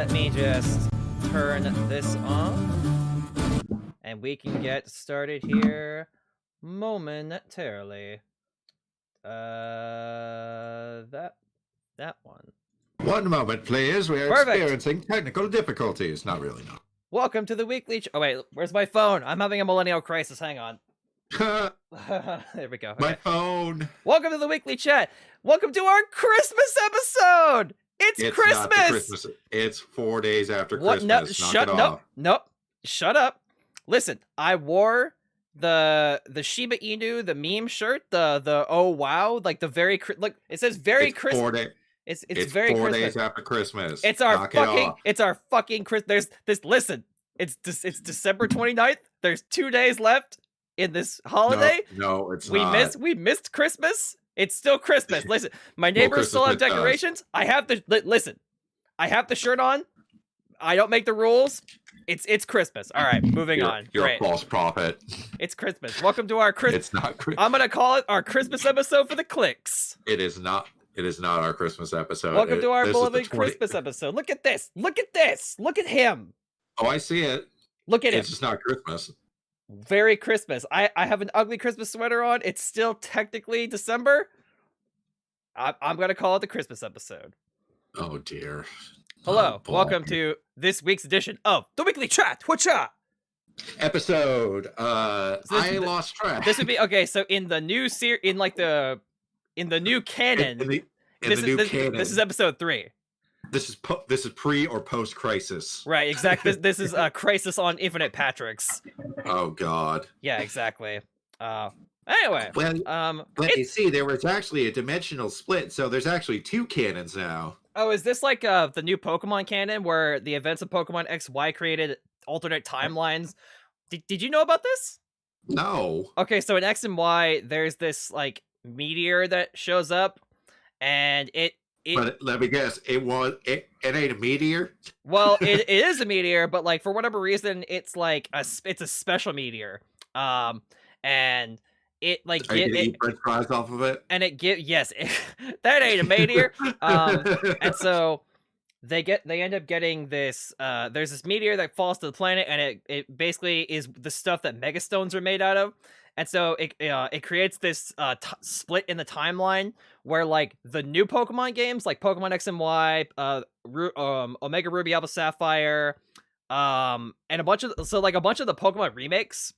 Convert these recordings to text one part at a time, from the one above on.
let me just turn this on, and we can get started here momentarily. That one. One moment, please. We are experiencing technical difficulties. Not really, no. Welcome to the weekly... Oh, wait. Where's my phone? I'm having a millennial crisis. Hang on. There we go. Okay. My phone. Welcome to the weekly chat. Welcome to our Christmas episode. It's Christmas. Not the Christmas. It's 4 days after what? Christmas. Nope. Shut up. Listen, I wore the Shiba Inu, the meme shirt, the oh wow, like the very look. It says very Christmas. It's very 4 Christmas. days after Christmas. It's our fucking Christmas. There's this. Listen, it's December 29th. There's 2 days left in this holiday. No, it's not. We missed Christmas. It's still Christmas. Listen, my neighbors still have decorations. I have the I have the shirt on. I don't make the rules. It's Christmas. All right, moving on. You're Great. a false prophet. It's Christmas. Welcome to our Christmas. It's not Christmas. I'm gonna call it our Christmas episode for the clicks. It is not. It is not our Christmas episode. Welcome to our beloved Christmas episode. Look at this. Look at this. Look at him. Oh, I see it. Look at him. It's just not Christmas. Very Christmas. I have an ugly Christmas sweater on. It's still technically December. I'm going to call it the Christmas episode. Oh, dear. Hello. Welcome to this week's edition of The Weekly Chat. Whatcha? Episode. I lost track. This would be... Okay, so in the new in the new canon... This is episode 3. This is pre or post crisis. Right, exactly. This is a crisis on Infinite Patricks. Oh God. Yeah, exactly. Anyway, but you see, there was actually a dimensional split, so there's actually 2 canons now. Oh, is this like the new Pokemon canon where the events of Pokemon XY created alternate timelines? Did you know about this? No. Okay, so in X and Y, there's this like meteor that shows up, and But let me guess, it ain't a meteor? Well, it is a meteor, but like for whatever reason, it's like it's a special meteor. And it like Are you gonna eat French fries off of it? And that ain't a meteor. And so they end up getting this. There's this meteor that falls to the planet, and it basically is the stuff that Megastones are made out of. And so it creates this split in the timeline where like the new Pokemon games, like Pokemon X and Y, Omega Ruby Alpha Sapphire, and a bunch of the Pokemon remakes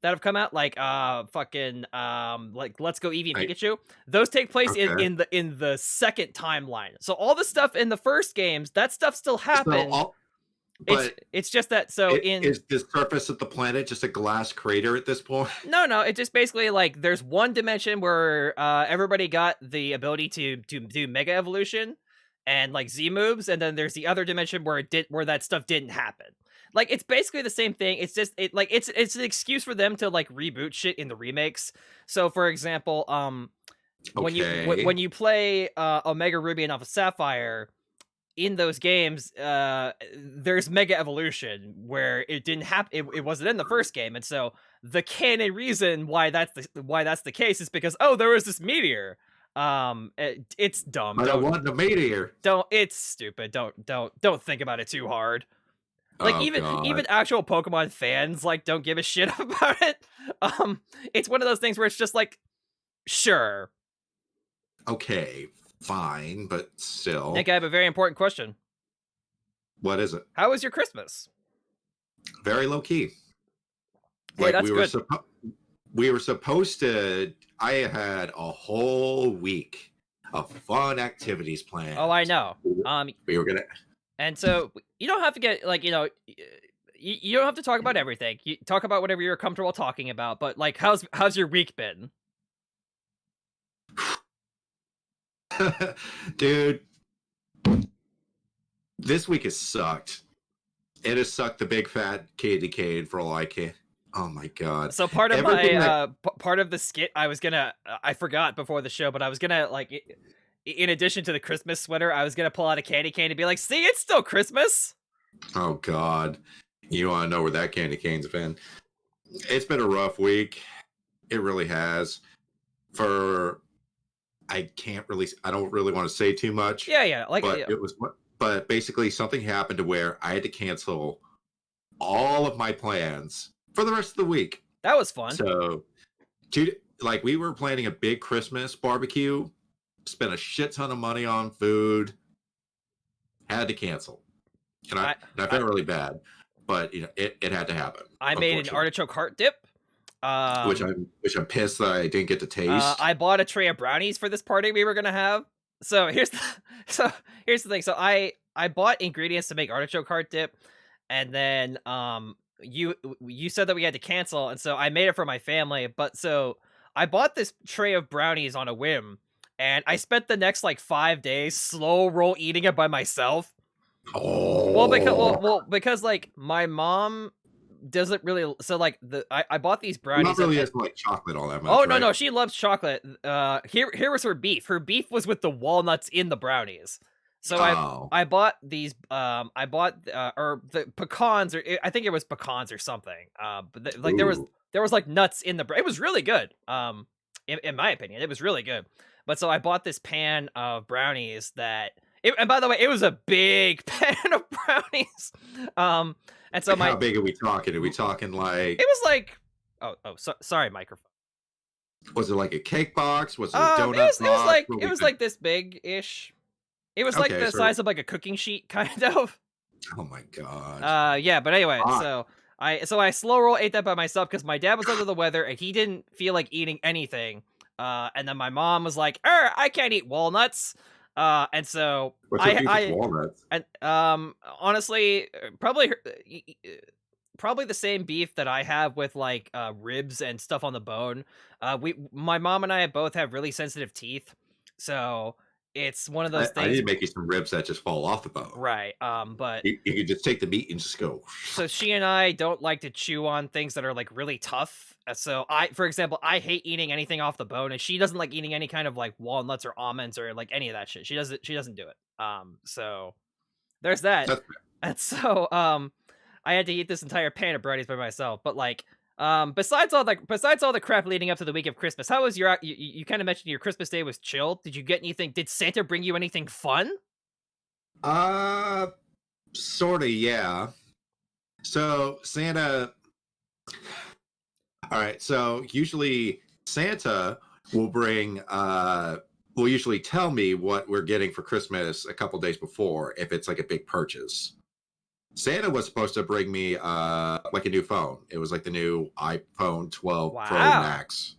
that have come out, like like Let's Go Eevee and Pikachu. Those take place in the second timeline. So all the stuff in the first games, that stuff still happened. It's just that is the surface of the planet just a glass crater at this point? No, it just basically like there's one dimension where everybody got the ability to do Mega Evolution and like Z moves, and then there's the other dimension where that stuff didn't happen. Like it's basically the same thing. It's just it's an excuse for them to like reboot shit in the remakes. So for example, when you play Omega Ruby and Alpha Sapphire, in those games, there's Mega Evolution where it didn't happen. It wasn't in the first game, and so the canon reason why that's the case is because there was this meteor. It's dumb. I don't want the meteor. It's stupid. Don't think about it too hard. Like even actual Pokemon fans like don't give a shit about it. It's one of those things where it's just like, sure. Okay. Fine, but still. Nick, I have a very important question. What is it? How was your Christmas? Very low key. Hey, that's good. We were supposed to. I had a whole week of fun activities planned. Oh, I know. We were gonna. And so you don't have to get like you don't have to talk about everything. You talk about whatever you're comfortable talking about. But like, how's your week been? Dude, this week has sucked. It has sucked the big fat candy cane for all I can. Oh my God. So part of part of the skit I forgot before the show, but I was gonna like, in addition to the Christmas sweater, I was gonna pull out a candy cane and be like, see, it's still Christmas. Oh God. You want to know where that candy cane's been? It's been a rough week. It really has. I don't really want to say too much. Yeah. But but basically something happened to where I had to cancel all of my plans for the rest of the week. That was fun. So, we were planning a big Christmas barbecue, spent a shit ton of money on food, had to cancel. And I felt really bad, but it had to happen. I made an artichoke heart dip. Which I'm pissed that I didn't get to taste. I bought a tray of brownies for this party we were gonna have. So here's the thing. So I bought ingredients to make artichoke heart dip, and then you said that we had to cancel, and so I made it for my family. But so I bought this tray of brownies on a whim, and I spent the next 5 days slow roll eating it by myself. Oh, because my mom doesn't really, so I bought these brownies. Not really has chocolate all that much. Oh no, right? no, she loves chocolate. Here was her beef. Her beef was with the walnuts in the brownies. So I bought these. I bought or the pecans, or I think it was pecans or something. But there was nuts in the. It was really good. In my opinion, it was really good. But so I bought this pan of brownies and by the way, it was a big pan of brownies. And so how big are we talking? Are we talking It was sorry, microphone. Was it like a cake box? Was it a donut box? It was like this big-ish. It was the size of a cooking sheet, kind of. Oh my god. Yeah, but anyway, so I slow roll ate that by myself because my dad was under the weather and he didn't feel like eating anything. And then my mom was like, I can't eat walnuts. And so walnuts? And honestly, probably the same beef that I have with ribs and stuff on the bone. My mom and I both have really sensitive teeth, so it's one of those things. I need to make you some ribs that just fall off the bone. Right. But you can just take the meat and just go. So she and I don't like to chew on things that are really tough. So for example, I hate eating anything off the bone, and she doesn't like eating any kind of walnuts or almonds or any of that shit. She doesn't do it. So there's that. And so I had to eat this entire pan of brownies by myself. But besides all the crap leading up to the week of Christmas, how was you kind of mentioned your Christmas day was chill. Did you get anything? Did Santa bring you anything fun? Sorta, yeah. So Santa. All right, so usually Santa will will usually tell me what we're getting for Christmas a couple days before if it's a big purchase. Santa was supposed to bring me a new phone. It was the new iPhone 12 Pro Max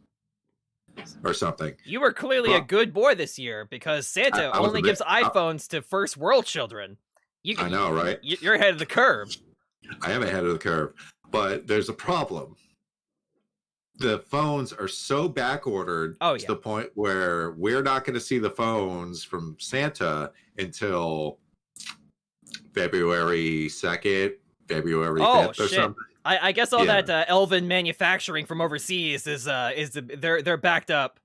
or something. You were clearly a good boy this year because Santa only gives iPhones to first world children. I know, right? You're ahead of the curve. I am ahead of the curve, but there's a problem. The phones are so back ordered to the point where we're not going to see the phones from Santa until February 2nd, February 5th or something. I guess all that elven manufacturing from overseas they're backed up.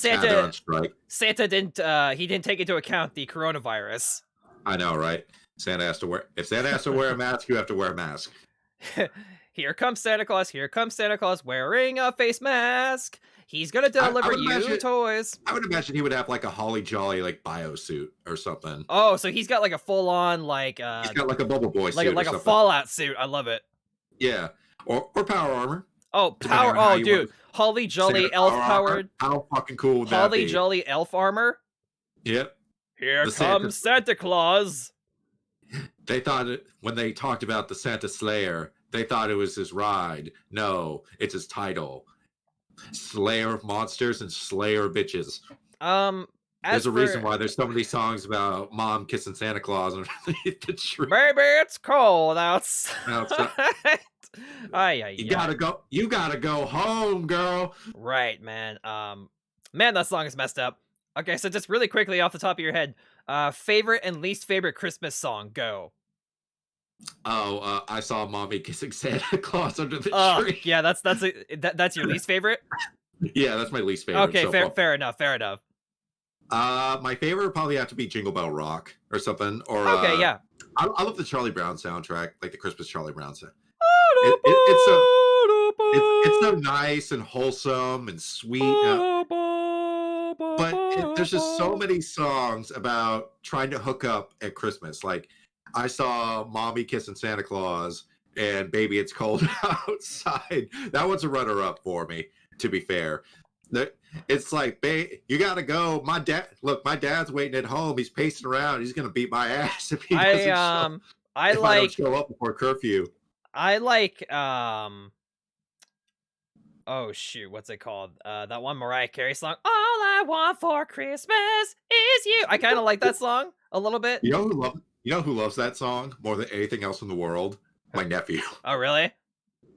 They're on strike. Santa didn't take into account the coronavirus. I know, right? If Santa has to wear a mask, you have to wear a mask. Here comes Santa Claus. Here comes Santa Claus wearing a face mask. He's gonna deliver you toys. I would imagine he would have a Holly Jolly biosuit or something. Oh, so he's got a full on he's got a Bubble Boy suit, like a Fallout suit. I love it. Yeah, or power armor. Oh, power! Oh, dude, Holly Jolly elf powered. How fucking cool would that be? Holly Jolly elf armor. Yep. Here comes Santa Claus. They thought when they talked about the Santa Slayer, they thought it was his ride. No, it's his title. Slayer of monsters and Slayer of bitches. There's a reason why there's so many songs about mom kissing Santa Claus underneath the tree. Baby, it's cold outside. You gotta go home, girl. Right, man. Man, that song is messed up. Okay, so just really quickly off the top of your head, favorite and least favorite Christmas song, go. Oh, I saw mommy kissing Santa Claus under the tree. Yeah, that's your least favorite? Yeah, that's my least favorite. Okay, fair enough. My favorite would probably have to be Jingle Bell Rock or something. Or yeah. I love the Charlie Brown soundtrack, the Christmas Charlie Brown sound. It's so nice and wholesome and sweet. But there's just so many songs about trying to hook up at Christmas. Like I saw Mommy Kissing Santa Claus and Baby It's Cold Outside. That one's a runner-up for me, to be fair. It's like, you gotta go. My dad's waiting at home. He's pacing around. He's gonna beat my ass if he doesn't I don't show up before curfew. I like oh shoot, what's it called? That one Mariah Carey song. All I want for Christmas is you. I kind of like that song a little bit. You know who loves that song more than anything else in the world? My nephew. Oh really?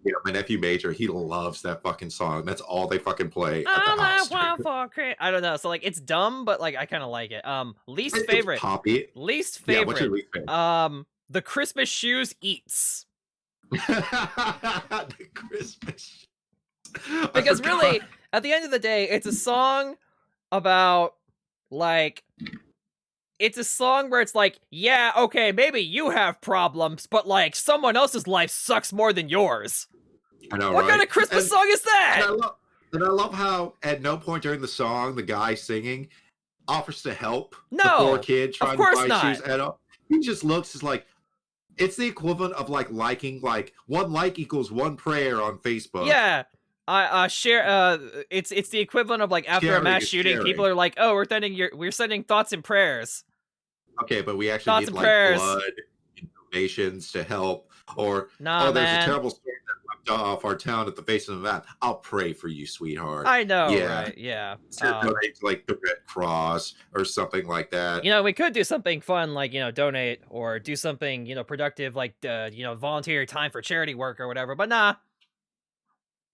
Yeah, my nephew Major, he loves that fucking song. That's all they fucking play at the house. I don't know. So like it's dumb, but like I kind of like it. Least favorite. Poppy. Least favorite. Yeah, what's your least favorite? The Christmas Shoes Eats. The Christmas. Because really, at the end of the day, it's a song about like it's a song where it's like, yeah, okay, maybe you have problems, but like someone else's life sucks more than yours. I know, what kind of Christmas song is that? And I love how at no point during the song the guy singing offers to help the poor kid trying to buy shoes at all. He just looks as like it's the equivalent of like liking like one like equals one prayer on Facebook. Yeah. I share it's the equivalent of like after a mass shooting, people are like, oh, we're sending thoughts and prayers. Okay, but we actually need like blood and donations to help. Or there's a terrible storm that wiped off our town at the face of the map. I'll pray for you, sweetheart. I know, right? Yeah. Donate to like the Red Cross or something like that. We could do something fun like, donate or do something, productive like volunteer your time for charity work or whatever, but nah.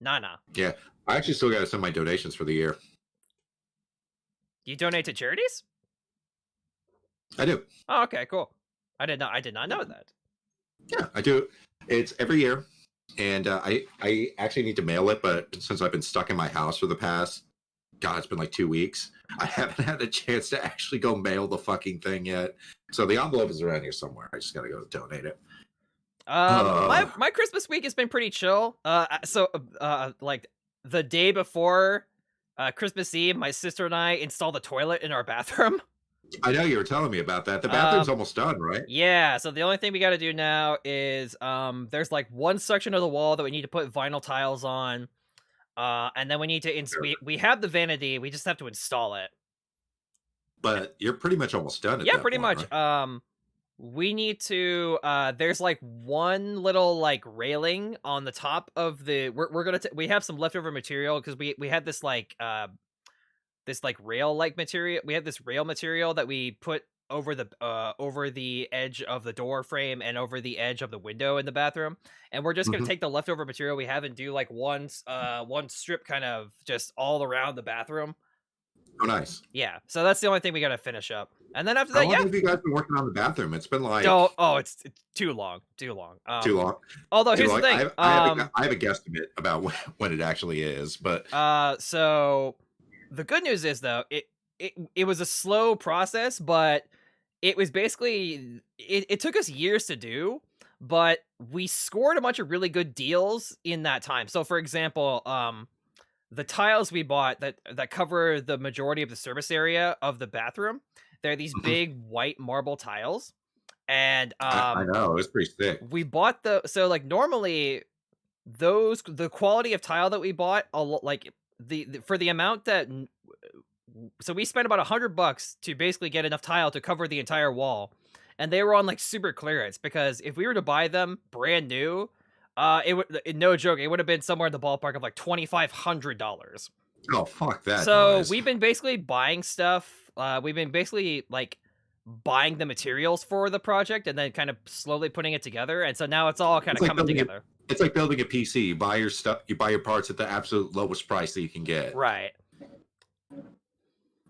Nah. Yeah. I actually still gotta send my donations for the year. You donate to charities? I do. Oh, okay, cool. I did not know that. Yeah, I do. It's every year, and I actually need to mail it, but since I've been stuck in my house for the past, it's been like 2 weeks, I haven't had a chance to actually go mail the fucking thing yet. So the envelope is around here somewhere. I just gotta go donate it. My Christmas week has been pretty chill. Like the day before Christmas Eve, my sister and I installed a toilet in our bathroom. I know you were telling me about that. The bathroom's almost done, right? Yeah, so the only thing we got to do now is there's like one section of the wall that we need to put vinyl tiles on, and then we need to we have the vanity, we just have to install it. But you're pretty much almost done. Yeah, pretty much. Right? We need to. There's like one little like railing on the top of the. We're gonna. We have some leftover material because we had this like this like rail like material. We have this rail material that we put over the edge of the door frame and over the edge of the window in the bathroom, and we're just gonna take the leftover material we have and do like one strip kind of just all around the bathroom. Oh, nice. Yeah, so that's the only thing we gotta finish up, and then after that, How long have you guys been working on the bathroom? It's been like it's too long. Too long. Although here's the thing, I have a guesstimate about when it actually is, but so the good news is though it was a slow process, but it was basically it took us years to do, but we scored a bunch of really good deals in that time. So for example, the tiles we bought that cover the majority of the surface area of the bathroom, they're these big white marble tiles, and I know it's pretty thick. We bought normally the quality of tile that we bought, like for the amount that, so we spent about $100 to basically get enough tile to cover the entire wall, and they were on like super clearance, because if we were to buy them brand new, it would, no joke, it would have been somewhere in the ballpark of like $2,500. Oh fuck that! So we've been basically buying stuff. We've been basically like buying the materials for the project and then kind of slowly putting it together. And so now it's all kind of coming together. It's like building a PC. You buy your stuff, you buy your parts at the absolute lowest price that you can get. Right.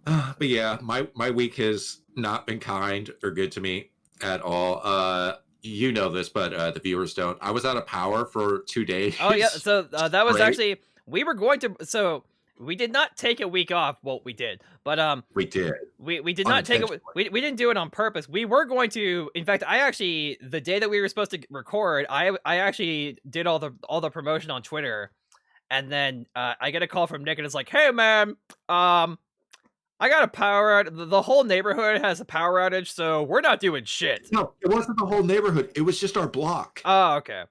But yeah, my week has not been kind or good to me at all. You know this, but the viewers don't. I was out of power for 2 days. Oh yeah, so that was actually, we were going to, so we did not take a week off. Well, we did, but we did. We did not take it. We didn't do it on purpose. We were going to. In fact, I actually, the day that we were supposed to record, I actually did all the promotion on Twitter, and then I get a call from Nick, and it's like, "Hey man, I got a power out. The whole neighborhood has a power outage, so we're not doing shit. No, it wasn't the whole neighborhood. It was just our block. Oh, okay.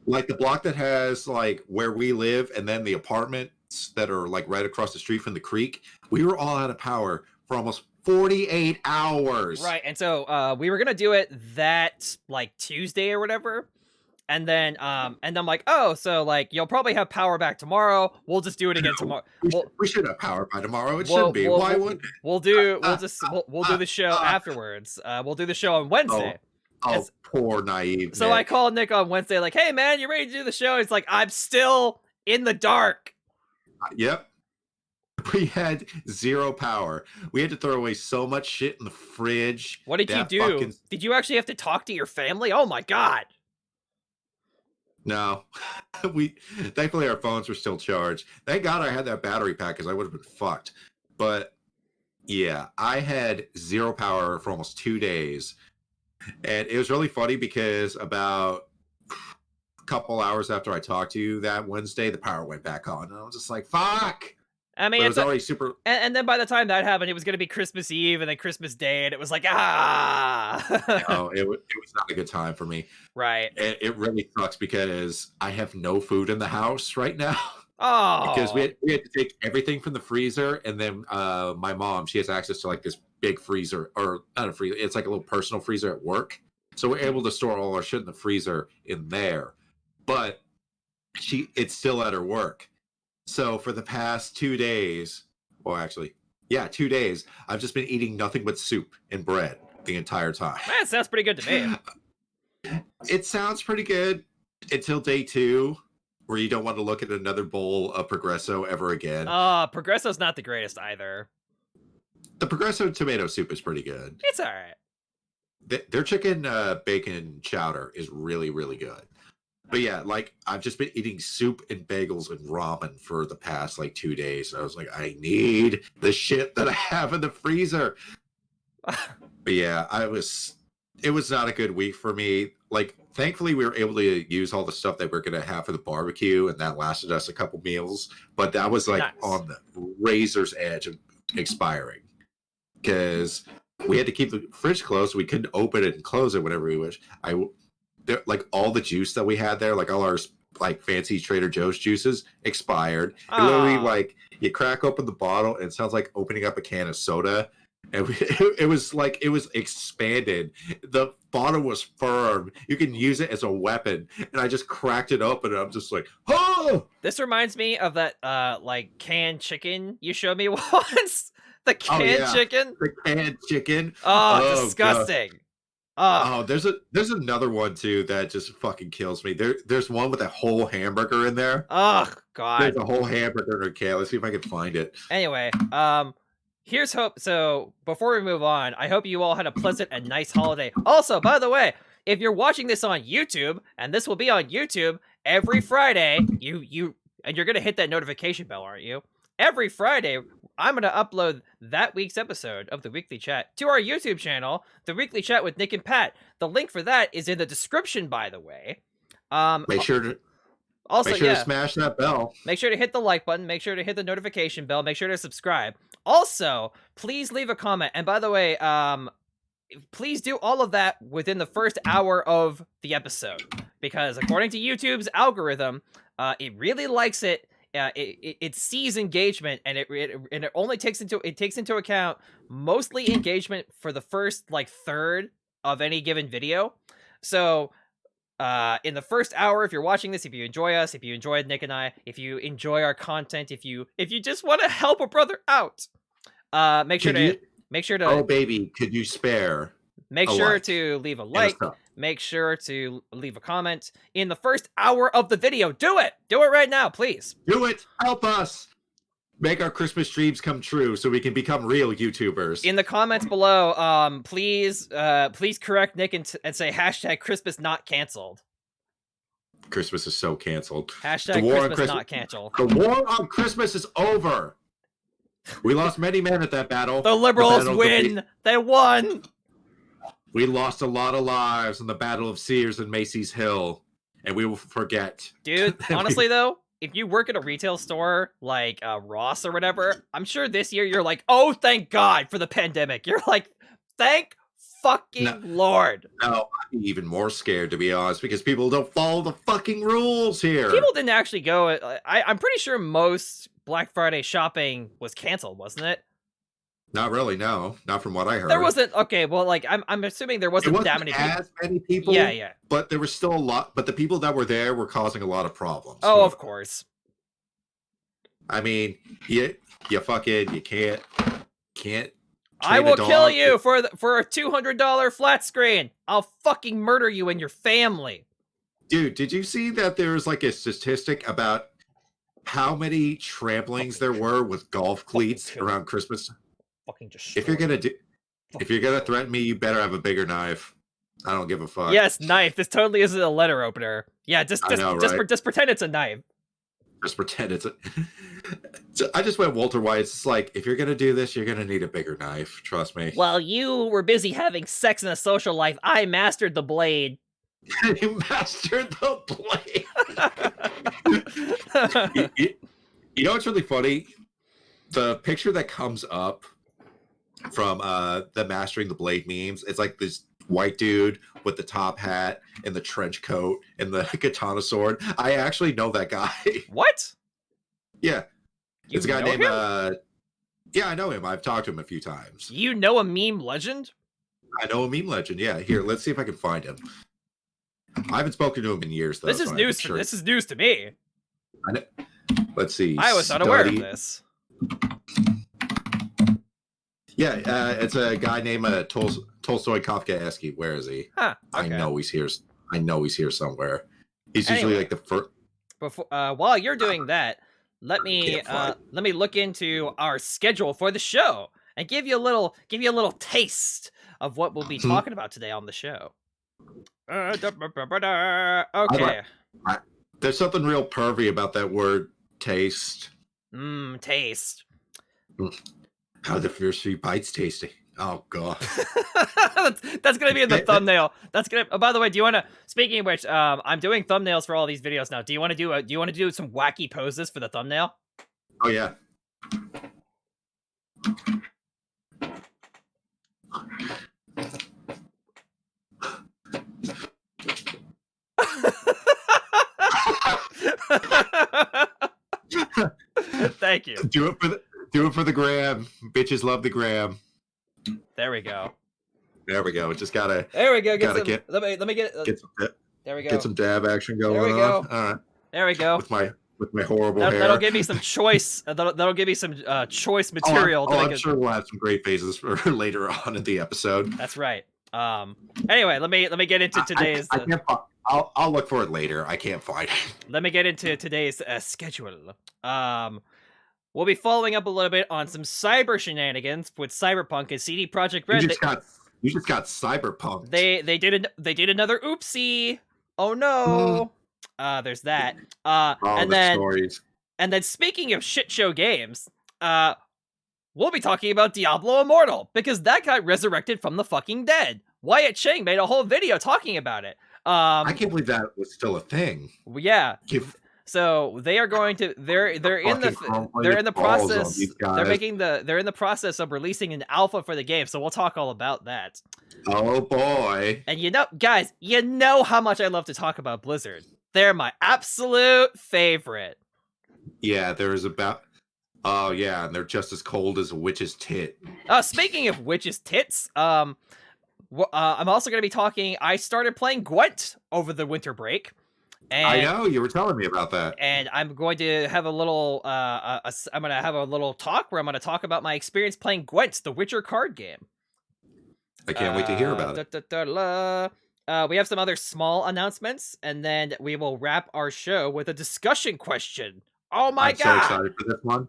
Like the block that has like where we live, and then the apartments that are like right across the street from the creek. We were all out of power for almost 48 hours. Right, and so we were gonna do it that like Tuesday or whatever. And then I'm like, oh, so like you'll probably have power back tomorrow. We'll just do it again tomorrow. We should have power by tomorrow. It should be. Why wouldn't it? We'll do the show afterwards. We'll do the show on Wednesday. Oh, poor naive. So Nick. I called Nick on Wednesday, like, hey man, you ready to do the show? He's like, I'm still in the dark. Yep. We had zero power. We had to throw away so much shit in the fridge. What did you do? Did you actually have to talk to your family? Oh my god. No, thankfully our phones were still charged. Thank God I had that battery pack because I would have been fucked. But yeah, I had zero power for almost 2 days, and it was really funny because about a couple hours after I talked to you that Wednesday, the power went back on, and I was just like, "Fuck!" I mean, it was already super. And then by the time that happened, it was going to be Christmas Eve and then Christmas Day, and it was like, No, it was not a good time for me. Right. It really sucks because I have no food in the house right now. Oh. Because we had to take everything from the freezer, and then my mom, she has access to like this big freezer, or not a freezer, it's like a little personal freezer at work. So we're able to store all our shit in the freezer in there. But it's still at her work. So for the past 2 days, well, actually, yeah, 2 days, I've just been eating nothing but soup and bread the entire time. That sounds pretty good to me. It sounds pretty good until day 2, where you don't want to look at another bowl of Progresso ever again. Progresso's not the greatest either. The Progresso tomato soup is pretty good. It's all right. Their chicken bacon chowder is really, really good. But yeah, like I've just been eating soup and bagels and ramen for the past like 2 days. I was like, I need the shit that I have in the freezer. But yeah, it was not a good week for me. Like, thankfully we were able to use all the stuff that we're gonna have for the barbecue, and that lasted us a couple meals. But that was like on the razor's edge of expiring. Because we had to keep the fridge closed, so we couldn't open it and close it whenever we wish. Like all the juice that we had there, like all our like fancy Trader Joe's juices, expired. And literally, like you crack open the bottle, and it sounds like opening up a can of soda. And it was like it was expanded. The bottle was firm. You can use it as a weapon. And I just cracked it open, and I'm just like, oh! This reminds me of that like canned chicken you showed me once. The canned chicken. The canned chicken. Oh, disgusting. God. There's another one too that just fucking kills me. There's one with a whole hamburger in there. Oh god. There's a whole hamburger in a can. Let's see if I can find it. Anyway, here's hope. So before we move on, I hope you all had a pleasant and nice holiday. Also, by the way, if you're watching this on YouTube, and this will be on YouTube every Friday, you're gonna hit that notification bell, aren't you? Every Friday, I'm going to upload that week's episode of the Weekly Chat to our YouTube channel, The Weekly Chat with Nick and Pat. The link for that is in the description, by the way. Make sure to smash that bell. Make sure to hit the like button. Make sure to hit the notification bell. Make sure to subscribe. Also, please leave a comment. And by the way, please do all of that within the first hour of the episode. Because according to YouTube's algorithm, it really likes it. It sees engagement, and it only takes into account mostly engagement for the first like third of any given video. So in the first hour, if you're watching this, if you enjoy us, if you enjoyed Nick and I, if you enjoy our content, if you just want to help a brother out, make sure to oh baby, could you spare make sure to leave a like. Make sure to leave a comment in the first hour of the video. Do it right now, please. Do it. Help us make our Christmas dreams come true so we can become real YouTubers. In the comments below, please correct Nick and say hashtag Christmas not canceled. Christmas is so canceled. Hashtag Christmas not canceled. The war on Christmas is over. We lost many men at that battle. The liberals win. They won. We lost a lot of lives in the Battle of Sears and Macy's Hill, and we will forget. Dude, honestly though, if you work at a retail store like Ross or whatever, I'm sure this year you're like, oh, thank God for the pandemic. You're like, thank fucking Lord. No, I'm even more scared, to be honest, because people don't follow the fucking rules here. People didn't actually go. I'm pretty sure most Black Friday shopping was canceled, wasn't it? Not really, no. Not from what I heard. There wasn't. Okay, well, like I'm assuming there wasn't that many people. As many people. Yeah, yeah. But there was still a lot. But the people that were there were causing a lot of problems. Oh, of course. I mean, you can't. I will kill you for a $200 flat screen. I'll fucking murder you and your family. Dude, did you see that there's like a statistic about how many tramplings there were with golf cleats around Christmas? Fucking just. If you're gonna threaten me, you better have a bigger knife. I don't give a fuck. Yes, knife. This totally isn't a letter opener. Yeah, just pretend it's a knife. Just pretend it's a. I just went Walter White. It's like, if you're gonna do this, you're gonna need a bigger knife. Trust me. While you were busy having sex in a social life, I mastered the blade. You mastered the blade. You know what's really funny? The picture that comes up from the mastering the blade memes, it's like this white dude with the top hat and the trench coat and the katana sword. I actually know that guy. What? Yeah. It's a guy named yeah, I know him. I've talked to him a few times. You know a meme legend? I know a meme legend. Yeah. Here, let's see if I can find him. I haven't spoken to him in years, though. This is news. This is news to me. I know. Let's see. I was unaware of this. Yeah, it's a guy named Tolstoy Kafkaesky. Where is he? Huh, okay. I know he's here somewhere. He's usually like the first. Before, while you're doing that, let me look into our schedule for the show and give you a little taste of what we'll be talking about today on the show. Okay. There's something real pervy about that word, taste. Taste. How the first few bites tasty. Oh god. that's gonna be in the thumbnail. That's gonna. Oh, by the way, do you want to? Speaking of which, I'm doing thumbnails for all these videos now. Do you want to do some wacky poses for the thumbnail? Oh yeah. Thank you. Do it for the gram. Bitches love the gram. There we go. There we go. Just gotta. There we go. Let me get. There we go. Get some dab action going. There we go. All right. There we go. With my horrible hair. That'll give me some choice. That'll give me some choice material. I'm sure we'll have some great faces for later on in the episode. That's right. Anyway, let me get into today's. I'll look for it later. I can't find it. Let me get into today's schedule. We'll be following up a little bit on some cyber shenanigans with Cyberpunk and CD Projekt Red. You just got Cyberpunk. They did another oopsie. Oh no. There's that. And then speaking of shit show games, we'll be talking about Diablo Immortal because that got resurrected from the fucking dead. Wyatt Cheng made a whole video talking about it. I can't believe that was still a thing. Yeah. So they are going to they're in the process of releasing an alpha for the game. So we'll talk all about that. Oh boy. And guys, you know how much I love to talk about Blizzard. They're my absolute favorite. Yeah, oh yeah, and they're just as cold as a witch's tit. Speaking of witch's tits, I'm also going to be talking. I started playing Gwent over the winter break. And, I know you were telling me about that. And I'm going to have a little. I'm going to have a little talk where I'm going to talk about my experience playing Gwent, the Witcher card game. I can't wait to hear about it. We have some other small announcements, and then we will wrap our show with a discussion question. Oh my god! I'm so excited for this one.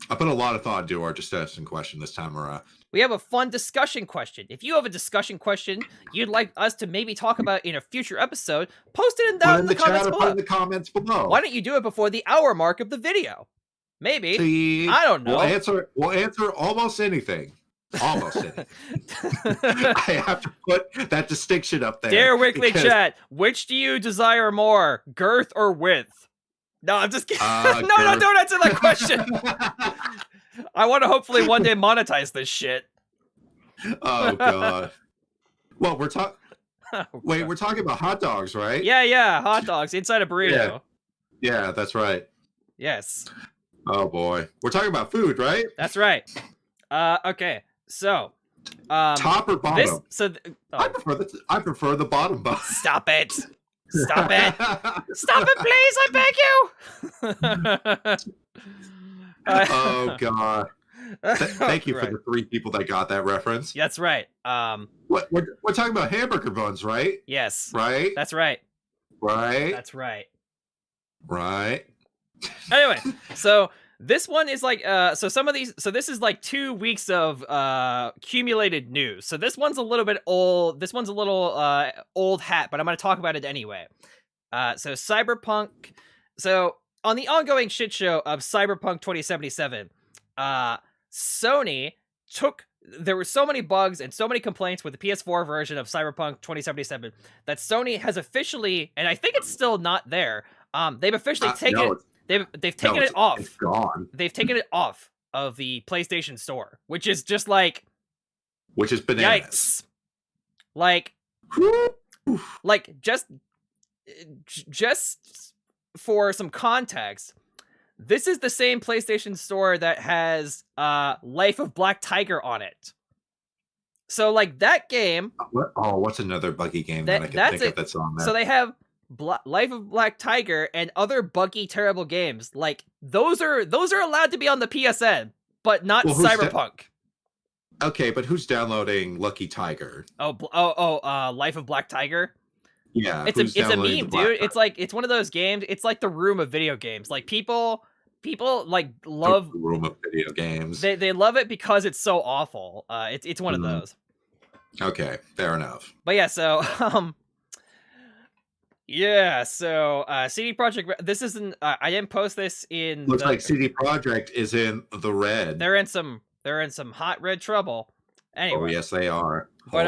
I put a lot of thought into our discussion question this time around. We have a fun discussion question. If you have a discussion question you'd like us to maybe talk about in a future episode, post it down in the comments below. Put in the comments below. Why don't you do it before the hour mark of the video? Maybe. See, I don't know. We'll answer almost anything. Almost anything. I have to put that distinction up there. Dear Weekly Chat, which do you desire more, girth or width? No, I'm just kidding. No, don't answer that question. I want to hopefully one day monetize this shit. Oh god. Well, we're talking. Oh, Wait, God. we're talking about hot dogs, right? Yeah, hot dogs inside a burrito. Yeah, that's right. Yes. Oh boy, we're talking about food, right? That's right. Okay. So, top or bottom? I prefer the bottom bun. Stop it. Stop it. Stop it, please. I beg you. Oh god. Thank you for Right. the 3 people that got that reference. That's right. We're talking about hamburger buns, right? Yes. Right? That's right. Right? That's right. Right. Anyway, so this one is like so this is like 2 weeks of accumulated news. So this one's a little bit old. This one's a little old hat, but I'm going to talk about it anyway. So Cyberpunk. So on the ongoing shit show of Cyberpunk 2077, Sony there were so many bugs and so many complaints with the PS4 version of Cyberpunk 2077 that Sony has officially, and I think it's still not there. They've officially taken they've taken it off. It's gone. They've taken it off of the PlayStation Store, which is just like, which is bananas. Yikes. Like just for some context, this is the same PlayStation Store that has Life of Black Tiger on it. So like that game. What's another buggy game that I can think of that's on there? So they have Life of Black Tiger and other buggy, terrible games. Like those are allowed to be on the PSN, but not Cyberpunk. Okay, but who's downloading Lucky Tiger? Life of Black Tiger. Yeah, it's a meme, dude. It's one of those games. It's like the room of video games. Like people like love the room of video games. They love it because it's so awful. It's one of those. Okay, fair enough. But yeah, so CD Projekt. This isn't. I didn't post this in. Looks like CD Projekt is in the red. They're in some hot red trouble. Anyway. Oh yes, they are. But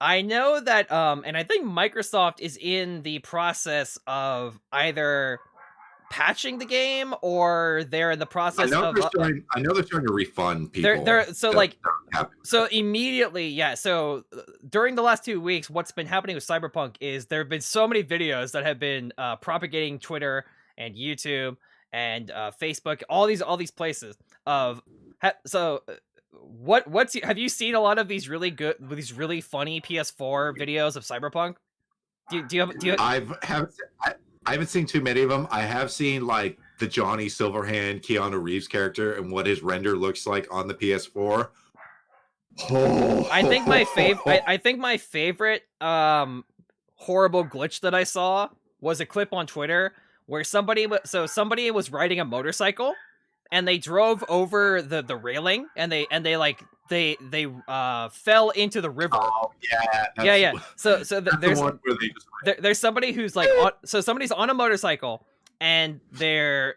I know that and I think Microsoft is in the process of either patching the game or they're in the process of I know they're trying to refund people. So immediately, yeah. So during the last 2 weeks, what's been happening with Cyberpunk is there have been so many videos that have been propagating Twitter and YouTube and Facebook, all these places of have you seen a lot of these really funny PS4 videos of Cyberpunk? I haven't seen too many of them. I have seen like the Johnny Silverhand Keanu Reeves character and what his render looks like on the PS4. I think my favorite horrible glitch that I saw was a clip on Twitter where somebody was riding a motorcycle and they drove over the railing and they fell into the river. Oh yeah. Yeah. So there's somebody who's like somebody's on a motorcycle and they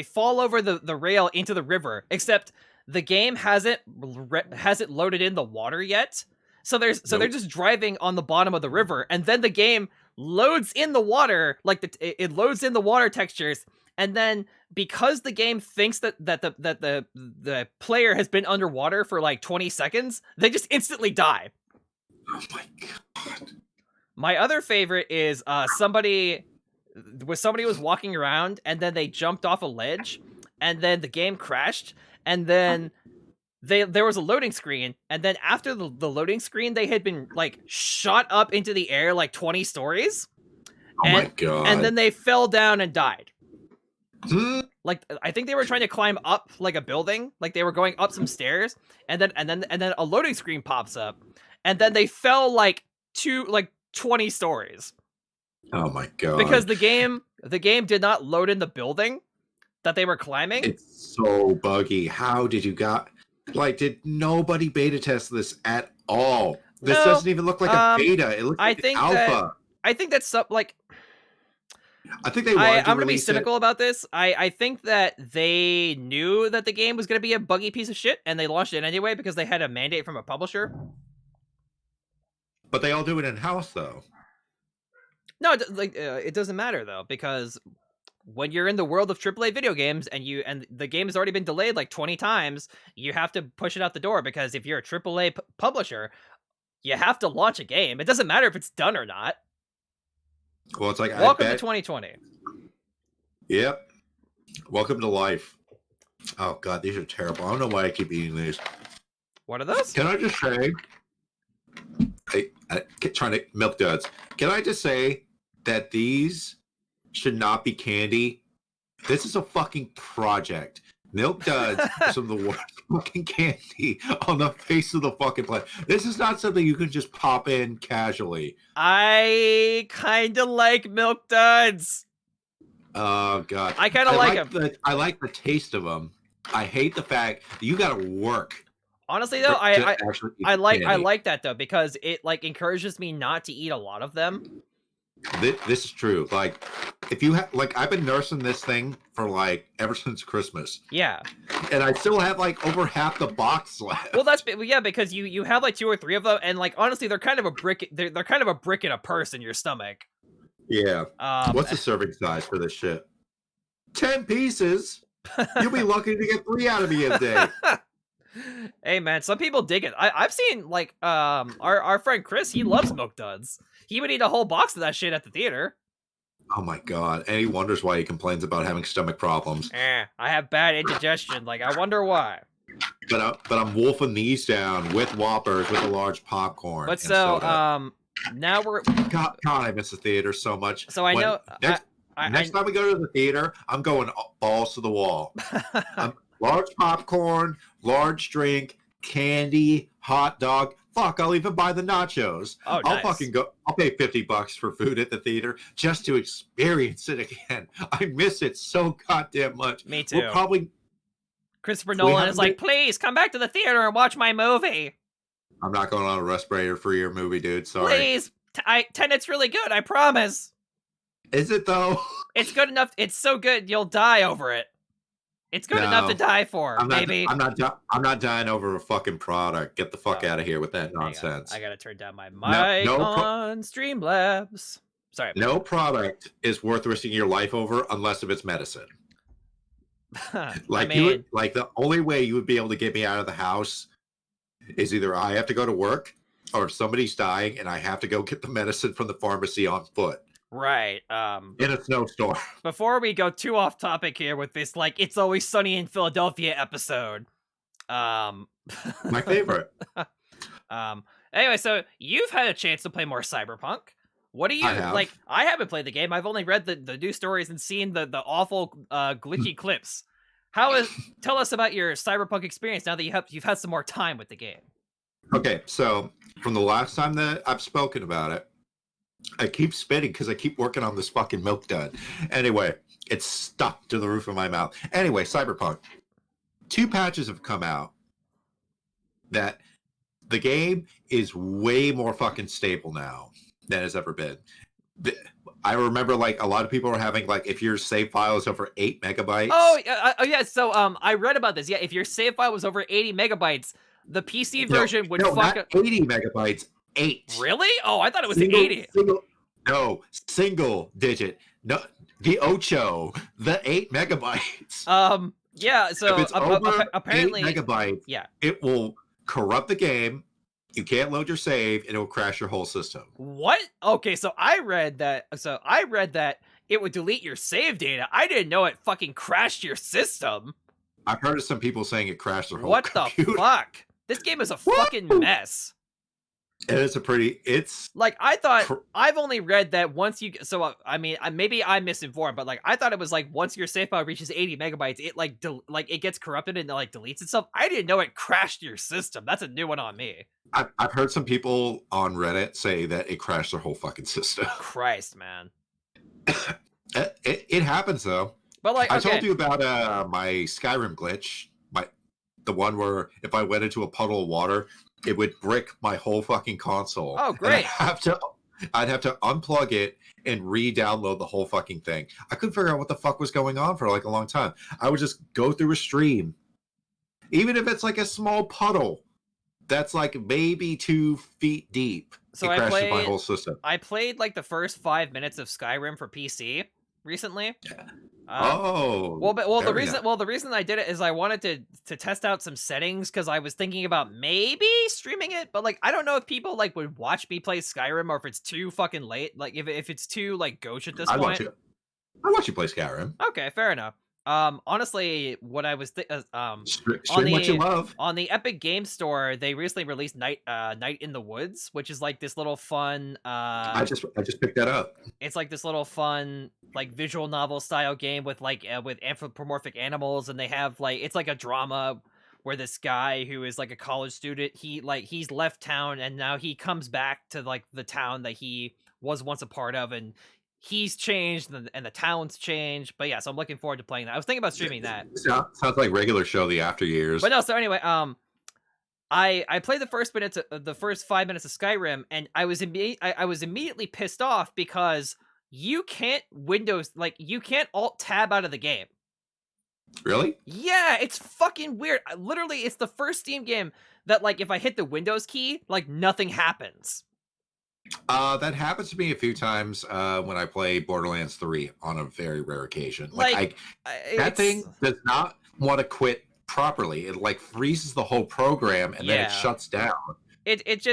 fall over the rail into the river, except the game hasn't loaded in the water yet. So they're just driving on the bottom of the river, and then the game loads in the water, like it loads in the water textures. And then because the game thinks that the player has been underwater for like 20 seconds, they just instantly die. Oh my god. My other favorite is somebody was walking around and then they jumped off a ledge and then the game crashed and then there was a loading screen, and then after the loading screen they had been like shot up into the air like 20 stories. My god. And then they fell down and died. Like I think they were trying to climb up like a building, like they were going up some stairs, and then a loading screen pops up, and then they fell like 20 stories. Oh my god! Because the game did not load in the building that they were climbing. It's so buggy. How did you did nobody beta test this at all? This doesn't even look like a beta. It looks like an alpha. I think that's I think they wanted to I'm gonna be release cynical about this. I think that they knew that the game was gonna be a buggy piece of shit, and they launched it anyway because they had a mandate from a publisher. But they all do it in house, though. No, it doesn't matter though, because when you're in the world of AAA video games and the game has already been delayed like 20 times, you have to push it out the door, because if you're a AAA publisher, you have to launch a game. It doesn't matter if it's done or not. Well, it's like, Welcome to 2020. Yep. Welcome to life. Oh god, these are terrible. I don't know why I keep eating these. What are those? Can I just say, I trying to milk duds. Can I just say that these should not be candy? This is a fucking project. Milk duds are some of the worst fucking candy on the face of the fucking planet. This is not something you can just pop in casually. I kind of like milk duds. Oh god, I kind of like them. I like the taste of them. I hate the fact that you got to work. Honestly, though, I like that though, because it like encourages me not to eat a lot of them. This is true. Like, if you have, like, I've been nursing this thing for like ever since Christmas. Yeah, and I still have like over half the box left. Well, yeah, because you have like 2 or 3 of them, and like honestly, they're kind of a brick. They're kind of a brick in a purse in your stomach. Yeah. What's the serving size for this shit? 10 pieces. You'll be lucky to get 3 out of me a day. Hey man, some people dig it. I've seen like our friend Chris, he loves milk duds. He would eat a whole box of that shit at the theater. Oh my god. And he wonders why he complains about having stomach problems. I have bad indigestion. Like, I wonder why. But I'm wolfing these down with Whoppers with a large popcorn. But so soda. Now we're God, I miss the theater so much. So I know next time we go to the theater, I'm going balls to the wall. Large popcorn, large drink, candy, hot dog. Fuck, I'll even buy the nachos. Oh, I'll nice. fucking go. I'll pay $50 for food at the theater just to experience it again. I miss it so goddamn much. Me too. We're probably Christopher Nolan is like, please come back to the theater and watch my movie. I'm not going on a respirator for your movie, dude. Sorry. Please, Tenet's really good. I promise. Is it though? It's good enough. It's so good you'll die over it. It's good enough to die for, baby. I'm not dying over a fucking product. Get the fuck out of here with that nonsense. I gotta turn down my mic on Streamlabs. Sorry. No product is worth risking your life over unless if it's medicine. Like, like the only way you would be able to get me out of the house is either I have to go to work or if somebody's dying and I have to go get the medicine from the pharmacy on foot. Right. In a snowstorm. Before we go too off topic here with this, like, It's Always Sunny in Philadelphia episode. My favorite. Anyway, so you've had a chance to play more Cyberpunk. What do you like? I haven't played the game. I've only read the news stories and seen the awful glitchy clips. Tell us about your Cyberpunk experience now that you've had some more time with the game. Okay, so from the last time that I've spoken about it, I keep spitting because I keep working on this fucking milk dud. Anyway, it's stuck to the roof of my mouth. Anyway, Cyberpunk. 2 patches have come out that the game is way more fucking stable now than it's ever been. I remember, like, a lot of people are having, like, if your save file is over 8 megabytes. Oh, yeah. So, I read about this. Yeah, if your save file was over 80 megabytes, the PC version would fuck not up. 80 megabytes. 8. Really? Oh, I thought it was 80. Single digit. No, the Ocho, the 8 megabytes. Yeah. So if it's apparently, 8 megabytes. Yeah, it will corrupt the game. You can't load your save, and it will crash your whole system. What? Okay, so I read that. It would delete your save data. I didn't know it fucking crashed your system. I've heard of some people saying it crashed their whole What computer. the fuck? This game is a fucking mess. It's like, I thought. I've only read that once you. So I mean, maybe I'm misinformed, but like I thought it was like once your save file reaches 80 megabytes, it like it gets corrupted and it like deletes itself. I didn't know it crashed your system. That's a new one on me. I've heard some people on Reddit say that it crashed their whole fucking system. Christ, man. It happens though. But like, I told you about my Skyrim glitch, the one where if I went into a puddle of water, it would brick my whole fucking console. Oh, great! I'd have to unplug it and re-download the whole fucking thing. I couldn't figure out what the fuck was going on for like a long time. I would just go through a stream, even if it's like a small puddle that's like maybe 2 feet deep. So it crashes my whole system. I played like the first 5 minutes of Skyrim for PC, recently. Oh, very nice. The reason I did it is I wanted to test out some settings because I was thinking about maybe streaming it, but like I don't know if people like would watch me play Skyrim or if it's too fucking late. Like if it's too like gauche at this I point. watch you play Skyrim. Okay, fair enough. Honestly, what I was Stream what you love. on the Epic Game Store, they recently released Night in the Woods, which is like this little fun. I just picked that up. It's like this little fun, like visual novel style game with like with anthropomorphic animals, and they have like it's like a drama where this guy who is like a college student, he's left town and now he comes back to like the town that he was once a part of, and he's changed and the town's changed. But yeah, so I'm looking forward to playing that. I was thinking about streaming that. Sounds like regular show the After Years. But no, so anyway, I played the first 5 minutes of Skyrim, and I was immediately pissed off because you can't you can't alt tab out of the game. Really? Yeah, it's fucking weird. Literally, it's the first Steam game that like if I hit the Windows key, like nothing happens. That happens to me a few times when I play Borderlands 3 on a very rare occasion. That thing does not want to quit properly. It like freezes the whole program and then it shuts down. And it's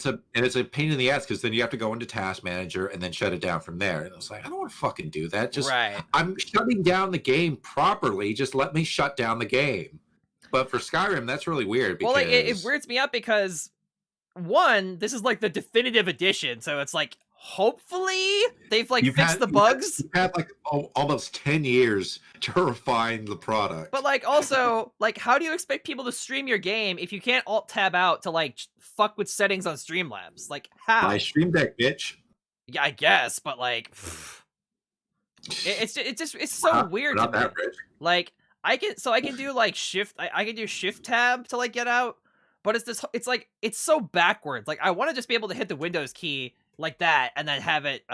a pain in the ass because then you have to go into Task Manager and then shut it down from there. And it's like I don't want to fucking do that. I'm shutting down the game properly. Just let me shut down the game. But for Skyrim, that's really weird. Because... Well, it weirds me out because. One, this is like the definitive edition, so it's like hopefully they've like fixed the bugs. You've had like almost 10 years to refine the product. But like also, like how do you expect people to stream your game if you can't alt tab out to like fuck with settings on Streamlabs? Like how? My Stream Deck, bitch. Yeah, I guess, but like it's so weird to me. Rich. Like I can do like I can do shift tab to like get out. But it's so backwards. Like I want to just be able to hit the Windows key like that and then have it.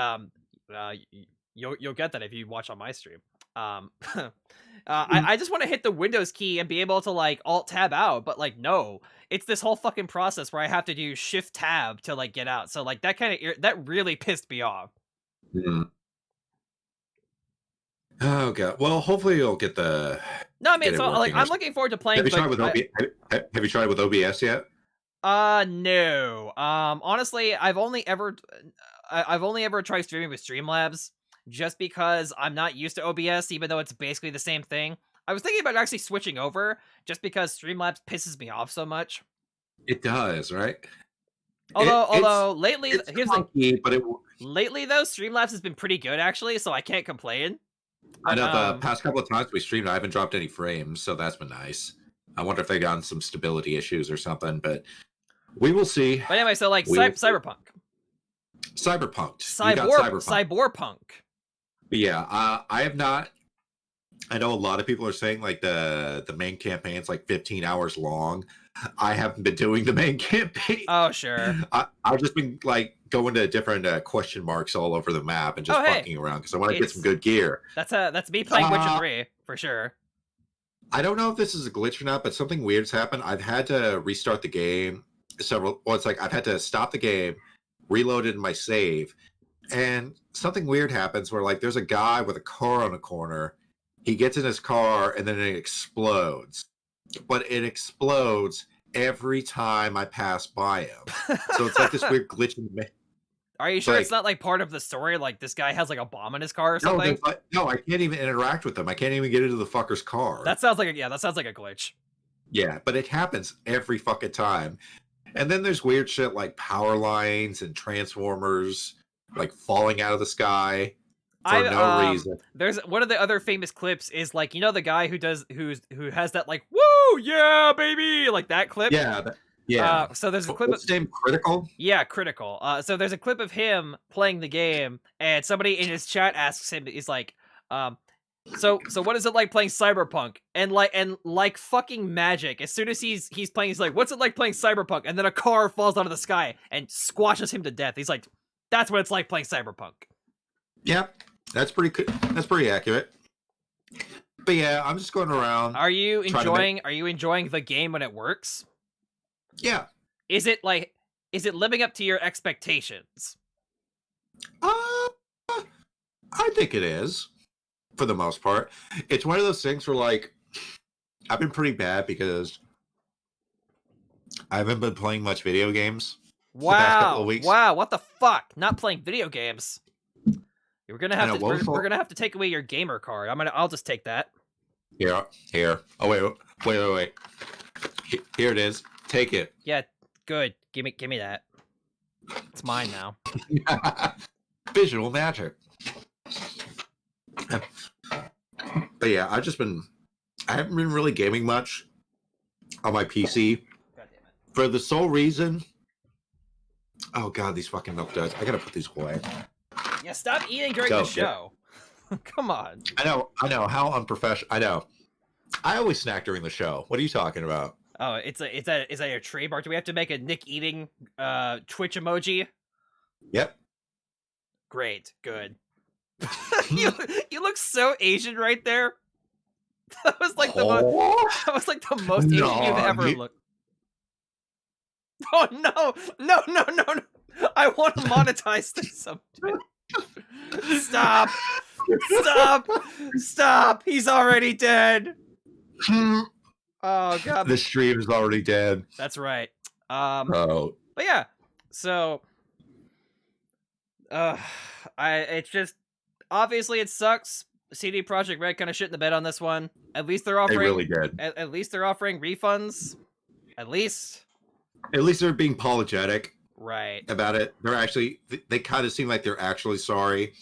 You'll get that if you watch on my stream. I just want to hit the Windows key and be able to like alt tab out. But like no, it's this whole fucking process where I have to do shift tab to like get out. So like that really pissed me off. Mm. Oh god. Well, hopefully you'll get the. No, I mean, so like I'm looking forward to playing. Have you tried with OBS yet? No. Honestly, I've only ever tried streaming with Streamlabs just because I'm not used to OBS, even though it's basically the same thing. I was thinking about actually switching over just because Streamlabs pisses me off so much. It does, right? Although lately, lately though, Streamlabs has been pretty good actually, so I can't complain. I know the past couple of times we streamed, I haven't dropped any frames, so that's been nice. I wonder if they got some stability issues or something, but we will see. But anyway, so like Cyberpunk. Cyberpunk. But yeah, I have not. I know a lot of people are saying like the main campaign's like 15 hours long. I haven't been doing the main campaign. Oh, sure. I've just been like going to different question marks all over the map and just fucking around because I want to get some good gear. That's me playing Witcher 3 for sure. I don't know if this is a glitch or not, but something weird's happened. I've had to restart the game I've had to stop the game, reload it in my save, and something weird happens where like there's a guy with a car on a corner. He gets in his car and then it explodes. But it explodes every time I pass by him. So it's like this weird glitch in the Are you sure it's not like part of the story? Like this guy has like a bomb in his car or something? No, I can't even interact with him. I can't even get into the fucker's car. That sounds like a glitch. Yeah, but it happens every fucking time. And then there's weird shit like power lines and transformers like falling out of the sky. For no reason. There's one of the other famous clips is like, you know, the guy who has that like, woo, yeah, baby, like that clip. Yeah. So there's a clip. What's his name? Critical. Yeah, Critical. So there's a clip of him playing the game, and somebody in his chat asks him, he's like, so what is it like playing Cyberpunk? And like fucking magic, as soon as he's playing, he's like, what's it like playing Cyberpunk? And then a car falls out of the sky and squashes him to death. He's like, that's what it's like playing Cyberpunk. Yeah. That's pretty good. That's pretty accurate. But yeah, I'm just going around. Are you enjoying the game when it works? Yeah. Is it living up to your expectations? I think it is, for the most part. It's one of those things where, like, I've been pretty bad because I haven't been playing much video games the past couple of weeks. Wow, what the fuck? Not playing video games. We're gonna have to. We're gonna have to take away your gamer card. I'll just take that. Here. Oh wait. Here it is. Take it. Yeah, good. Give me that. It's mine now. Visual magic. But yeah, I haven't been really gaming much on my PC. God damn it. For the sole reason. Oh god, these fucking milk duds. I gotta put these away. Yeah, stop eating during the show. Come on. I know. How unprofessional. I know. I always snack during the show. What are you talking about? Oh, is that your trademark? Do we have to make a Nick eating Twitch emoji? Yep. Great, good. you look so Asian right there. That was like the most Asian you've ever looked. Oh no! I want to monetize this sometime. Stop! He's already dead. Oh god. The stream is already dead. That's right. Oh. But yeah, so it's just obviously it sucks. CD Projekt Red kind of shit in the bed on this one. At least they're offering. They really did. At least they're offering refunds. At least they're being apologetic. Right. About it. They kind of seem like they're actually sorry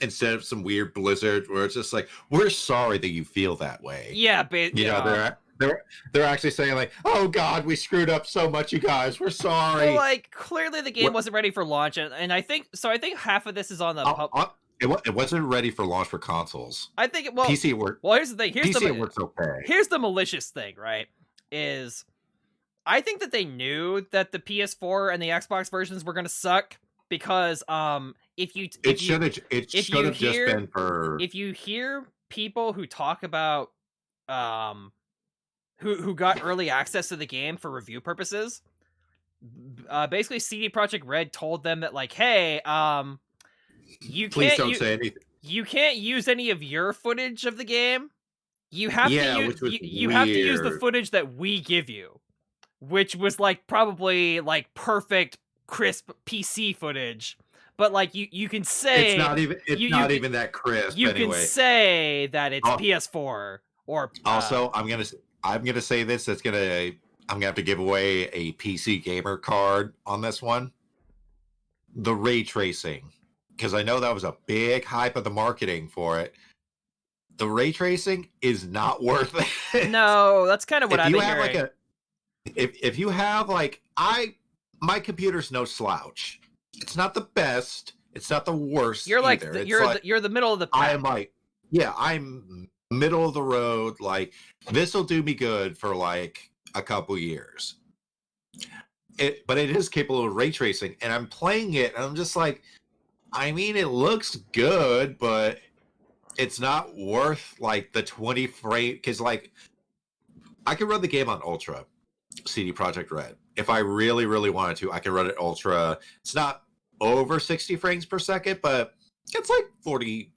instead of some weird Blizzard where it's just like, we're sorry that you feel that way. Yeah, they're actually saying like, oh god, we screwed up so much, you guys, we're sorry. Well, like clearly the game wasn't ready for launch, and I think half of this is on the it wasn't ready for launch for consoles. I think PC worked. Well, here's the thing. PC works okay. Here's the malicious thing, right? Is I think that they knew that the PS4 and the Xbox versions were gonna suck because if you hear people who talk about who got early access to the game for review purposes, basically CD Projekt Red told them that like, hey, please don't say anything. You can't use any of your footage of the game. You have you have to use the footage that we give you, which was like probably like perfect crisp PC footage. But like you can say it's not even that crisp. You can say that it's PS4 or also I'm gonna say this. I'm gonna have to give away a PC gamer card on this one. The ray tracing, because I know that was a big hype of the marketing for it. The ray tracing is not worth it. No, that's kind of what I've been hearing. Like if you have like my computer's no slouch. It's not the best. It's not the worst. You're like either. You're the middle of the pack. I'm middle of the road. Like this will do me good for like a couple years. But it is capable of ray tracing, and I'm playing it, and I'm just like, I mean, it looks good, but it's not worth like the 20 frame. Because like, I could run the game on Ultra, CD Projekt Red. If I really, really wanted to, I can run it Ultra. It's not over 60 frames per second, but it's like 40,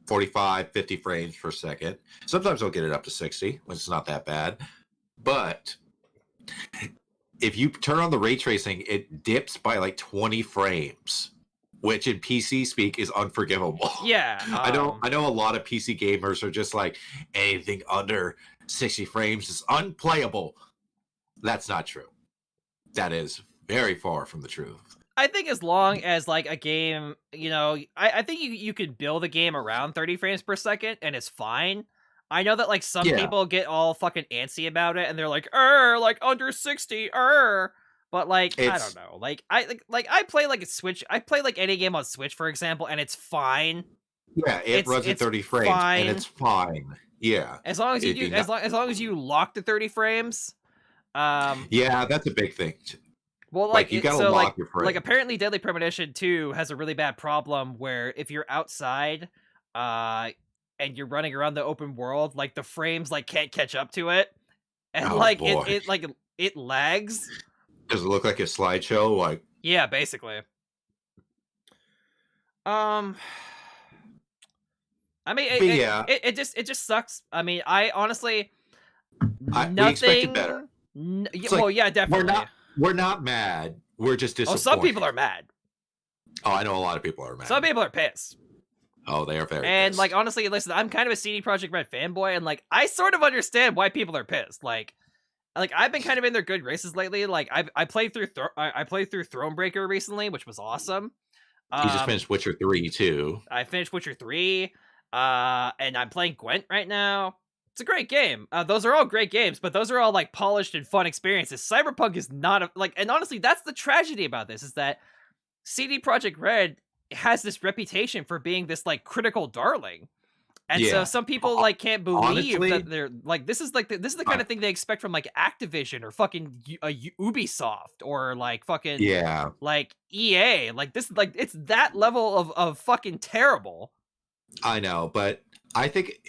45, 50 frames per second. Sometimes I'll get it up to 60, which is not that bad. But if you turn on the ray tracing, it dips by like 20 frames, which in PC speak is unforgivable. Yeah. I know a lot of PC gamers are just like, anything under 60 frames is unplayable. That's not true. That is very far from the truth. I think as long as like a game, I think you could build a game around 30 frames per second and it's fine. I know that like some people get all fucking antsy about it and they're like under 60, but like I don't know. Like I play like a Switch. I play like any game on Switch, for example, and it's fine. Yeah, it runs at 30 frames and it's fine. Yeah. As long as as long as you lock the 30 frames. Yeah, that's a big thing. Well, like you gotta lock your frame. Like apparently Deadly Premonition 2 has a really bad problem where if you're outside, and you're running around the open world, like the frames like can't catch up to it, and it lags. Does it look like a slideshow? Like yeah, basically. I mean, yeah, it just sucks. I mean, I honestly we expected better. Well, yeah, definitely. We're not mad. We're just disappointed. Oh, some people are mad. Oh, I know a lot of people are mad. Some people are pissed. Oh, they are very and pissed. like honestly, listen, I'm kind of a CD Projekt Red fanboy, and like I sort of understand why people are pissed. Like I've been kind of in their good graces lately. Like I played through Thronebreaker recently, which was awesome. You just finished Witcher 3 too. I finished Witcher 3, and I'm playing Gwent right now. It's a great game. Those are all great games, but those are all like polished and fun experiences. Cyberpunk is not and honestly, that's the tragedy about this, is that CD Projekt Red has this reputation for being this like critical darling. And so some people like can't believe that they're like, this is the kind of thing they expect from like Activision or fucking Ubisoft or like fucking like EA. Like this, like it's that level of fucking terrible. I know, but I think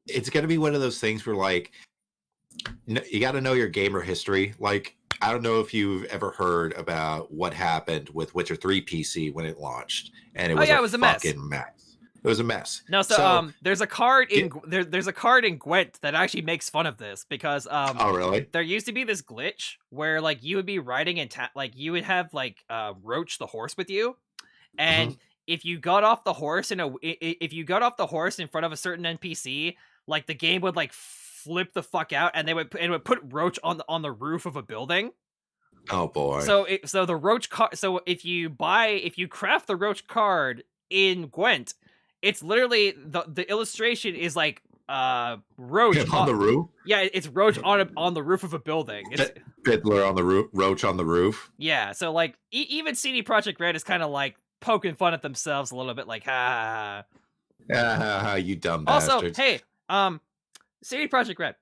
it's gonna be one of those things where like you got to know your gamer history. Like I don't know if you've ever heard about what happened with Witcher 3 PC when it launched, and it was a fucking mess. It was a mess. No, so there's a card in there's a card in Gwent that actually makes fun of this because oh really? There used to be this glitch where like you would be riding and like you would have like Roach the horse with you, and if you got off the horse if you got off the horse in front of a certain NPC, like the game would like flip the fuck out, and it would put Roach on the roof of a building. Oh boy. So the Roach card. So if you craft the Roach card in Gwent, it's literally the illustration is like Roach on the roof. Yeah, it's Roach on the roof of a building. It's Fiddler on the roof, Roach on the roof. Yeah, so like even CD Projekt Red is kind of like poking fun at themselves a little bit, like ha you dumb also, bastards. hey, CD Projekt Red,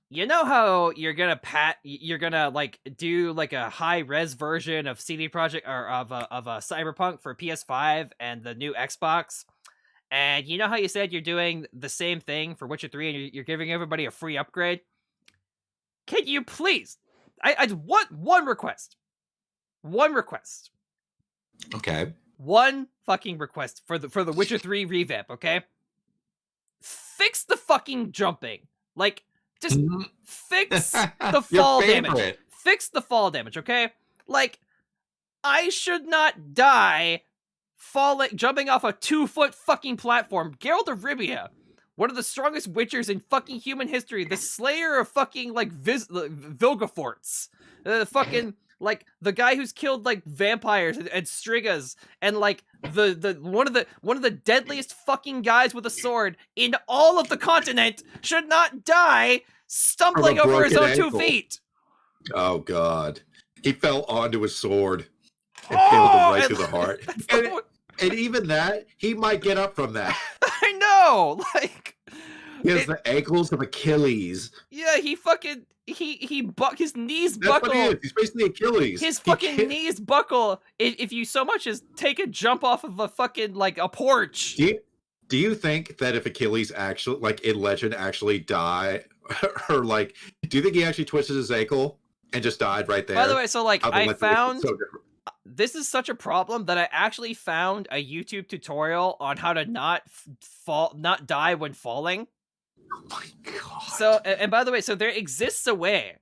you know how you're gonna like do like a high res version of CD Projekt or of a Cyberpunk for PS5 and the new Xbox, and you know how you said you're doing the same thing for Witcher 3 and you're giving everybody a free upgrade? Can you please? I want one request. One request. Okay. One fucking request for the Witcher 3 revamp, okay? Fix the fucking jumping. Like, just fix the fall damage. Fix the fall damage, okay? Like, I should not die jumping off a 2-foot fucking platform. Geralt of Rivia, one of the strongest witchers in fucking human history, the slayer of fucking like Vilgefortz, fucking like the guy who's killed like vampires and strigas, and like the one of the deadliest fucking guys with a sword in all of the continent should not die stumbling over his own 2 feet. Oh god, he fell onto his sword and killed him right through the heart. And even that, he might get up from that. I know, like he has the ankles of Achilles. Yeah, he fucking his knees That's buckle. What he is. He's basically Achilles. His fucking knees buckle if you so much as take a jump off of a fucking like a porch. Do you think that if Achilles actually, like in Legend, actually die, or like, do you think he actually twisted his ankle and just died right there? By the way, so like I found so this is such a problem that I actually found a YouTube tutorial on how to not die when falling. Oh my god. So, and by the way, so there exists a way.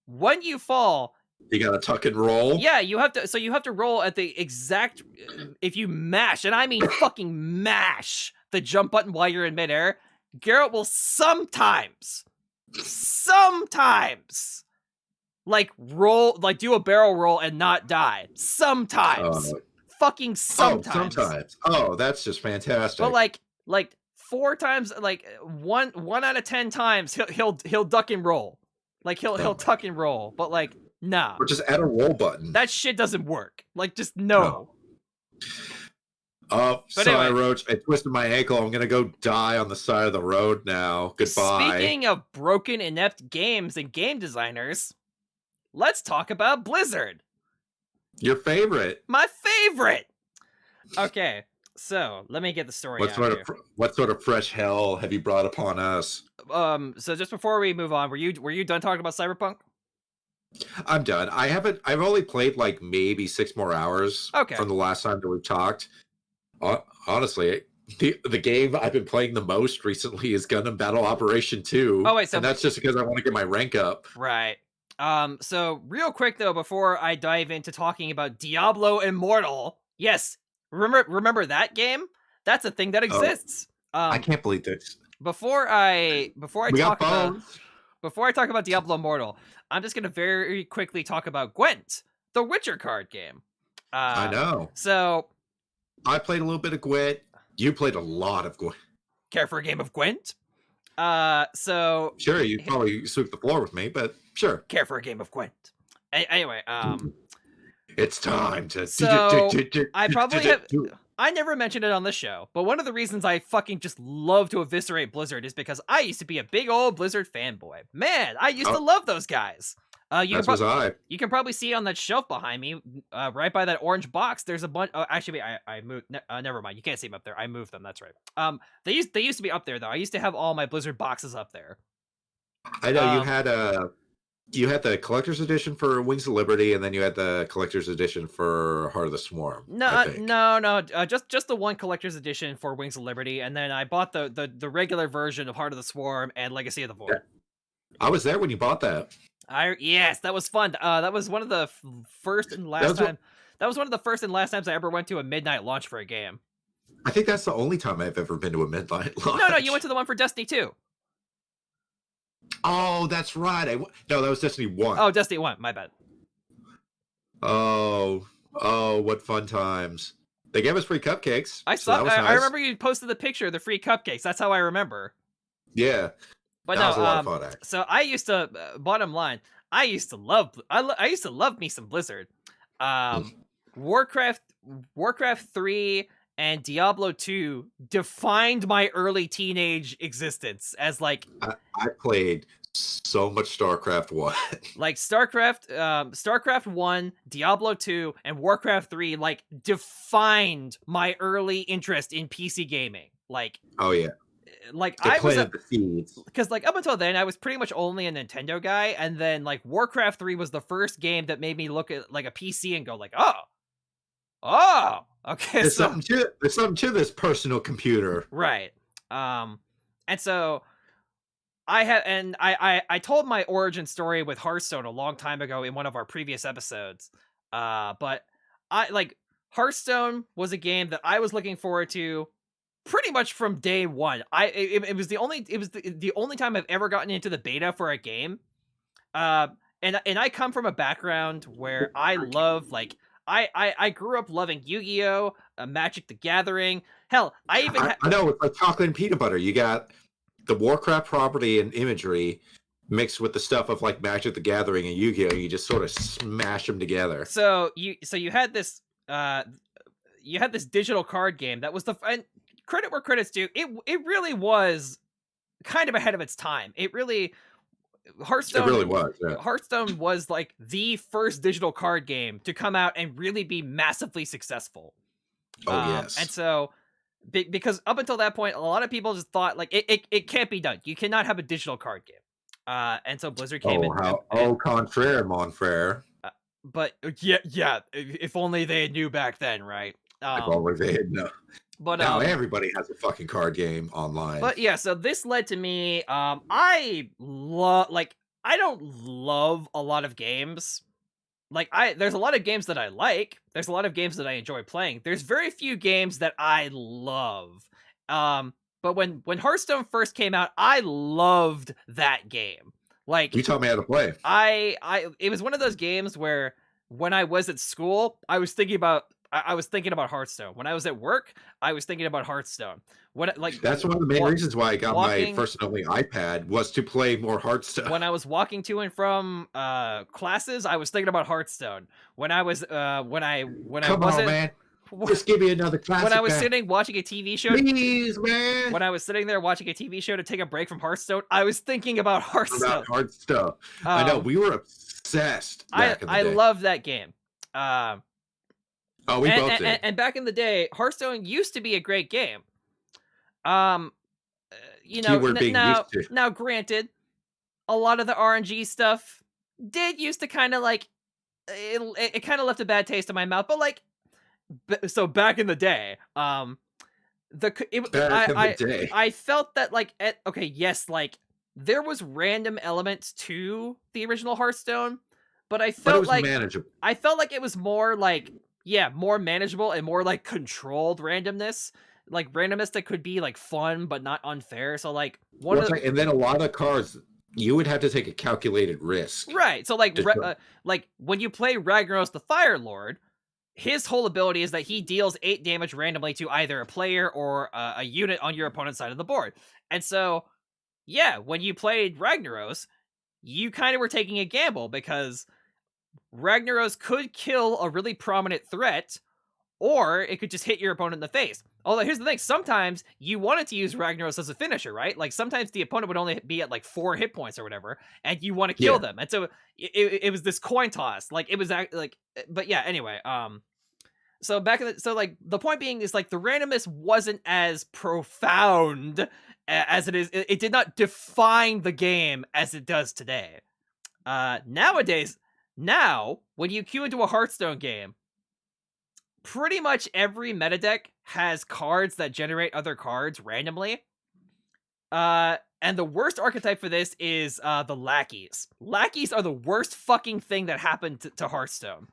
When you fall, you gotta tuck and roll. Yeah, you have to. So you have to roll at the exact. If you mash, and I mean fucking mash the jump button while you're in midair, Geralt will sometimes, like roll, like do a barrel roll and not die. Sometimes, fucking sometimes. Sometimes. Oh, that's just fantastic. But like 4 times, like one out of 10 times, he'll duck and roll, like he'll tuck and roll, but like nah, or just add a roll button. That shit doesn't work. Like just no. Oh, sorry, anyway, Roach. I twisted my ankle. I'm gonna go die on the side of the road now. Goodbye. Speaking of broken, inept games and game designers, let's talk about Blizzard. Your favorite. My favorite. Okay. So let me get the story. What sort of fresh hell have you brought upon us? So just before we move on, were you done talking about Cyberpunk? I'm done. I've only played like maybe 6 more hours from the last time that we talked. Honestly, the game I've been playing the most recently is Gundam Battle Operation 2. Oh, wait, so and that's just because I want to get my rank up. right. So real quick though, before I dive into talking about Diablo Immortal, yes, remember that game? That's a thing that exists. I can't believe this. Before I We got phones. before I talk about Diablo Immortal, I'm just gonna very quickly talk about Gwent, the Witcher card game. I know. So I played a little bit of Gwent. You played a lot of Gwent. care for a game of Gwent? So Sure, you probably sweep the floor with me, but sure. care for a game of Gwent. Anyway, it's time to. So I probably have. I never mentioned it on the show, but one of the reasons I fucking just love to eviscerate Blizzard is because I used to be a big old Blizzard fanboy. Man, I used to love those guys. You can probably see on that shelf behind me, right by that orange box. There's a bunch. Oh, actually, I moved. Never mind. You can't see them up there. I moved them. That's right. They used to be up there though. I used to have all my Blizzard boxes up there. I know you had the collector's edition for Wings of Liberty, and then you had the collector's edition for Heart of the Swarm. No. Just the one collector's edition for Wings of Liberty, and then I bought the regular version of Heart of the Swarm and Legacy of the Void. I was there when you bought that. Yes, that was fun. That was one of the first and last time. That was one of the first and last times I ever went to a midnight launch for a game. I think that's the only time I've ever been to a midnight launch. No, you went to the one for Destiny 2. Oh, that's right. No, that was Destiny 1. Oh, Destiny 1. My bad. Oh, what fun times. They gave us free cupcakes. I saw. Nice. I remember you posted the picture of the free cupcakes. That's how I remember. Yeah. But that was a lot of fun, actually. So I used to, bottom line, I used to love me some Blizzard. Warcraft 3 and Diablo 2 defined my early teenage existence as like... I played so much StarCraft 1. Like StarCraft 1, Diablo 2, and Warcraft 3 like defined my early interest in PC gaming. Like... Oh, yeah. Like I was the seeds, because like up until then I was pretty much only a Nintendo guy, and then like Warcraft 3 was the first game that made me look at like a PC and go like, oh, okay. There's something to this personal computer, right? And so I told my origin story with Hearthstone a long time ago in one of our previous episodes, but Hearthstone was a game that I was looking forward to pretty much from day one. It was the only time I've ever gotten into the beta for a game. And I come from a background where I love I grew up loving Yu-Gi-Oh, Magic the Gathering. Hell, I know it's like chocolate and peanut butter. You got the Warcraft property and imagery mixed with the stuff of like Magic the Gathering and Yu-Gi-Oh. You just sort of smash them together. So you had this digital card game that was and credit where credit's due. It really was kind of ahead of its time. Hearthstone really was. Yeah. Hearthstone was like the first digital card game to come out and really be massively successful. Oh yes. And so because up until that point, a lot of people just thought like it can't be done. You cannot have a digital card game. And so Blizzard came in. Contraire, mon frere. But yeah. If only they knew back then, right? If only they had known. But now everybody has a fucking card game online. But yeah, so this led to me. I don't love a lot of games. There's a lot of games that I like. There's a lot of games that I enjoy playing. There's very few games that I love. But when Hearthstone first came out, I loved that game. Like, you taught me how to play. It was one of those games where when I was at school, I was thinking about Hearthstone. When I was at work, I was thinking about Hearthstone. That's one of the main reasons why I got my first and only iPad was to play more Hearthstone. When I was walking to and from classes, I was thinking about Hearthstone. When I was man. Just give me another classic. When I was sitting watching a TV show, please, man. When I was sitting there watching a TV show to take a break from Hearthstone, I was thinking about Hearthstone. I know, we were obsessed back in the day. I love that game. We both did. And back in the day, Hearthstone used to be a great game. Now granted, a lot of the RNG stuff did used to kind of like it kind of left a bad taste in my mouth. But so back in the day, Back in the day. I felt that like okay, yes, like there was random elements to the original Hearthstone, but I But it felt was like manageable. I felt like it was more like more manageable and more like controlled randomness. Like randomness that could be like fun but not unfair. So like And then a lot of cards, you would have to take a calculated risk. right. So like to- like when you play Ragnaros the Fire Lord, his whole ability is that he deals 8 damage randomly to either a player or a unit on your opponent's side of the board. And so, yeah, when you played Ragnaros, you kind of were taking a gamble because Ragnaros could kill a really prominent threat, or it could just hit your opponent in the face. Although here's the thing, sometimes you wanted to use Ragnaros as a finisher, right? Like sometimes the opponent would only be at like 4 hit points or whatever, and you want to kill them. And so it was this coin toss. Like it was like, but yeah, anyway, so so like the point being is like the randomness wasn't as profound as it is. It did not define the game as it does today. Nowadays, now when you queue into a Hearthstone game, pretty much every meta deck has cards that generate other cards randomly. And the worst archetype for this is the lackeys. Lackeys are the worst fucking thing that happened to Hearthstone.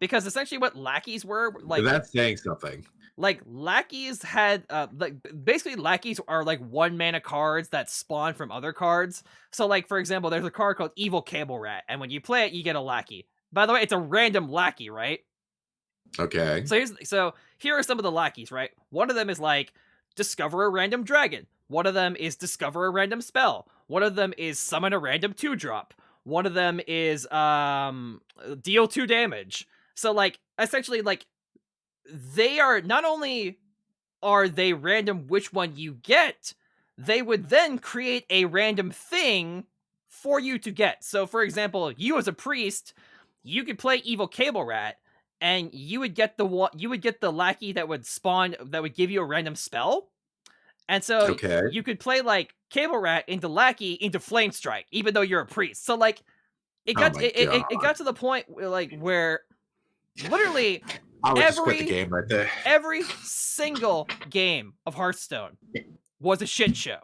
Because essentially what lackeys were like, that's saying something. Like lackeys had like basically lackeys are like 1-mana cards that spawn from other cards. So like for example, there's a card called Evil Cable Rat, and when you play it, you get a lackey. By the way, it's a random lackey, right? Okay. So here are some of the lackeys, right? One of them is like discover a random dragon. One of them is discover a random spell. One of them is summon a random 2-drop. One of them is deal 2 damage. So like essentially like they are not only are they random which one you get, they would then create a random thing for you to get. So for example, you as a priest, you could play Evil Cable Rat, and you would get the lackey that would spawn, that would give you a random spell. And so you could play like Cable Rat into lackey into Flame Strike, even though you're a priest. So like it got to the point where literally I would just quit the game right there. Every single game of Hearthstone was a shit show.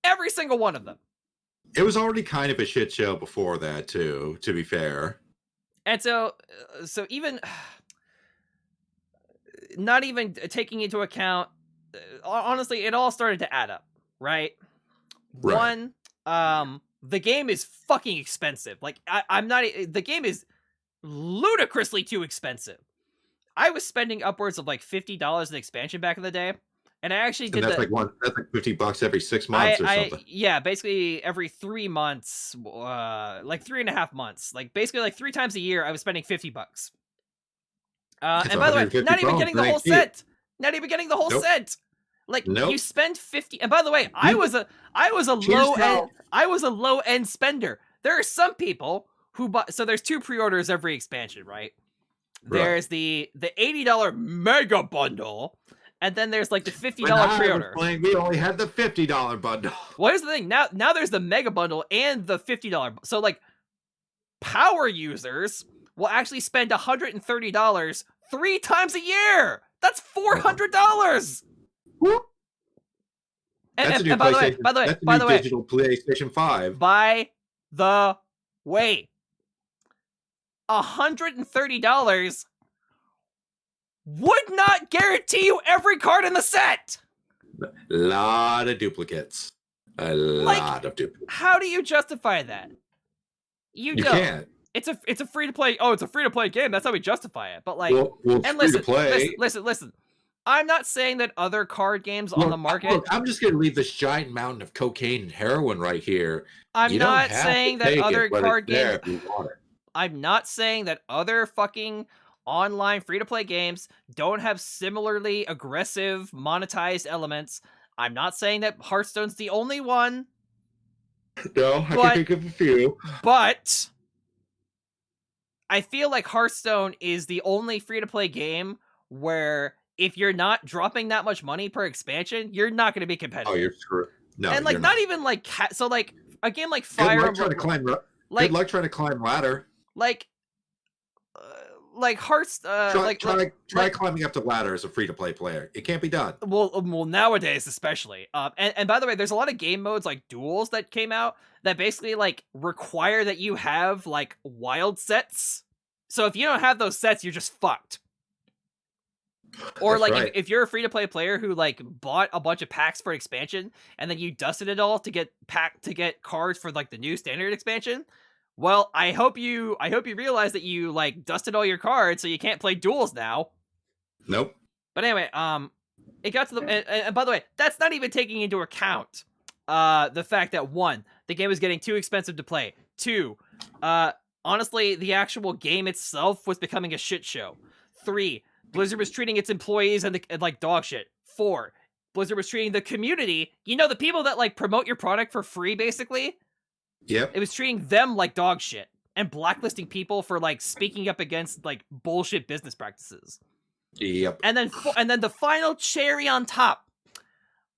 Every single one of them. It was already kind of a shit show before that too, to be fair. And so even not even taking into account, honestly, it all started to add up, right? One, the game is fucking expensive. Like the game is ludicrously too expensive. I was spending upwards of like $50 in expansion back in the day, and I actually did that's like $50 every 6 months or something. Yeah, basically every 3 months, like 3.5 months, like basically like 3 times a year, I was spending $50. And by the way, not even getting the whole set. Not even getting the whole set. Like you spend 50. And by the way, I was a low end spender. There are some people who bought. So there's 2 pre-orders every expansion, right? There's the $80 mega bundle, and then there's like the $50 pre-order. We only had the $50 bundle. Well, here's the thing. Now there's the mega bundle and the $50. So like power users will actually spend $130 3 times a year. That's $400. And by the way, digital PlayStation 5. By the way, $130 would not guarantee you every card in the set. A lot of duplicates. A lot of duplicates. How do you justify that? You don't. Can't. It's a free to play. Oh, it's a free to play game. That's how we justify it. But like, and listen. I'm not saying that other card games on the market. Look, I'm just gonna leave this giant mountain of cocaine and heroin right here. I'm not saying that other card games. I'm not saying that other fucking online free-to-play games don't have similarly aggressive monetized elements. I'm not saying that Hearthstone's the only one. No, I can think of a few. But I feel like Hearthstone is the only free-to-play game where if you're not dropping that much money per expansion, you're not going to be competitive. Oh, you're screwed. No, and like not even like so like a game like Fire Emblem. Good luck trying to climb ladder. like Hearts, try climbing up the ladder as a free-to-play player. It can't be done. Well, nowadays especially. And by the way, there's a lot of game modes like duels that came out that basically like require that you have like wild sets. So if you don't have those sets, you're just fucked. Or That's like right. if you're a free-to-play player who like bought a bunch of packs for expansion and then you dusted it all to get cards for like the new standard expansion. Well, I hope you realize that you like dusted all your cards, so you can't play duels now. Nope. But anyway, it got to the and by the way, that's not even taking into account the fact that 1, the game was getting too expensive to play. 2, honestly, the actual game itself was becoming a shit show. 3, Blizzard was treating its employees and like dog shit. 4, Blizzard was treating the community, the people that like promote your product for free, basically. Yep. It was treating them like dog shit and blacklisting people for like speaking up against like bullshit business practices. Yep. And then the final cherry on top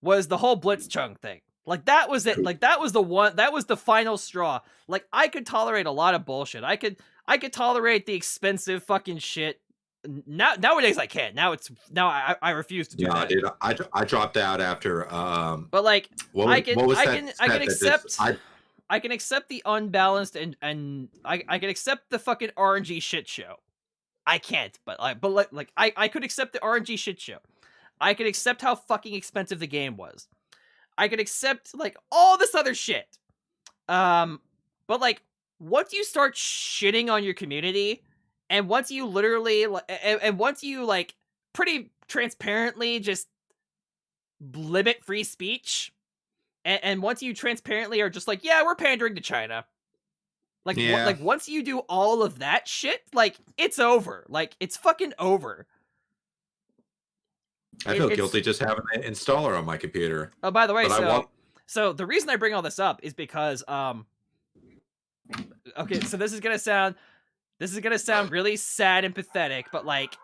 was the whole Blitzchung thing. Like that was it. Like that was the final straw. Like I could tolerate a lot of bullshit. I could tolerate the expensive fucking shit. Nowadays I can't. Now I refuse to do that. Dude, I dropped out after But like I can I accept the unbalanced and I can accept the fucking RNG shit show. I can't, but I could accept the RNG shit show. I could accept how fucking expensive the game was. I could accept like all this other shit. But like once you start shitting on your community, and once you literally and once you like pretty transparently just limit free speech, and once you transparently are just like, yeah, we're pandering to China. Like, like once you do all of that shit, like it's over. Like it's fucking over. I feel guilty just having an installer on my computer. Oh, by the way, so the reason I bring all this up is because okay, so this is gonna sound really sad and pathetic, but like,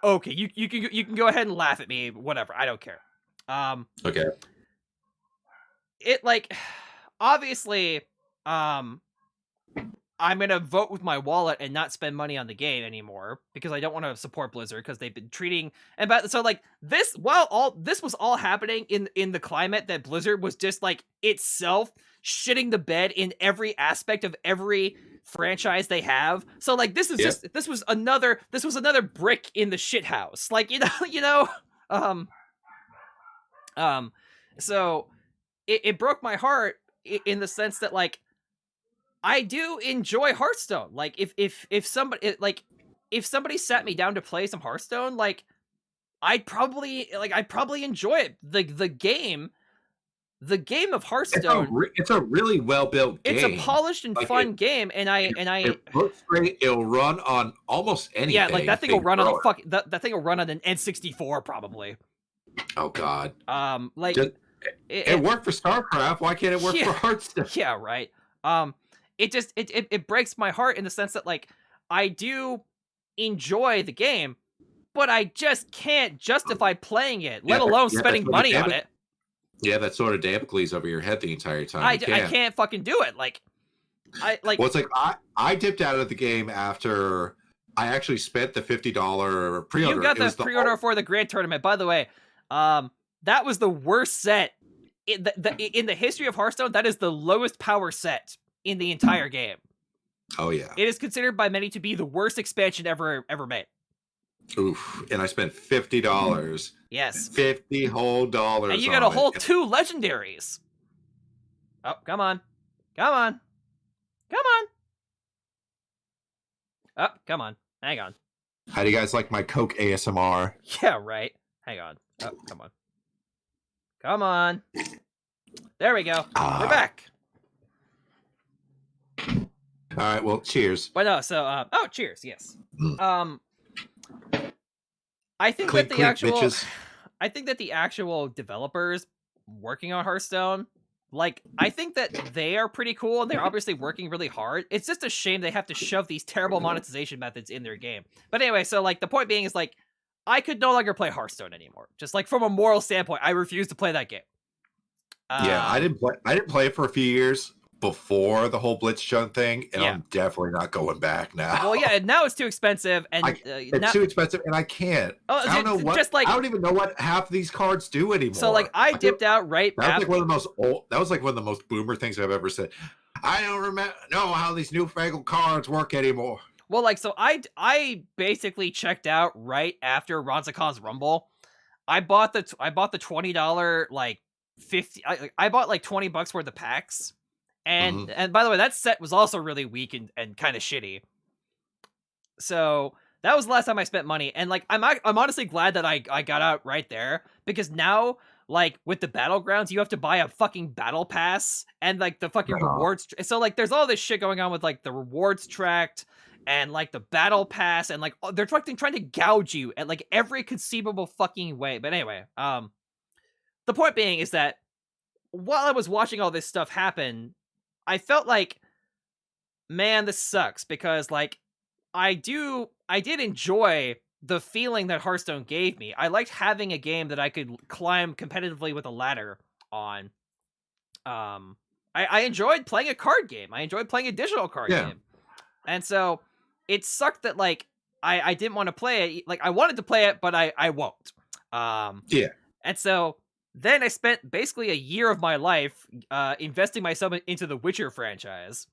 okay, you can go ahead and laugh at me, whatever, I don't care. Okay. It like, obviously, I'm gonna vote with my wallet and not spend money on the game anymore because I don't want to support Blizzard because they've been treating so like this while all this was all happening in the climate that Blizzard was just like itself shitting the bed in every aspect of every franchise they have. So like this is this was another brick in the shit house. Like so it broke my heart in the sense that like I do enjoy Hearthstone. Like if somebody sat me down to play some Hearthstone, like I'd probably enjoy it. The game of Hearthstone. It's a really well built game. It's a polished and fun game, and it looks great. It'll run on almost anything. Yeah, like that thing will run on that thing will run on an N64 probably. Oh God. It worked for StarCraft. Why can't it work for Hearthstone? Yeah, right. It breaks my heart in the sense that like I do enjoy the game, but I just can't justify playing it, let alone spending money on it. Yeah, that sort of Damocles over your head the entire time. I can't fucking do it. Well, it's like I dipped out of the game after I actually spent the $50 pre-order. You got the pre-order for the Grand Tournament. By the way, that was the worst set in the history of Hearthstone. That is the lowest power set in the entire game. Oh yeah. It is considered by many to be the worst expansion ever made. Oof. And I spent $50. Yes. $50 whole dollars. And you got a whole 2 legendaries. Oh, come on. Come on. Come on. Oh, come on. Hang on. How do you guys like my Coke ASMR? Yeah, right. Hang on. Oh, come on. Come on. There we go. We're back. All right, well, cheers. But no, so cheers, yes. I think Clink, I think that the actual developers working on Hearthstone, like I think that they are pretty cool and they're obviously working really hard. It's just a shame they have to shove these terrible monetization methods in their game. But anyway, so like the point being is like I could no longer play Hearthstone anymore. Just like from a moral standpoint, I refuse to play that game. Yeah, I didn't play it for a few years. before the whole Blitzchung thing, and Yeah. I'm definitely not going back now. Well, yeah, and now it's too expensive, and It's now, too expensive, and I can't. oh, I don't know what. just like, I don't even know what half these cards do anymore. so like I dipped out right That was after. like one of the most old. That was like one of the most boomer things I've ever said. I don't know how these newfangled cards work anymore. Well, like, so I basically checked out right after Ronzacon's Rumble. I bought the $20 like 50. I bought like $20 worth of packs, and by the way, that set was also really weak and kind of shitty. So that was the last time I spent money, and like I'm honestly glad that I got out right there, because now, like, with the battlegrounds, you have to buy a fucking battle pass and like the fucking rewards. So like there's all this shit going on with like the rewards tracked and like the battle pass, and like they're trying to gouge you at like every conceivable fucking way. But anyway, the point being is that while I was watching all this stuff happen, I felt like, man, this sucks, because like I did enjoy the feeling that Hearthstone gave me. I liked having a game that I could climb competitively with a ladder on. I enjoyed playing a card game. I enjoyed playing a digital card game. And so it sucked that like I didn't want to play it. Like I wanted to play it, but I won't. And so then I spent basically a year of my life investing myself into the Witcher franchise.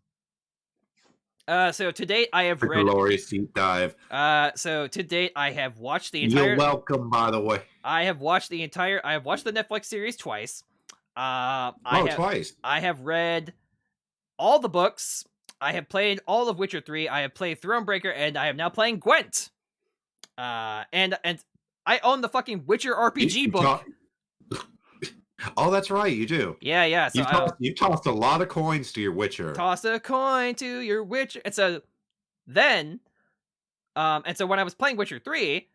So to date, I have read glorious deep dive. So to date, I have watched the entire. You're welcome, by the way. I have watched the Netflix series twice. Twice. I have read all the books. I have played all of Witcher 3. I have played Thronebreaker, and I am now playing Gwent. And I own the fucking Witcher RPG book. Oh, that's right, you do. Yeah. So you tossed a lot of coins to your Witcher. Toss a coin to your Witcher. And so then, and so when I was playing Witcher 3,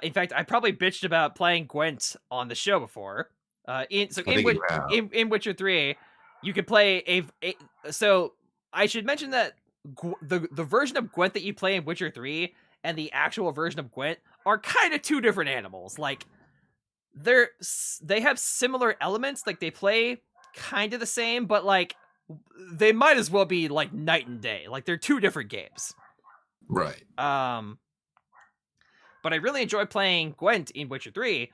in fact, I probably bitched about playing Gwent on the show before. In Witcher 3, you could play so I should mention that the version of Gwent that you play in Witcher 3 and the actual version of Gwent are kind of two different animals. Like, they have similar elements, like they play kind of the same, but like they might as well be like night and day. Like they're two different games. Right. But I really enjoy playing Gwent in Witcher 3.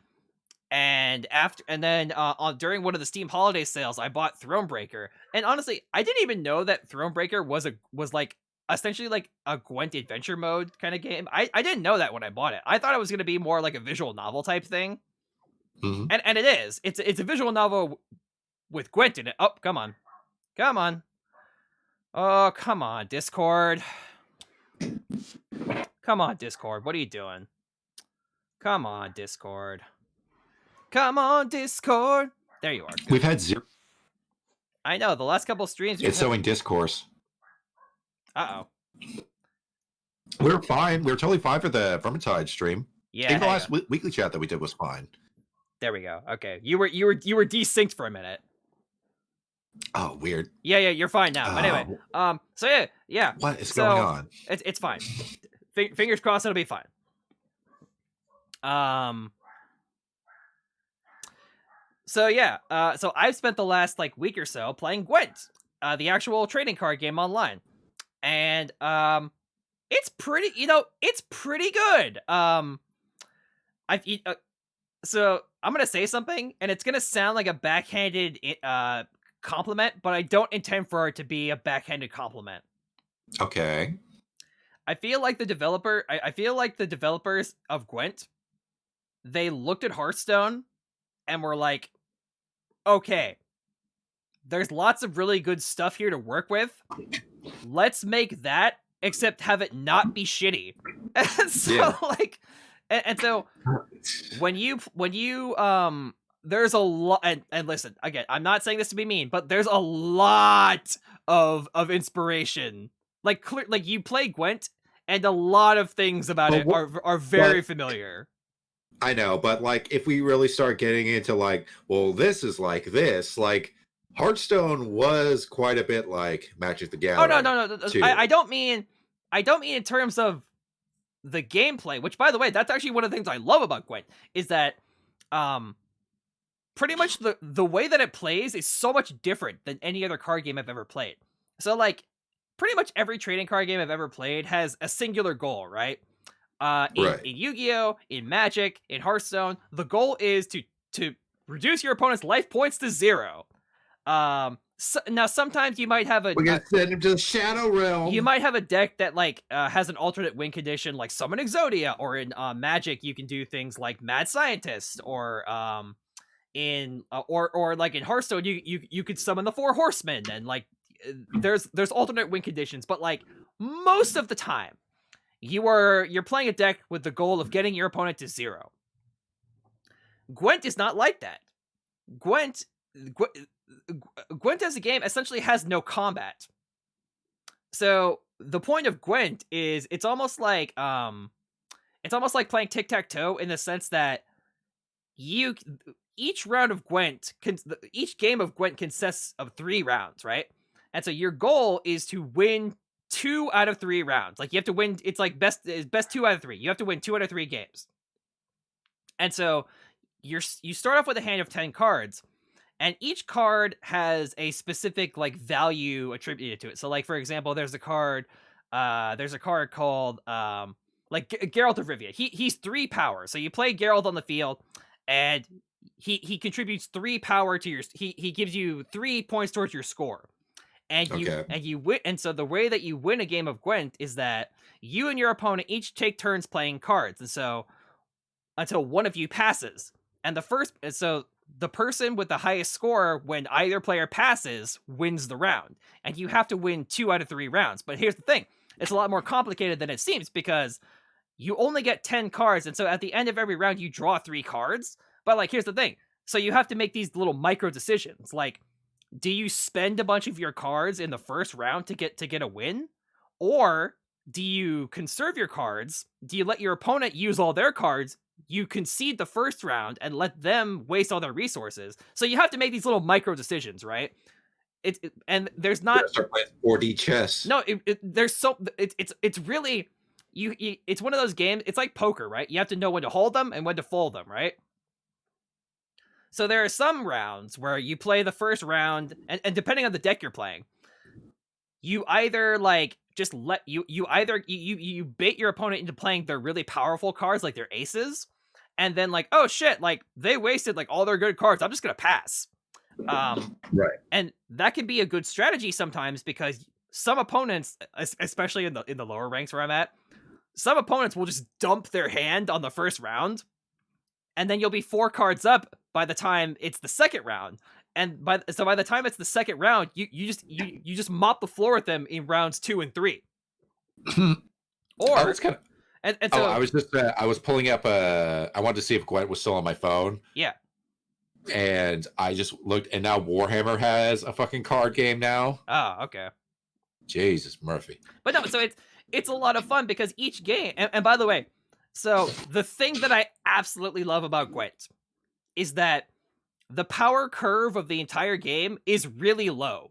And then during one of the Steam holiday sales, I bought Thronebreaker. And honestly, I didn't even know that Thronebreaker was like essentially like a Gwent adventure mode kind of game. I didn't know that when I bought it. I thought it was going to be more like a visual novel type thing. And it is. It's a visual novel with Gwent in it. Oh, come on. Oh, come on, Discord. Come on, Discord. What are you doing? Come on, Discord. There you are. Good. We've had zero. I know, the last couple streams. It's so in discourse. Uh-oh. We were fine. We were totally fine for the Vermintide stream. Yeah. Even the last weekly chat that we did was fine. There we go. Okay. You were desynced for a minute. Oh, weird. Yeah, you're fine now. But anyway, so yeah. What is going on? It's fine. Fingers crossed it'll be fine. So yeah, so I've spent the last like week or so playing Gwent, the actual trading card game online, and it's pretty, it's pretty good. So I'm gonna say something, and it's gonna sound like a backhanded compliment, but I don't intend for it to be a backhanded compliment. Okay. I feel like the developers of Gwent, they looked at Hearthstone and were like, okay, there's lots of really good stuff here to work with. Let's make that, except have it not be shitty. And so and so when you there's a lot, and listen, again, I'm not saying this to be mean, but there's a lot of inspiration. Like you play Gwent, and a lot of things about it are very familiar. I know, but like if we really start getting into like, well, this is like this, like Hearthstone was quite a bit like Magic the Gathering. Oh no. I don't mean in terms of the gameplay, which by the way, that's actually one of the things I love about Gwent, is that pretty much the way that it plays is so much different than any other card game I've ever played. So like pretty much every trading card game I've ever played has a singular goal, right? In Yu-Gi-Oh, in Magic, in Hearthstone, the goal is to reduce your opponent's life points to 0. Now sometimes you might have we gotta send him to the Shadow Realm. You might have a deck that like has an alternate win condition, like Summon Exodia, or in Magic you can do things like Mad Scientist, or or like in Hearthstone you could summon the 4 Horsemen, and like there's alternate win conditions, but like most of the time you're playing a deck with the goal of getting your opponent to 0. Gwent is not like that. Gwent as a game essentially has no combat. So the point of Gwent is it's almost like playing tic-tac-toe, in the sense that each round of Gwent each game of Gwent consists of 3 rounds, right? And so your goal is to win 2 out of 3 rounds. Like you have to win, it's like best 2 out of 3. You have to win 2 out of 3 games. And so you start off with a hand of 10 cards, and each card has a specific like value attributed to it. So like for example, there's a card called like Geralt of Rivia. He's 3 power. So you play Geralt on the field, and he contributes 3 power to your he gives you 3 points towards your score. And you win. And so the way that you win a game of Gwent is that you and your opponent each take turns playing cards. And so until one of you passes. And so the person with the highest score when either player passes wins the round. And you have to win 2 out of 3 rounds. But here's the thing. It's a lot more complicated than it seems, because you only get 10 cards. And so at the end of every round, you draw 3 cards. But like, here's the thing. So you have to make these little micro decisions. Like, do you spend a bunch of your cards in the first round to get a win? Or do you conserve your cards? Do you let your opponent use all their cards? You concede the first round and let them waste all their resources. So you have to make these little micro decisions, right? And there's not start playing 4D chess. No, it's really it's one of those games. It's like poker, right? You have to know when to hold them and when to fold them, right? So there are some rounds where you play the first round, and depending on the deck you're playing, you either like just let you bait your opponent into playing their really powerful cards, like their aces, and then like, oh shit, like they wasted like all their good cards, I'm just gonna pass. Right. And that can be a good strategy sometimes, because some opponents, especially in the lower ranks where I'm at, some opponents will just dump their hand on the first round, and then you'll be 4 cards up by the time it's the second round. And by the time it's the second round, you just mop the floor with them in rounds 2 and 3. Or I was pulling up I wanted to see if Gwent was still on my phone. Yeah. And I just looked, and now Warhammer has a fucking card game now. Oh, okay. Jesus, Murphy. But no, so it's a lot of fun, because each game, and by the way, so the thing that I absolutely love about Gwent is that the power curve of the entire game is really low.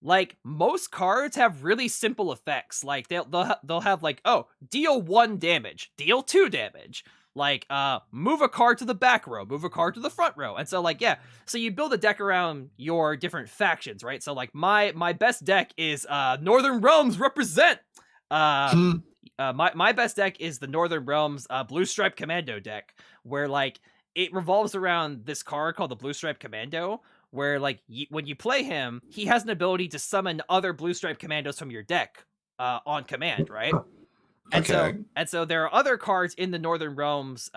Like, most cards have really simple effects. Like they'll have like, oh, deal 1 damage, deal 2 damage. Like, move a card to the back row, move a card to the front row. And so like, yeah, so you build a deck around your different factions, right? So like my best deck is Northern Realms represent. My best deck is the Northern Realms Blue Stripe Commando deck, where like it revolves around this card called the Blue Stripe Commando, where like when you play him, he has an ability to summon other Blue Stripe Commandos from your deck on command, right? And so there are other cards in the Northern Realms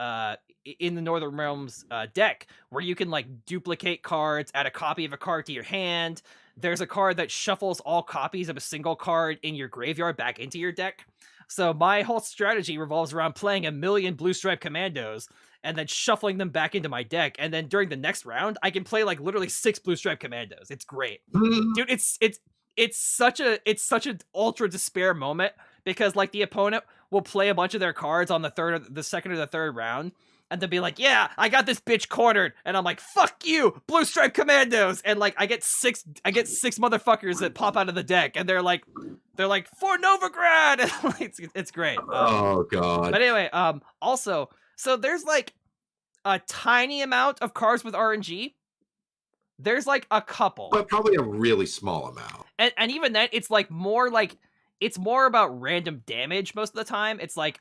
deck where you can like duplicate cards, add a copy of a card to your hand. There's a card that shuffles all copies of a single card in your graveyard back into your deck. So my whole strategy revolves around playing 1,000,000 Blue Stripe Commandos and then shuffling them back into my deck. And then during the next round, I can play like literally 6 Blue Stripe Commandos. It's great. Dude, it's such an ultra despair moment, because like the opponent will play a bunch of their cards on the second or the third round, and they'll be like, yeah, I got this bitch cornered. And I'm like, fuck you, Blue Stripe Commandos. And like, I get six motherfuckers that pop out of the deck, and they're like, for Novigrad. It's great. Oh God. But anyway, also, so there's like, a tiny amount of cards with RNG. There's like a couple, but probably a really small amount. And even then, it's like it's more about random damage most of the time. It's like,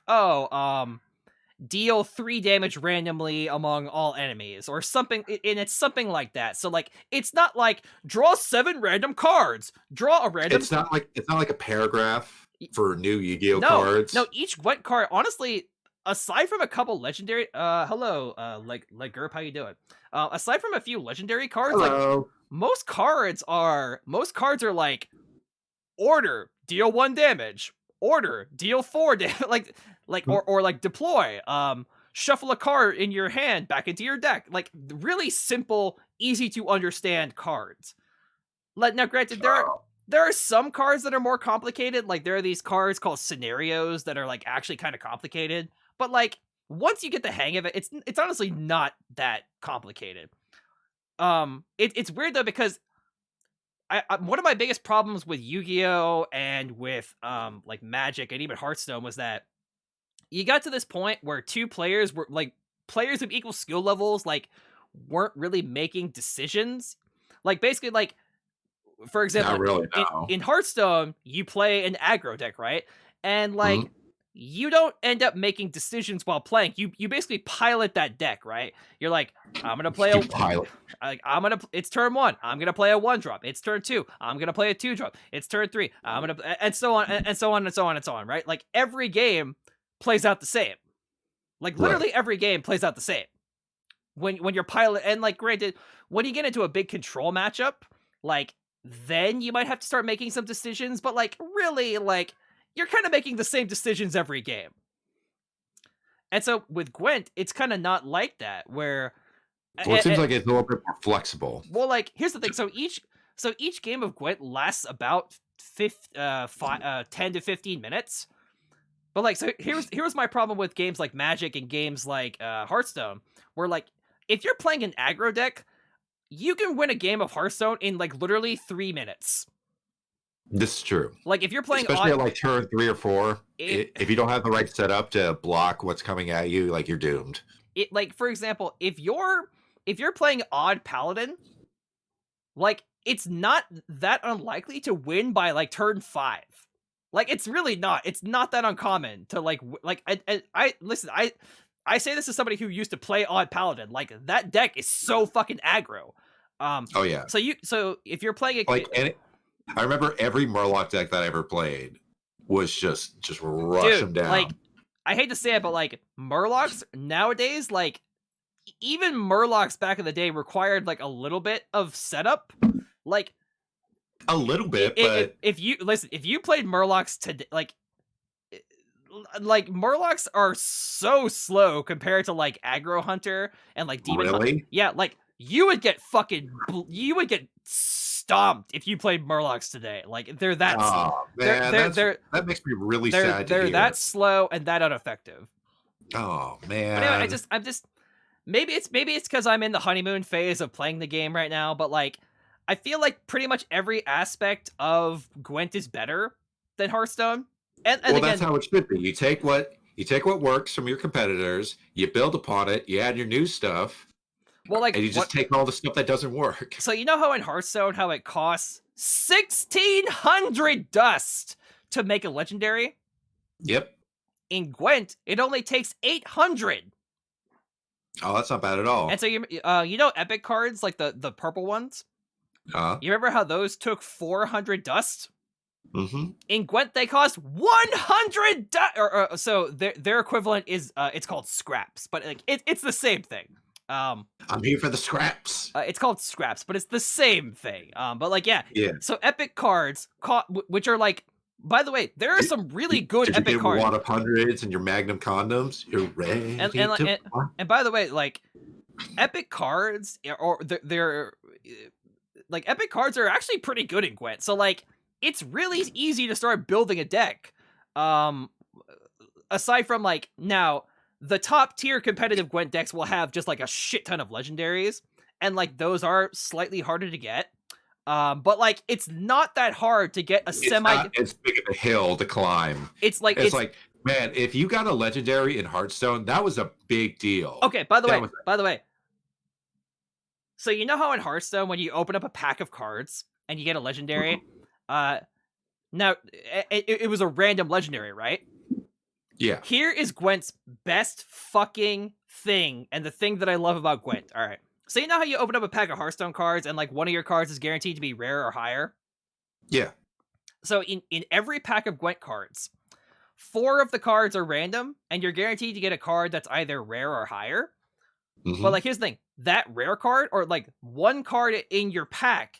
deal 3 damage randomly among all enemies or something, and it's something like that. So like, it's not like draw 7 random cards, draw a random. It's not like a paragraph for new Yu-Gi-Oh cards. No, each Gwent card, honestly, aside from a couple legendary, hello, like Gerp, how you doing? Aside from a few legendary cards, hello. like most cards are like order, deal 1 damage, order, deal 4 damage, or like deploy, shuffle a card in your hand back into your deck. Like really simple, easy to understand cards. Now, granted, there are some cards that are more complicated. Like there are these cards called scenarios that are like actually kind of complicated. But like once you get the hang of it, it's honestly not that complicated. It's weird though, because one of my biggest problems with Yu-Gi-Oh and with like Magic and even Hearthstone was that you got to this point where 2 players were like players of equal skill levels, like weren't really making decisions. Like basically, like for example, not really, no. in Hearthstone, you play an aggro deck, right? And like you don't end up making decisions while playing. You basically pilot that deck, right? You're like, I'm gonna play it's turn 1. I'm gonna play a 1-drop. It's turn 2. I'm gonna play a 2-drop. It's turn 3. I'm gonna and so on and so on and so on and so on, right? Like every game plays out the same. Like literally every game plays out the same. When you're pilot, and like granted, when you get into a big control matchup, like then you might have to start making some decisions, but like really, like you're kind of making the same decisions every game. And so with Gwent, it's kind of not like that, where it seems like it's a little bit more flexible. Well, like here's the thing. So each game of Gwent lasts about 10 to 15 minutes. But like, so here's my problem with games like Magic and games like Hearthstone, where like if you're playing an aggro deck, you can win a game of Hearthstone in like literally 3 minutes. This is true. Like if you're playing, especially at like turn 3 or 4, if you don't have the right setup to block what's coming at you, like you're doomed. Like for example, if you're playing Odd Paladin, like it's not that unlikely to win by like turn 5. Like it's really not. It's not that uncommon to like I listen. I say this as somebody who used to play Odd Paladin. Like that deck is so fucking aggro. Oh yeah. So if you're playing I remember every Murloc deck that I ever played was just rush them down. Like I hate to say it, but like Murlocs nowadays, like even Murlocs back in the day required like a little bit of setup. Like a little bit, but if you played Murlocs today, like Murlocs are so slow compared to like Aggro Hunter and like Demon Hunter. Yeah, like you would get stomped if you played Murlocs today. Like they're that slow. Man, that makes me really sad to hear. They're that slow and that ineffective. Oh man. But anyway, I'm just maybe it's because I'm in the honeymoon phase of playing the game right now, but like I feel like pretty much every aspect of Gwent is better than Hearthstone. And well, again, that's how it should be. You take what works from your competitors, you build upon it, you add your new stuff. Well, like, and you just take all the stuff that doesn't work. So you know how in Hearthstone, how it costs 1,600 dust to make a legendary? Yep. In Gwent, it only takes 800. Oh, that's not bad at all. And so you know epic cards, like the purple ones? You remember how those took 400 dust? Mm-hmm. In Gwent, they cost 100 dust. So their equivalent is it's called scraps, but like it's the same thing. I'm here for the scraps. It's called scraps, but it's the same thing. But like yeah. So epic cards, which are like, by the way, there are some really good epic cards. You get 100s and your Magnum condoms. You're ready. And by the way, like epic cards they're like epic cards are actually pretty good in Gwent. So like it's really easy to start building a deck. Aside from like now, the top tier competitive Gwent decks will have just like a shit ton of legendaries, and like those are slightly harder to get. But like it's not that hard to get a it's big of a hill to climb. It's like Man, if you got a legendary in Hearthstone, that was a big deal. Okay, by the way, so you know how in Hearthstone when you open up a pack of cards and you get a legendary, now it was a random legendary, right? Yeah. Here is Gwent's best fucking thing, and the thing that I love about Gwent. All right, so you know how you open up a pack of Hearthstone cards and like one of your cards is guaranteed to be rare or higher? Yeah. So in every pack of Gwent cards, 4 of the cards are random, and you're guaranteed to get a card that's either rare or higher. But like, here's the thing: that rare card, or like one card in your pack,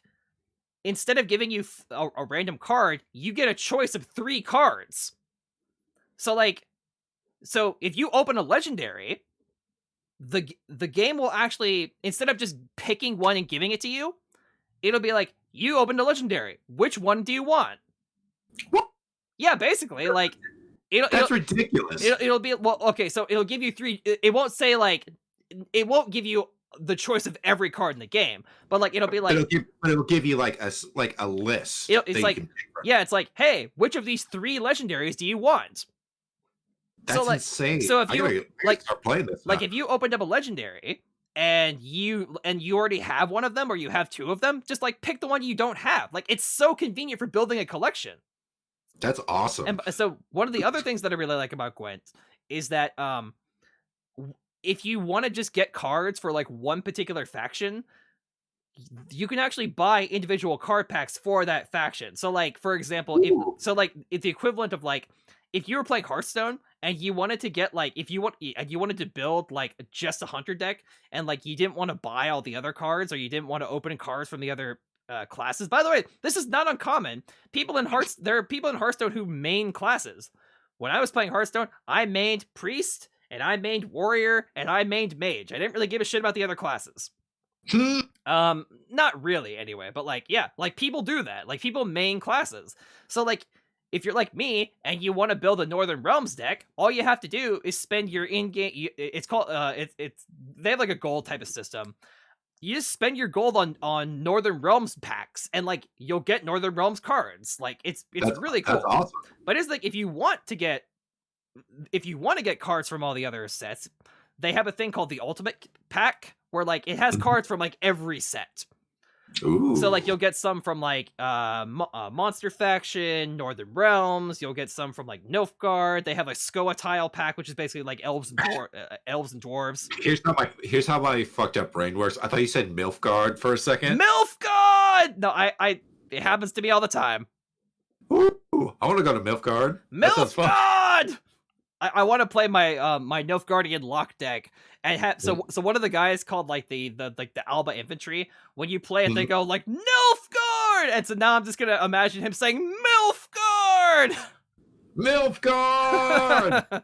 instead of giving you a random card, you get a choice of 3 cards. So like, so if you open a legendary, the game will actually, instead of just picking one and giving it to you, it'll be like, you opened a legendary. Which one do you want? What? Yeah, basically, like, That's ridiculous. It'll be, well, okay, so it'll give you 3. It won't say like, it won't give you the choice of every card in the game, but like, it'll be like, it'll give you like a list. It's like, yeah, it's like, hey, which of these 3 legendaries do you want? That's so, like, insane. So if you like start playing this, like if you opened up a legendary and you already have one of them, or you have 2 of them, just like pick the one you don't have. Like, it's so convenient for building a collection. That's awesome. And so one of the other things that I really like about Gwent is that if you want to just get cards for like one particular faction, you can actually buy individual card packs for that faction. So like, for example, it's the equivalent of like, if you were playing Hearthstone and you wanted to get like, you wanted to build like just a hunter deck, and like you didn't want to buy all the other cards, or you didn't want to open cards from the other classes. By the way, this is not uncommon. There are people in Hearthstone who main classes. When I was playing Hearthstone, I mained priest, and I mained warrior, and I mained mage. I didn't really give a shit about the other classes. Not really anyway, but like, yeah, like people do that. Like, people main classes. So like, if you're like me and you want to build a Northern Realms deck, all you have to do is spend your in-game. It's called they have like a gold type of system. You just spend your gold on Northern Realms packs, and like you'll get Northern Realms cards. Like, it's really cool. That's awesome. But it's like, if you want to get cards from all the other sets, they have a thing called the Ultimate Pack, where like it has cards from like every set. Ooh. So like, you'll get some from like Monster Faction, Northern Realms. You'll get some from like Nilfgaard. They have a Skoa tile pack, which is basically like elves and dwarves. Here's how my fucked up brain works. I thought you said Nilfgaard for a second. Nilfgaard! No, it happens to me all the time. Ooh, I want to go to Nilfgaard. Nilfgaard! I want to play my my Nilfgaardian lock deck, and so one of the guys called like the Alba infantry. When you play it, they go like Nilfgaard, and so now I'm just gonna imagine him saying Nilfgaard. Nilfgaard.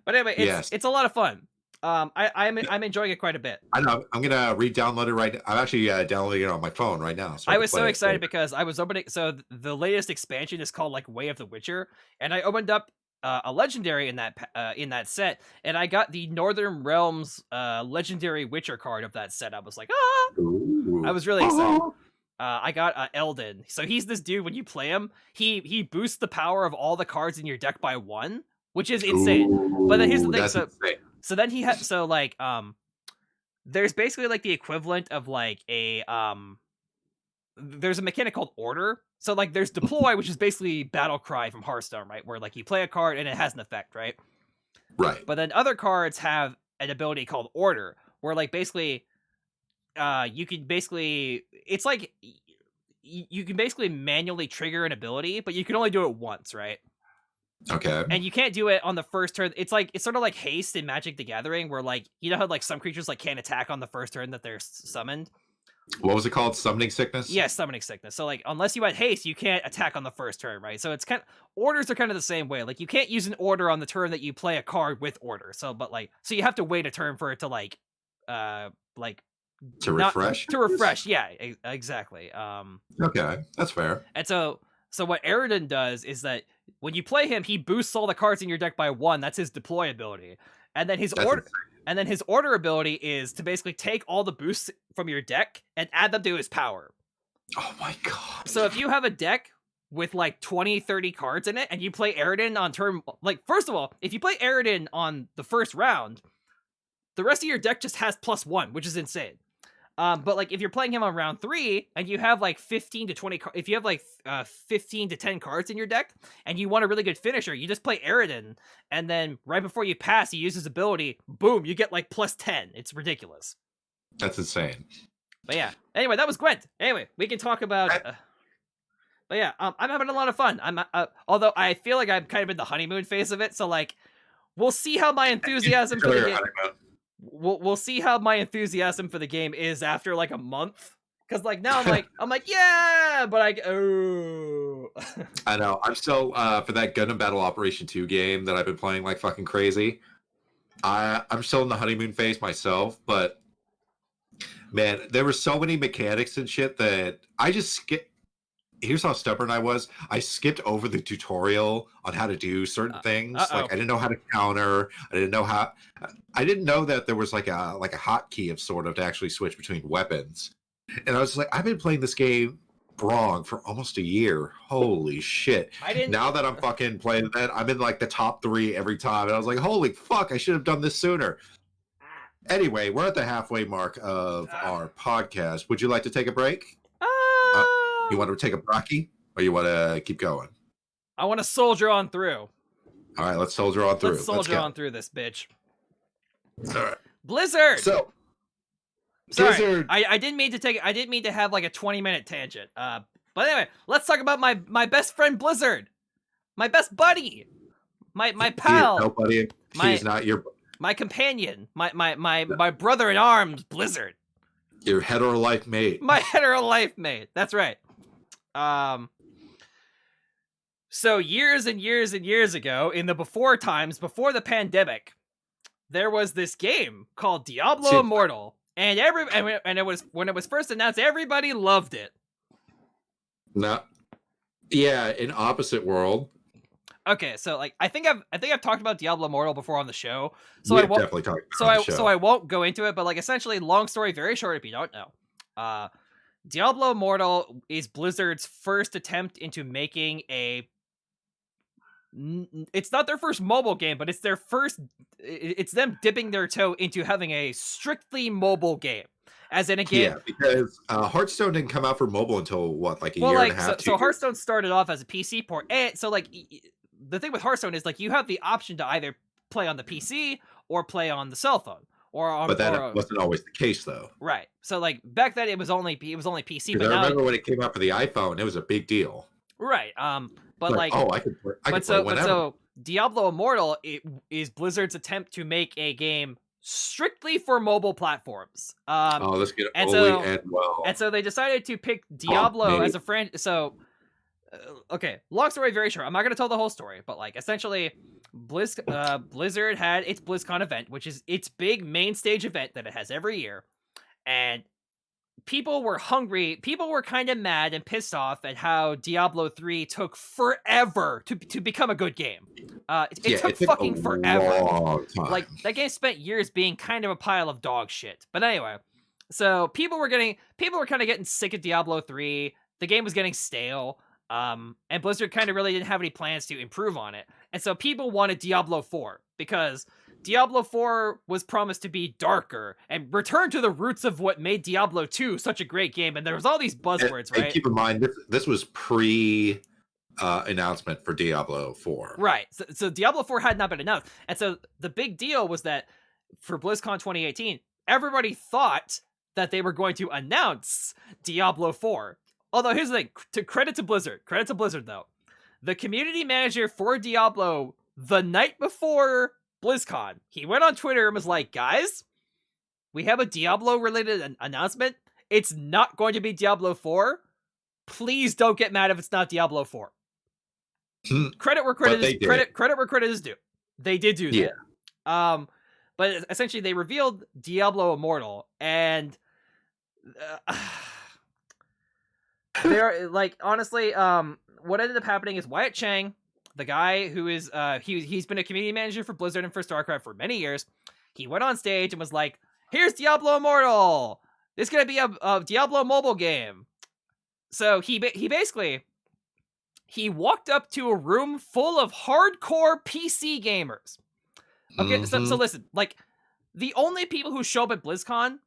But anyway, it's a lot of fun. I'm enjoying it quite a bit. I know. I'm gonna re-download it right now. I'm actually downloading it on my phone right now. So I was so excited because I was opening. So the latest expansion is called like Way of the Witcher, and I opened up a legendary in that set, and I got the Northern Realms legendary Witcher card of that set. I was like, Ooh. I was really excited. I got Eldon. So he's this dude. When you play him, he boosts the power of all the cards in your deck by 1, which is insane. But then here's the thing. So then he has there's basically like the equivalent of like a there's a mechanic called order. So like, there's deploy, which is basically battle cry from Hearthstone, right? Where like you play a card and it has an effect, right? Right. But then other cards have an ability called order, where like basically you can basically, it's like you can basically manually trigger an ability, but you can only do it once, right? Okay. And you can't do it on the first turn. It's sort of like haste in Magic the Gathering, where like, you know how like some creatures like can't attack on the first turn that they're summoned. What was it called? Summoning sickness? Yeah, summoning sickness. So like, unless you had haste, you can't attack on the first turn, right? So it's orders are kind of the same way. Like, you can't use an order on the turn that you play a card with order. So you have to wait a turn for it to refresh. To refresh, yeah, exactly. Okay, that's fair. And so what Eredin does is that when you play him, he boosts all the cards in your deck by 1. That's his deploy ability. And then his order ability is to basically take all the boosts from your deck and add them to his power. Oh my god. So if you have a deck with like 20, 30 cards in it, and you play Aridin on turn, like, first of all, if you play Aridin on the first round, the rest of your deck just has +1, which is insane. But like if you're playing him on round 3 and you have like 15 to 20, if you have like 15 to 10 cards in your deck and you want a really good finisher, you just play Aridin, and then right before you pass, he uses ability, boom, you get like +10. It's ridiculous. That's insane. But yeah, anyway, that was Gwent. Anyway, we can talk about. But yeah, I'm having a lot of fun. I'm although I feel like I'm kind of in the honeymoon phase of it, so like we'll see how my enthusiasm for the game. We'll see how my enthusiasm for the game is after like a month, because like now I'm like yeah, but I know I'm still for that Gundam Battle Operation 2 game that I've been playing like fucking crazy. I'm still in the honeymoon phase myself, but man, there were so many mechanics and shit that I just skipped. Here's how stubborn I was. I skipped over the tutorial on how to do certain things. Like I didn't know how to counter. I didn't know that there was like a hotkey of sort of to actually switch between weapons. And I was like, I've been playing this game wrong for almost a year. Holy shit. Now that I'm fucking playing that, I'm in like the top 3 every time. And I was like, holy fuck, I should have done this sooner. Anyway, we're at the halfway mark of our podcast. Would you like to take a break? You want to take a brockie, or you want to keep going? I want to soldier on through. All right, let's soldier on through. Let's soldier on through this bitch. All right. Blizzard. So, sorry, Blizzard. I didn't mean to have like a 20-minute tangent. But anyway, let's talk about my best friend Blizzard, my best buddy, my pal. Nobody. He's not your. My companion, my brother in arms, Blizzard. Your hetero life mate. My hetero life mate. That's right. So years and years and years ago, in the before times, before the pandemic, there was this game called Diablo Immortal, and it was when it was first announced, everybody loved it. No, yeah, in opposite world. Okay, so like I think I've talked about Diablo Immortal before on the show, so I won't definitely talk about the show. So I won't go into it, but like essentially, long story very short, if you don't know, Diablo Immortal is Blizzard's first attempt into making it's not their first mobile game, but it's them dipping their toe into having a strictly mobile game. As in a game. Yeah, because Hearthstone didn't come out for mobile until what, like a year and a half? So Hearthstone started off as a PC port. And so like the thing with Hearthstone is like you have the option to either play on the PC or play on the cell phone. But that wasn't always the case, though. Right. So like back then it was only PC. But I remember when it came out for the iPhone, it was a big deal. Right. But like I could play whenever. But so Diablo Immortal is Blizzard's attempt to make a game strictly for mobile platforms. Let's get early and well. And so they decided to pick Diablo as a franchise. So okay, long story very short. I'm not going to tell the whole story, but like essentially Blizzard had its BlizzCon event, which is its big main stage event that it has every year. And people were hungry. People were kind of mad and pissed off at how Diablo 3 took forever to become a good game. It took fucking forever. Like that game spent years being kind of a pile of dog shit. But anyway, so people were kind of getting sick of Diablo 3. The game was getting stale. And Blizzard kind of really didn't have any plans to improve on it. And so people wanted Diablo 4 because Diablo 4 was promised to be darker and return to the roots of what made Diablo 2 such a great game. And there was all these buzzwords, right? And keep in mind, this was pre announcement for Diablo 4. Right. So Diablo 4 had not been announced. And so the big deal was that for BlizzCon 2018, everybody thought that they were going to announce Diablo 4. Although here's the thing, credit to Blizzard though. The community manager for Diablo the night before BlizzCon, he went on Twitter and was like, guys, we have a Diablo related announcement. It's not going to be Diablo 4. Please don't get mad if it's not Diablo 4. Credit where credit is due. They did do that. Yeah. But essentially they revealed Diablo Immortal, and they're like, honestly, what ended up happening is Wyatt Cheng, the guy who is he's been a community manager for Blizzard and for StarCraft for many years, he went on stage and was like, here's Diablo Immortal. This is gonna be a Diablo mobile game. So he basically he walked up to a room full of hardcore PC gamers. Okay, so listen, like, the only people who show up at BlizzCon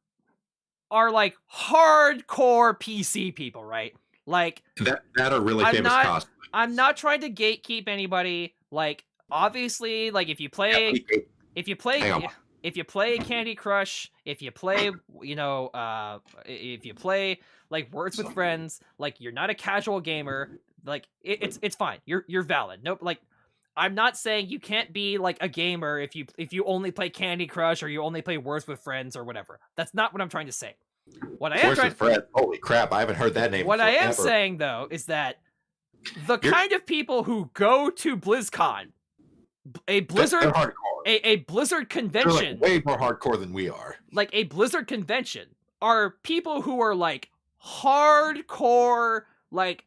are like hardcore PC people, right? Like that are really famous cosplay. I'm not trying to gatekeep anybody. Like, obviously, like if you play Candy Crush, if you play, if you play like Words with Friends, like you're not a casual gamer, like it's fine. You're valid. Nope, like I'm not saying you can't be like a gamer if you only play Candy Crush or you only play Words with Friends or whatever. That's not what I'm trying to say. What I am trying, holy crap, I haven't heard that name. What I am saying though is that the kind of people who go to BlizzCon, a Blizzard convention, like way more hardcore than we are. Like a Blizzard convention are people who are like hardcore, like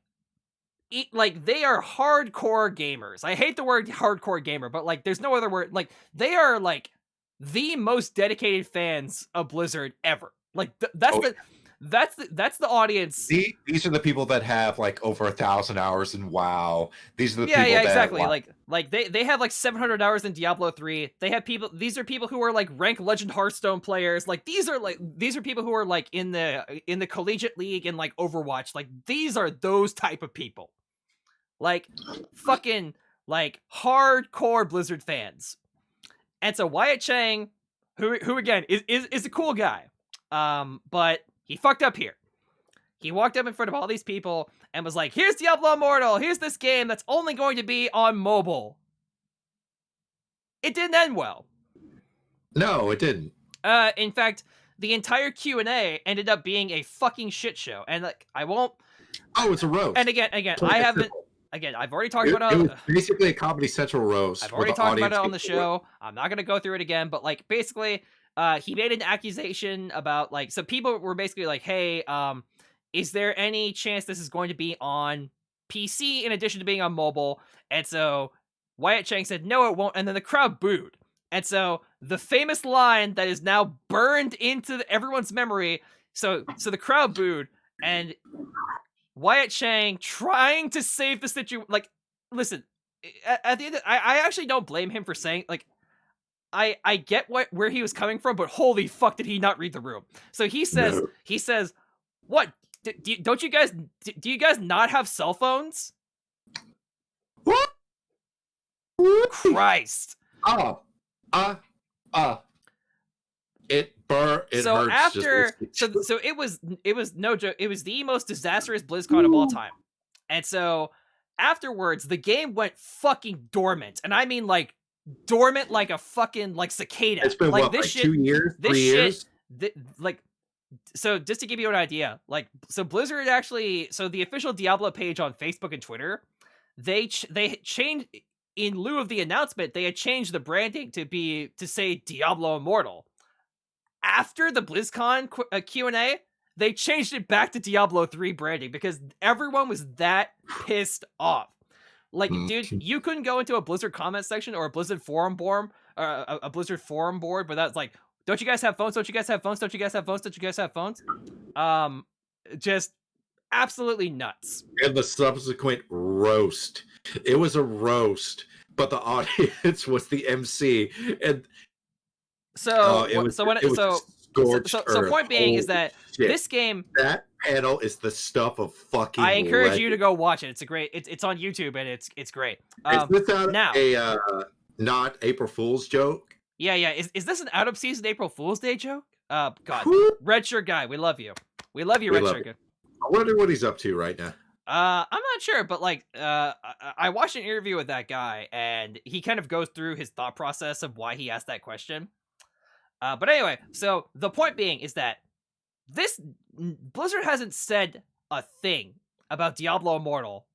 they are hardcore gamers. I hate the word hardcore gamer, but like there's no other word. Like they are like the most dedicated fans of Blizzard ever. Like that's the audience. These are the people that have like over 1,000 hours in WoW. These are the people that, exactly. Wow. Like they have like 700 hours in Diablo 3. They have people. These are people who are like ranked Legend Hearthstone players. Like these are people who are like in the collegiate league and like Overwatch. Like these are those type of people. Like fucking like hardcore Blizzard fans. And so Wyatt Cheng, who again is a cool guy. But he fucked up here. He walked up in front of all these people and was like, here's Diablo Immortal, here's this game that's only going to be on mobile. It didn't end well. No, it didn't. In fact, the entire Q&A ended up being a fucking shit show. And like, I won't... Oh, it's a roast. And again, I haven't... Again, I've already talked about it. It was basically a Comedy Central roast. I've already talked about it on the show. I'm not going to go through it again, but like, basically... he made an accusation about like, so people were basically like, hey, is there any chance this is going to be on PC in addition to being on mobile? And so Wyatt Cheng said, no, it won't. And then the crowd booed. And so the famous line that is now burned into everyone's memory. So the crowd booed, and Wyatt Cheng trying to save the situation. Like, listen, at the end, I actually don't blame him for saying like, I get where he was coming from, but holy fuck, did he not read the room? So he says, what? Do you guys not have cell phones? What? Christ. It so hurts. After, so it was no joke. It was the most disastrous BlizzCon of all time. And so afterwards, the game went fucking dormant. And I mean like, dormant like a fucking like cicada. It's been like what, this like shit, 2 years, 3 years. Like, so just to give you an idea, like, so Blizzard actually, so the official Diablo page on Facebook and Twitter, they changed in lieu of the announcement. They had changed the branding to say Diablo Immortal. After the BlizzCon Q&A, they changed it back to Diablo 3 branding because everyone was that pissed off. Like, dude, you couldn't go into a Blizzard comment section or a Blizzard forum board, a Blizzard forum board, but that's like, don't you guys have phones? Don't you guys have phones? Don't you guys have phones? Don't you guys have phones? Just absolutely nuts. And the subsequent roast. It was a roast, but the audience was the MC. And so point being is that this game, that panel is the stuff of fucking. I encourage you to go watch it. It's on YouTube and it's great. Is this a not April Fool's joke? Yeah. Is this an out of season April Fool's Day joke? God, Red Shirt Guy, we love you. We love you, Red Shirt Guy. I wonder what he's up to right now. I'm not sure, but like, I watched an interview with that guy, and he kind of goes through his thought process of why he asked that question. But anyway, so the point being is that this Blizzard hasn't said a thing about Diablo Immortal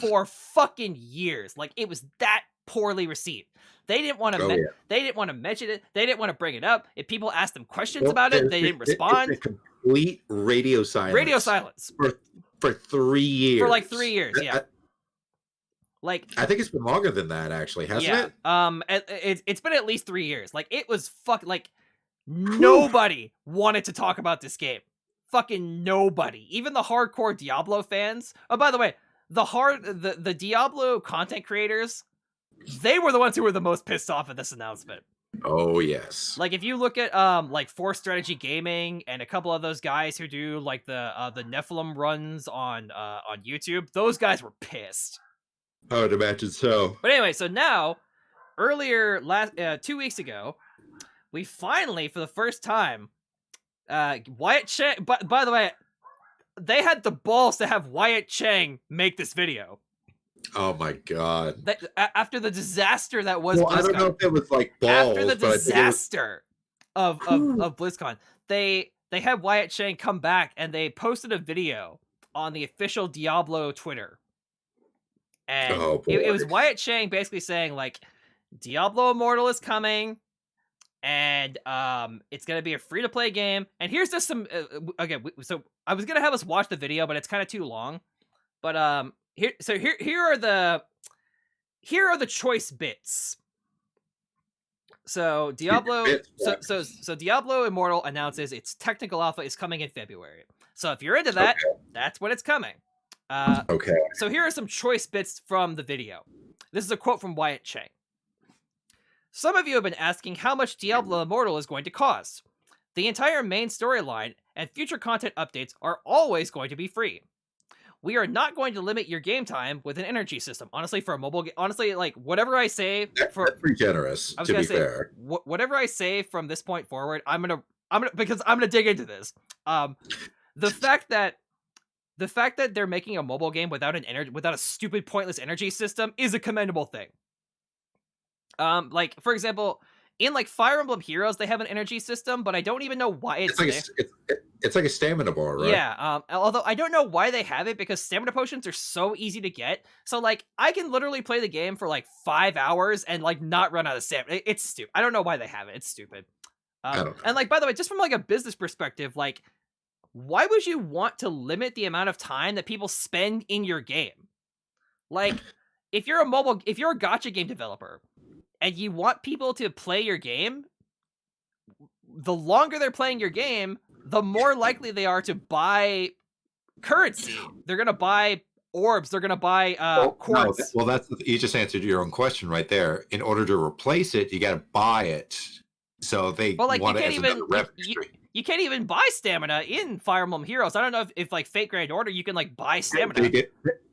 for fucking years. Like, it was that poorly received. They didn't want to. They didn't want to mention it. They didn't want to bring it up. If people asked them questions about it, they didn't respond. It's a complete radio silence. Radio silence for 3 years. For like 3 years, yeah. Like, I think it's been longer than that, actually, hasn't it? It's been at least 3 years. Like, it was nobody wanted to talk about this game. Fucking nobody. Even the hardcore Diablo fans. Oh, by the way, the Diablo content creators, they were the ones who were the most pissed off at this announcement. Oh yes. Like if you look at like Force Strategy Gaming and a couple of those guys who do like the Nephilim runs on YouTube, those guys were pissed. I would imagine so. But anyway, so now earlier 2 weeks ago, we finally for the first time Wyatt Cheng, by the way, they had the balls to have Wyatt Cheng make this video. Oh my god! After the disaster that was, well, BlizzCon, I don't know if it was like balls. After the disaster of BlizzCon, they had Wyatt Cheng come back and they posted a video on the official Diablo Twitter, and it was Wyatt Cheng basically saying like, Diablo Immortal is coming, and it's gonna be a free to play game. And here's just some okay. So I was gonna have us watch the video, but it's kind of too long. But here are the choice bits. So Diablo so Diablo Immortal announces its technical alpha is coming in February. So if you're into that, that's when it's coming. Okay. So here are some choice bits from the video. This is a quote from Wyatt Cheng. Some of you have been asking how much Diablo Immortal is going to cost. The entire main storyline and future content updates are always going to be free. We are not going to limit your game time with an energy system. Honestly, for a mobile game, honestly, like whatever I say, that's pretty generous. To be fair, whatever I say from this point forward, I'm gonna because I'm gonna dig into this. The fact that they're making a mobile game without a stupid pointless energy system is a commendable thing. Like for example, in like Fire Emblem Heroes, they have an energy system, but I don't even know why it's like it's like a stamina bar, right? Yeah. Although I don't know why they have it, because stamina potions are so easy to get. So like I can literally play the game for like 5 hours and like not run out of stamina. It's stupid. I don't know why they have it. It's stupid. And like by the way, just from like a business perspective, like why would you want to limit the amount of time that people spend in your game? Like if you're a gacha game developer and you want people to play your game, the longer they're playing your game, the more likely they are to buy currency. They're going to buy orbs. They're going to buy quartz. No, you just answered your own question right there. In order to replace it, you got to buy it. So they want it as another revenue stream. You can't even buy stamina in Fire Emblem Heroes. I don't know if like Fate Grand Order, you can like buy stamina.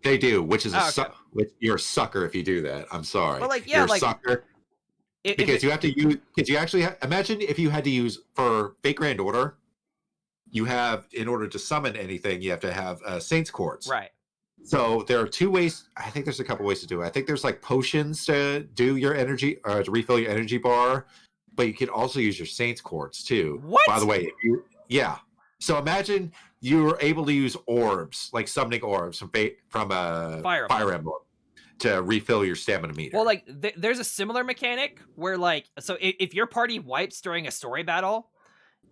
They do, which is you're a sucker if you do that. I'm sorry. But like, yeah, you're a like, sucker. Because you have to use, because you actually imagine if you had to use for Fate Grand Order, you have, in order to summon anything, you have to have Saints Quartz. Right. So there are 2 ways. I think there's a couple ways to do it. I think there's like potions to do your energy, to refill your energy bar, but you can also use your Saints Quartz too. What? By the way, yeah. So imagine you're able to use orbs, like summoning orbs from Fire Emblem to refill your stamina meter. Well, like there's a similar mechanic where like, so if your party wipes during a story battle,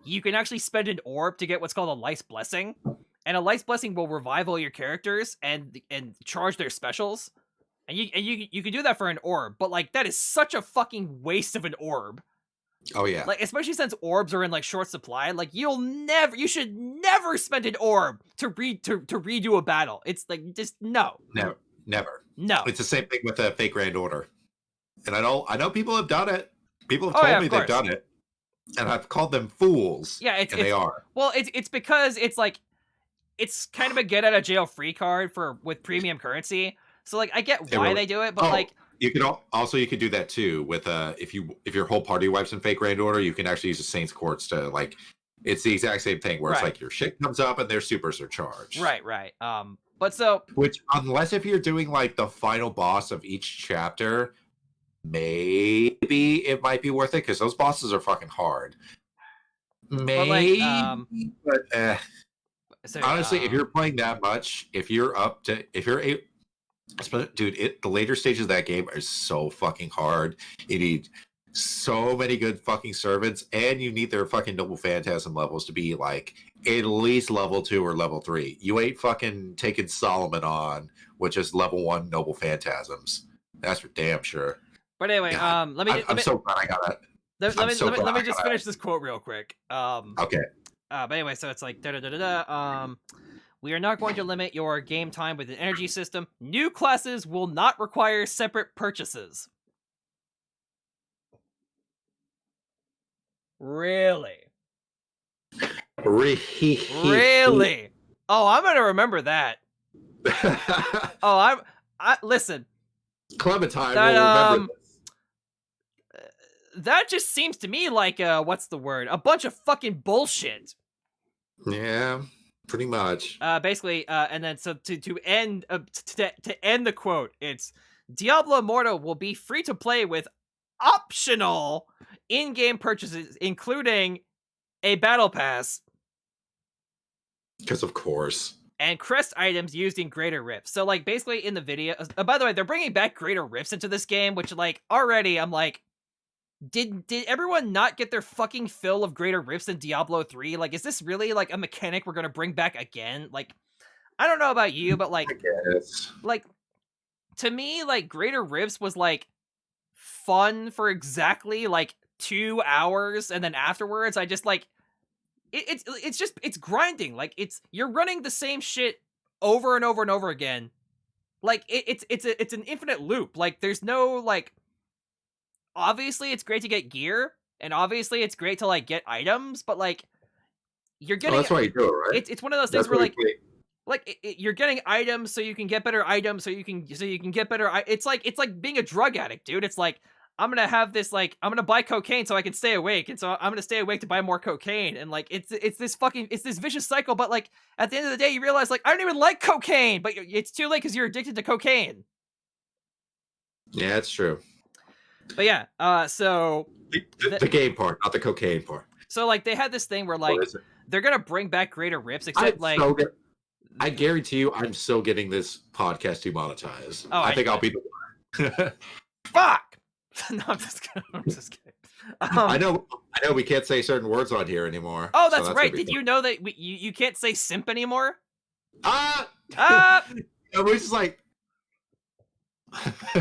you can actually spend an orb to get what's called a Lice Blessing, and a Lice Blessing will revive all your characters and charge their specials, and you can do that for an orb, but like that is such a fucking waste of an orb. Oh yeah. Like especially since orbs are in like short supply, like you should never spend an orb to redo a battle. It's like just no. Never. No. It's the same thing with the Fate Grand Order. And I know people have done it. People have told me they've done it. And I've called them fools. Yeah, they are. Well, it's because it's like it's kind of a get out of jail free card with premium currency. So like I get why they do it, but like you could you could do that too with if your whole party wipes in Fate Grand Order, you can actually use the Saints Quartz to like, it's the exact same thing where it's like your shit comes up and their supers are charged. Right. But so, which, unless if you're doing like the final boss of each chapter, maybe it might be worth it, because those bosses are fucking hard. Maybe, but honestly, if you're playing that much, dude, the later stages of that game are so fucking hard. You need so many good fucking servants, and you need their fucking noble phantasm levels to be like at least level 2 or level 3. You ain't fucking taking Solomon on, which is level 1 noble phantasms. That's for damn sure. But anyway, God, I'm so glad I got that. Let me just finish this quote real quick. Okay. But anyway, so it's like We are not going to limit your game time with an energy system. New classes will not require separate purchases. Really? Really? Oh, I'm gonna remember that. Oh, listen. Clementine That, will remember this. That just seems to me like what's the word? A bunch of fucking bullshit. Yeah, pretty much. Basically, and then so to end to end the quote, it's Diablo Immortal will be free to play with optional in-game purchases, including a battle pass. Because of course. And crest items used in Greater Rifts. So, like, basically in the video... by the way, they're bringing back Greater Rifts into this game, which, like, already I'm like... Did everyone not get their fucking fill of Greater Rifts in Diablo 3? Like, is this really, like, a mechanic we're gonna bring back again? Like, I don't know about you, but, like... I guess. Like, to me, like, Greater Rifts was, like, fun for exactly, like, 2 hours, and then afterwards, I just, like... It's grinding. Like, you're running the same shit over and over and over again. Like, it's an infinite loop. Like, there's no, like, obviously it's great to get gear, and obviously it's great to, like, get items, but, like, you're getting... that's why you do it, right? It's one of those things where, like, you're getting items so you can get better items, so you can get better... It's like being a drug addict, dude. It's like, I'm gonna have this, like, I'm gonna buy cocaine so I can stay awake, and so I'm gonna stay awake to buy more cocaine, and, like, it's this vicious cycle, but, like, at the end of the day, you realize, like, I don't even like cocaine, but it's too late because you're addicted to cocaine. Yeah, it's true. But yeah, so... The game part, not the cocaine part. So, like, they had this thing where, like, they're gonna bring back Greater Rifts, except, like... I guarantee you, I'm still getting this podcast demonetized. Oh, I think I'll be the one. Fuck! No, I'm just kidding. I know we can't say certain words on here anymore. Oh, that's right. Did you know that you can't say simp anymore? It was just like...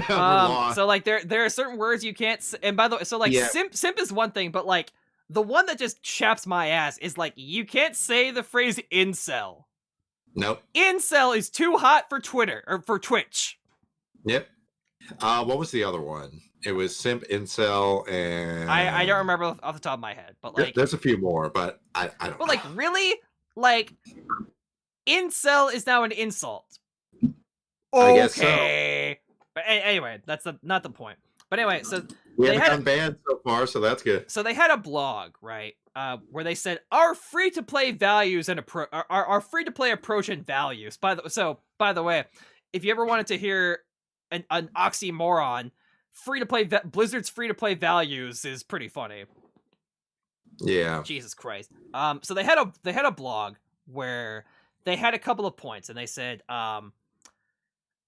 So, like, there are certain words you can't say, and by the way, so, like, yeah. simp is one thing, but, like, the one that just chaps my ass is, like, you can't say the phrase incel. Nope. Incel is too hot for Twitter, or for Twitch. Yep. What was the other one? It was simp, incel, and... I don't remember off the top of my head, but, like... There's a few more, but I don't know. But, like, really? Like, incel is now an insult. Okay. I guess so. But anyway, that's not the point. But anyway, so... We haven't gotten banned so far, so that's good. So they had a blog, right? Where they said, our free-to-play values and our free-to-play approach and values. By the way, if you ever wanted to hear an oxymoron, Blizzard's free-to-play values is pretty funny. Yeah. Jesus Christ. So they had a blog where they had a couple of points, and they said,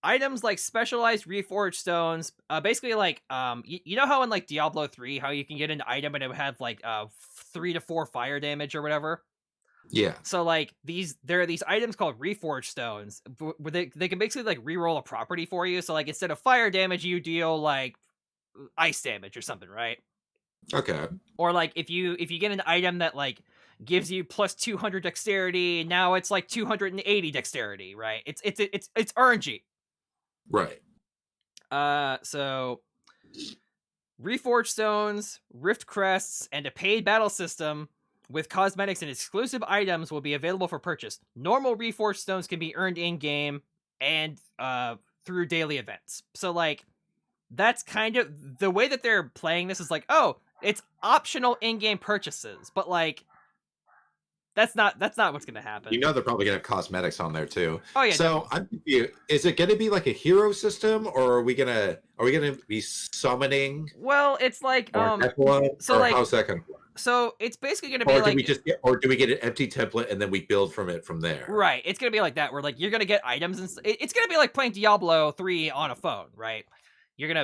items like specialized reforged stones, basically, like, you know how in, like, Diablo 3, how you can get an item and it would have, like, 3 to 4 fire damage or whatever? Yeah. So, like, there are these items called reforged stones, where they can basically, like, reroll a property for you. So, like, instead of fire damage, you deal, like, ice damage or something, right? Okay. Or, like, if you get an item that, like, gives you plus 200 dexterity, now it's, like, 280 dexterity, right? It's RNG. Right. So reforged stones, rift crests, and a paid battle system with cosmetics and exclusive items will be available for purchase. Normal reforged stones can be earned in-game and through daily events. So, like, that's kind of the way that they're playing this is like, oh, it's optional in-game purchases, but, like, that's not what's gonna happen. You know they're probably gonna have cosmetics on there too. Oh yeah. So I'm confused. Is it gonna be like a hero system, or are we gonna be summoning? Well, it's like so, like, how's that gonna work? So it's basically gonna be like, do we get an empty template and then we build from there? Right. It's gonna be like that, where, like, you're gonna get items, and it's gonna be like playing Diablo 3 on a phone, right? You're gonna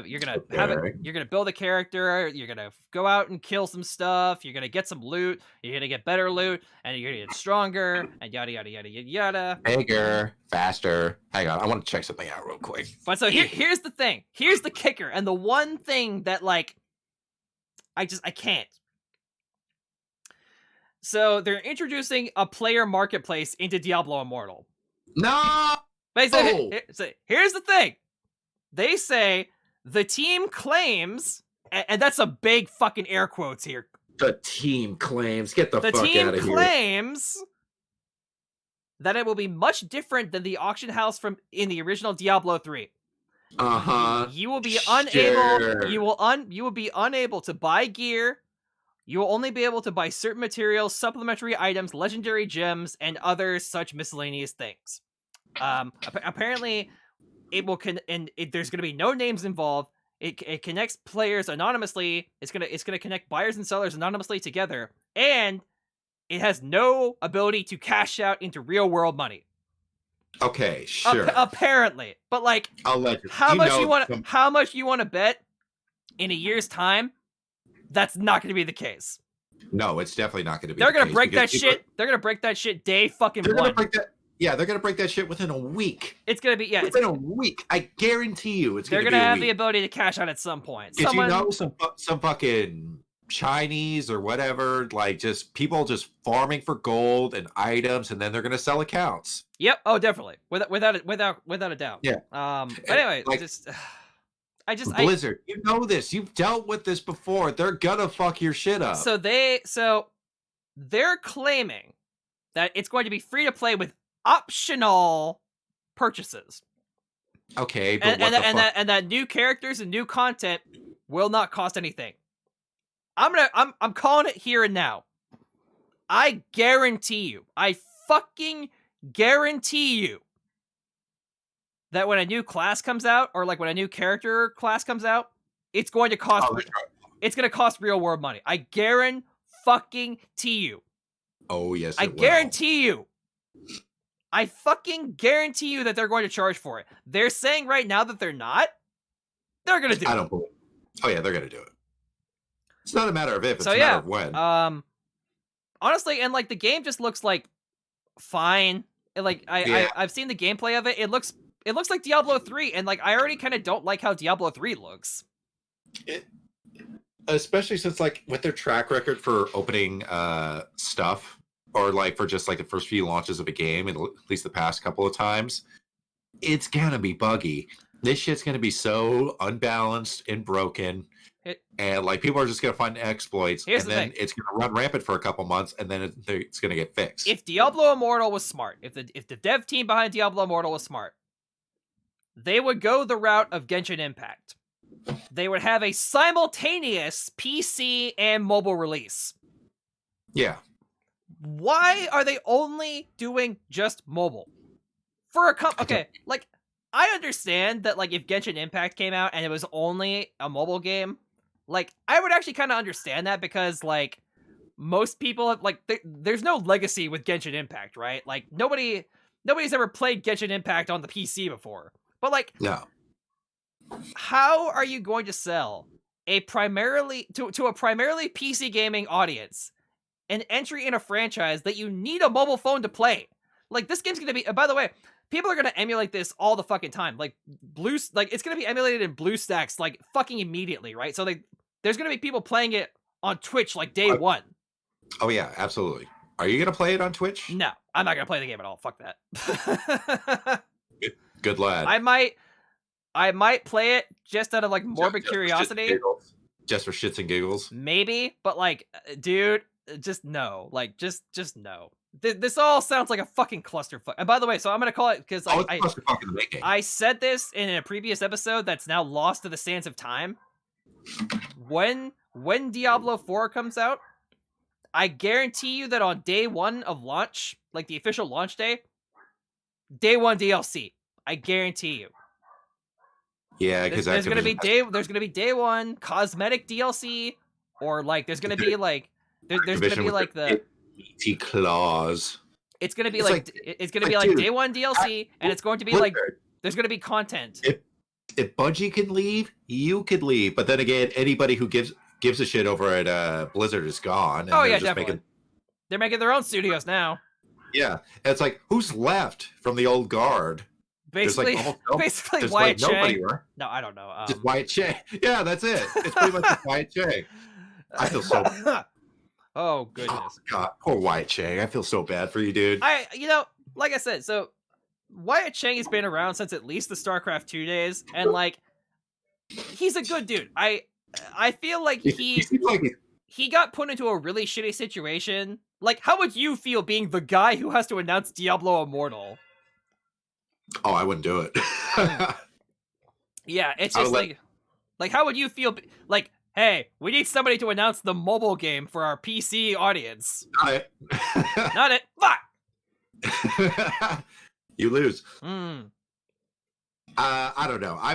have it. You're gonna build a character. You're gonna go out and kill some stuff. You're gonna get some loot. You're gonna get better loot, and you're gonna get stronger, and yada yada yada yada yada. Bigger, faster. Hang on, I want to check something out real quick. But so here's the thing. Here's the kicker, and the one thing that, like, I can't. So they're introducing a player marketplace into Diablo Immortal. No. But here's the thing. They say the team claims, and that's a big fucking air quotes here. The team claims. Get the fuck out of here. The team claims that it will be much different than the auction house in the original Diablo 3. You will be unable. You will be unable to buy gear. You will only be able to buy certain materials, supplementary items, legendary gems, and other such miscellaneous things. Apparently, it will there's going to be no names involved. It connects players anonymously. It's gonna connect buyers and sellers anonymously together, and it has no ability to cash out into real world money. Okay, sure. Apparently, but like, allegedly. How much you want to bet in a year's time? That's not going to be the case. No, it's definitely not going to be. They're going to break that shit. They're going to break that shit day fucking one. They're going to break that shit within a week. It's going to be within a week. I guarantee you, it's going to be. They're going to have the ability to cash out at some point. Did you know some fucking Chinese or whatever, like just people just farming for gold and items, and then they're going to sell accounts. Yep. Oh, definitely. Without a doubt. Yeah. But anyway, like, Blizzard, you know this. You've dealt with this before. They're gonna fuck your shit up. So they're claiming that it's going to be free to play with optional purchases. Okay, but and that new characters and new content will not cost anything. I'm calling it here and now. I guarantee you. I fucking guarantee you that when a new class comes out, or like when a new character class comes out, it's going to cost. It's going to cost real world money. I guarantee fucking you. Oh yes, I guarantee you. I fucking guarantee you that they're going to charge for it. They're saying right now that they're not. They're going to do it. I don't believe. Oh yeah, they're going to do it. It's not a matter of if. It's a matter of when. Honestly, and like the game just looks like fine. I've seen the gameplay of it. It looks like Diablo 3, and like I already kind of don't like how Diablo 3 looks. Especially since like with their track record for opening stuff, or like for just like the first few launches of a game, at least the past couple of times, it's gonna be buggy. This shit's gonna be so unbalanced and broken, and like people are just gonna find exploits, and then it's gonna run rampant for a couple months, and then it's gonna get fixed. If Diablo Immortal was smart, if the dev team behind Diablo Immortal was smart, they would go the route of Genshin Impact. They would have a simultaneous PC and mobile release. Yeah. Why are they only doing just mobile? Okay, like, I understand that, like, if Genshin Impact came out and it was only a mobile game, like, I would actually kind of understand that because, like, most people have, like, there's no legacy with Genshin Impact, right? Like, nobody's ever played Genshin Impact on the PC before. But, like, no. How are you going to sell to a primarily PC gaming audience an entry in a franchise that you need a mobile phone to play? Like, this game's gonna be, by the way, people are gonna emulate this all the fucking time. Like, it's gonna be emulated in BlueStacks, like, fucking immediately, right? So there's gonna be people playing it on Twitch, like, day one. Oh yeah, absolutely. Are you gonna play it on Twitch? No, I'm not gonna play the game at all. Fuck that. Good lad. I might play it just out of like morbid curiosity. Just for shits and giggles. Maybe, but like, dude, just no. Like, just no. This all sounds like a fucking clusterfuck. And by the way, so I'm gonna call it because I said this in a previous episode that's now lost to the sands of time. When Diablo 4 comes out, I guarantee you that on day one of launch, like the official launch day one DLC. I guarantee you. Yeah, because there's gonna be day one cosmetic DLC, or like there's gonna be like there's gonna be like the clause. It's gonna be like day one DLC, and it's going to be like there's gonna be content. If Bungie can leave, you could leave. But then again, anybody who gives a shit over at Blizzard is gone. And definitely. They're making their own studios now. Yeah, and it's like, who's left from the old guard? Basically Wyatt Cheng. No, I don't know. Just Wyatt Cheng. Yeah, that's it. It's pretty much just Wyatt Cheng. I feel so bad. Oh, goodness. Oh, God, poor Wyatt Cheng. I feel so bad for you, dude. Like I said, so Wyatt Cheng has been around since at least the StarCraft 2 days, and like he's a good dude. I feel like He seems like he got put into a really shitty situation. Like, how would you feel being the guy who has to announce Diablo Immortal? oh, I wouldn't do it. Yeah, it's just like how would you feel? Like, hey, we need somebody to announce the mobile game for our PC audience. Not it. Not it. Fuck. You lose. Mm. I don't know. I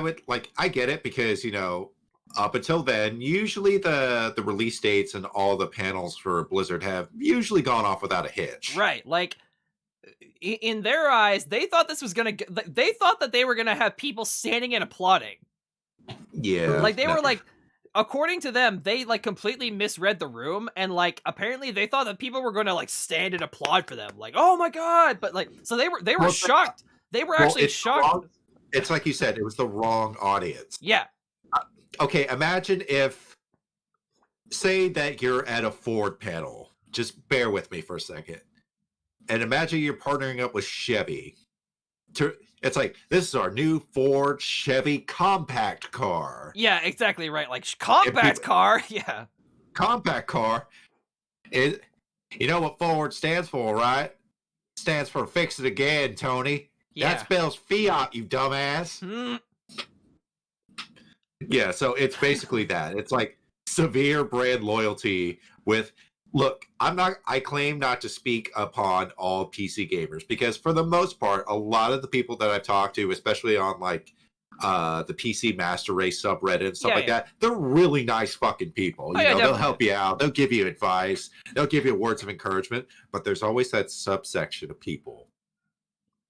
get it because, you know, up until then, usually the release dates and all the panels for Blizzard have usually gone off without a hitch. Right. Like, in their eyes, they thought this was gonna. They thought that they were gonna have people standing and applauding. Yeah. Like they were like, according to them, they like completely misread the room, and like apparently they thought that people were gonna like stand and applaud for them. Like, oh my god! But like, so they were shocked. They were actually shocked. It's like you said, it was the wrong audience. Yeah. Okay, imagine if, say that you're at a Ford panel. Just bear with me for a second. And imagine you're partnering up with Chevy. It's like, this is our new Ford Chevy compact car. Yeah, exactly right. Like, compact car. Yeah. Compact car. You know what Ford stands for, right? Stands for fix it again, Tony. Yeah. That spells fiat, you dumbass. Mm. Yeah, so it's basically that. It's like severe brand loyalty with, look, I claim not to speak upon all PC gamers because for the most part, a lot of the people that I've talked to, especially on like the PC Master Race subreddit and stuff that, they're really nice fucking people. You know, they'll help you out, they'll give you advice, they'll give you words of encouragement, but there's always that subsection of people.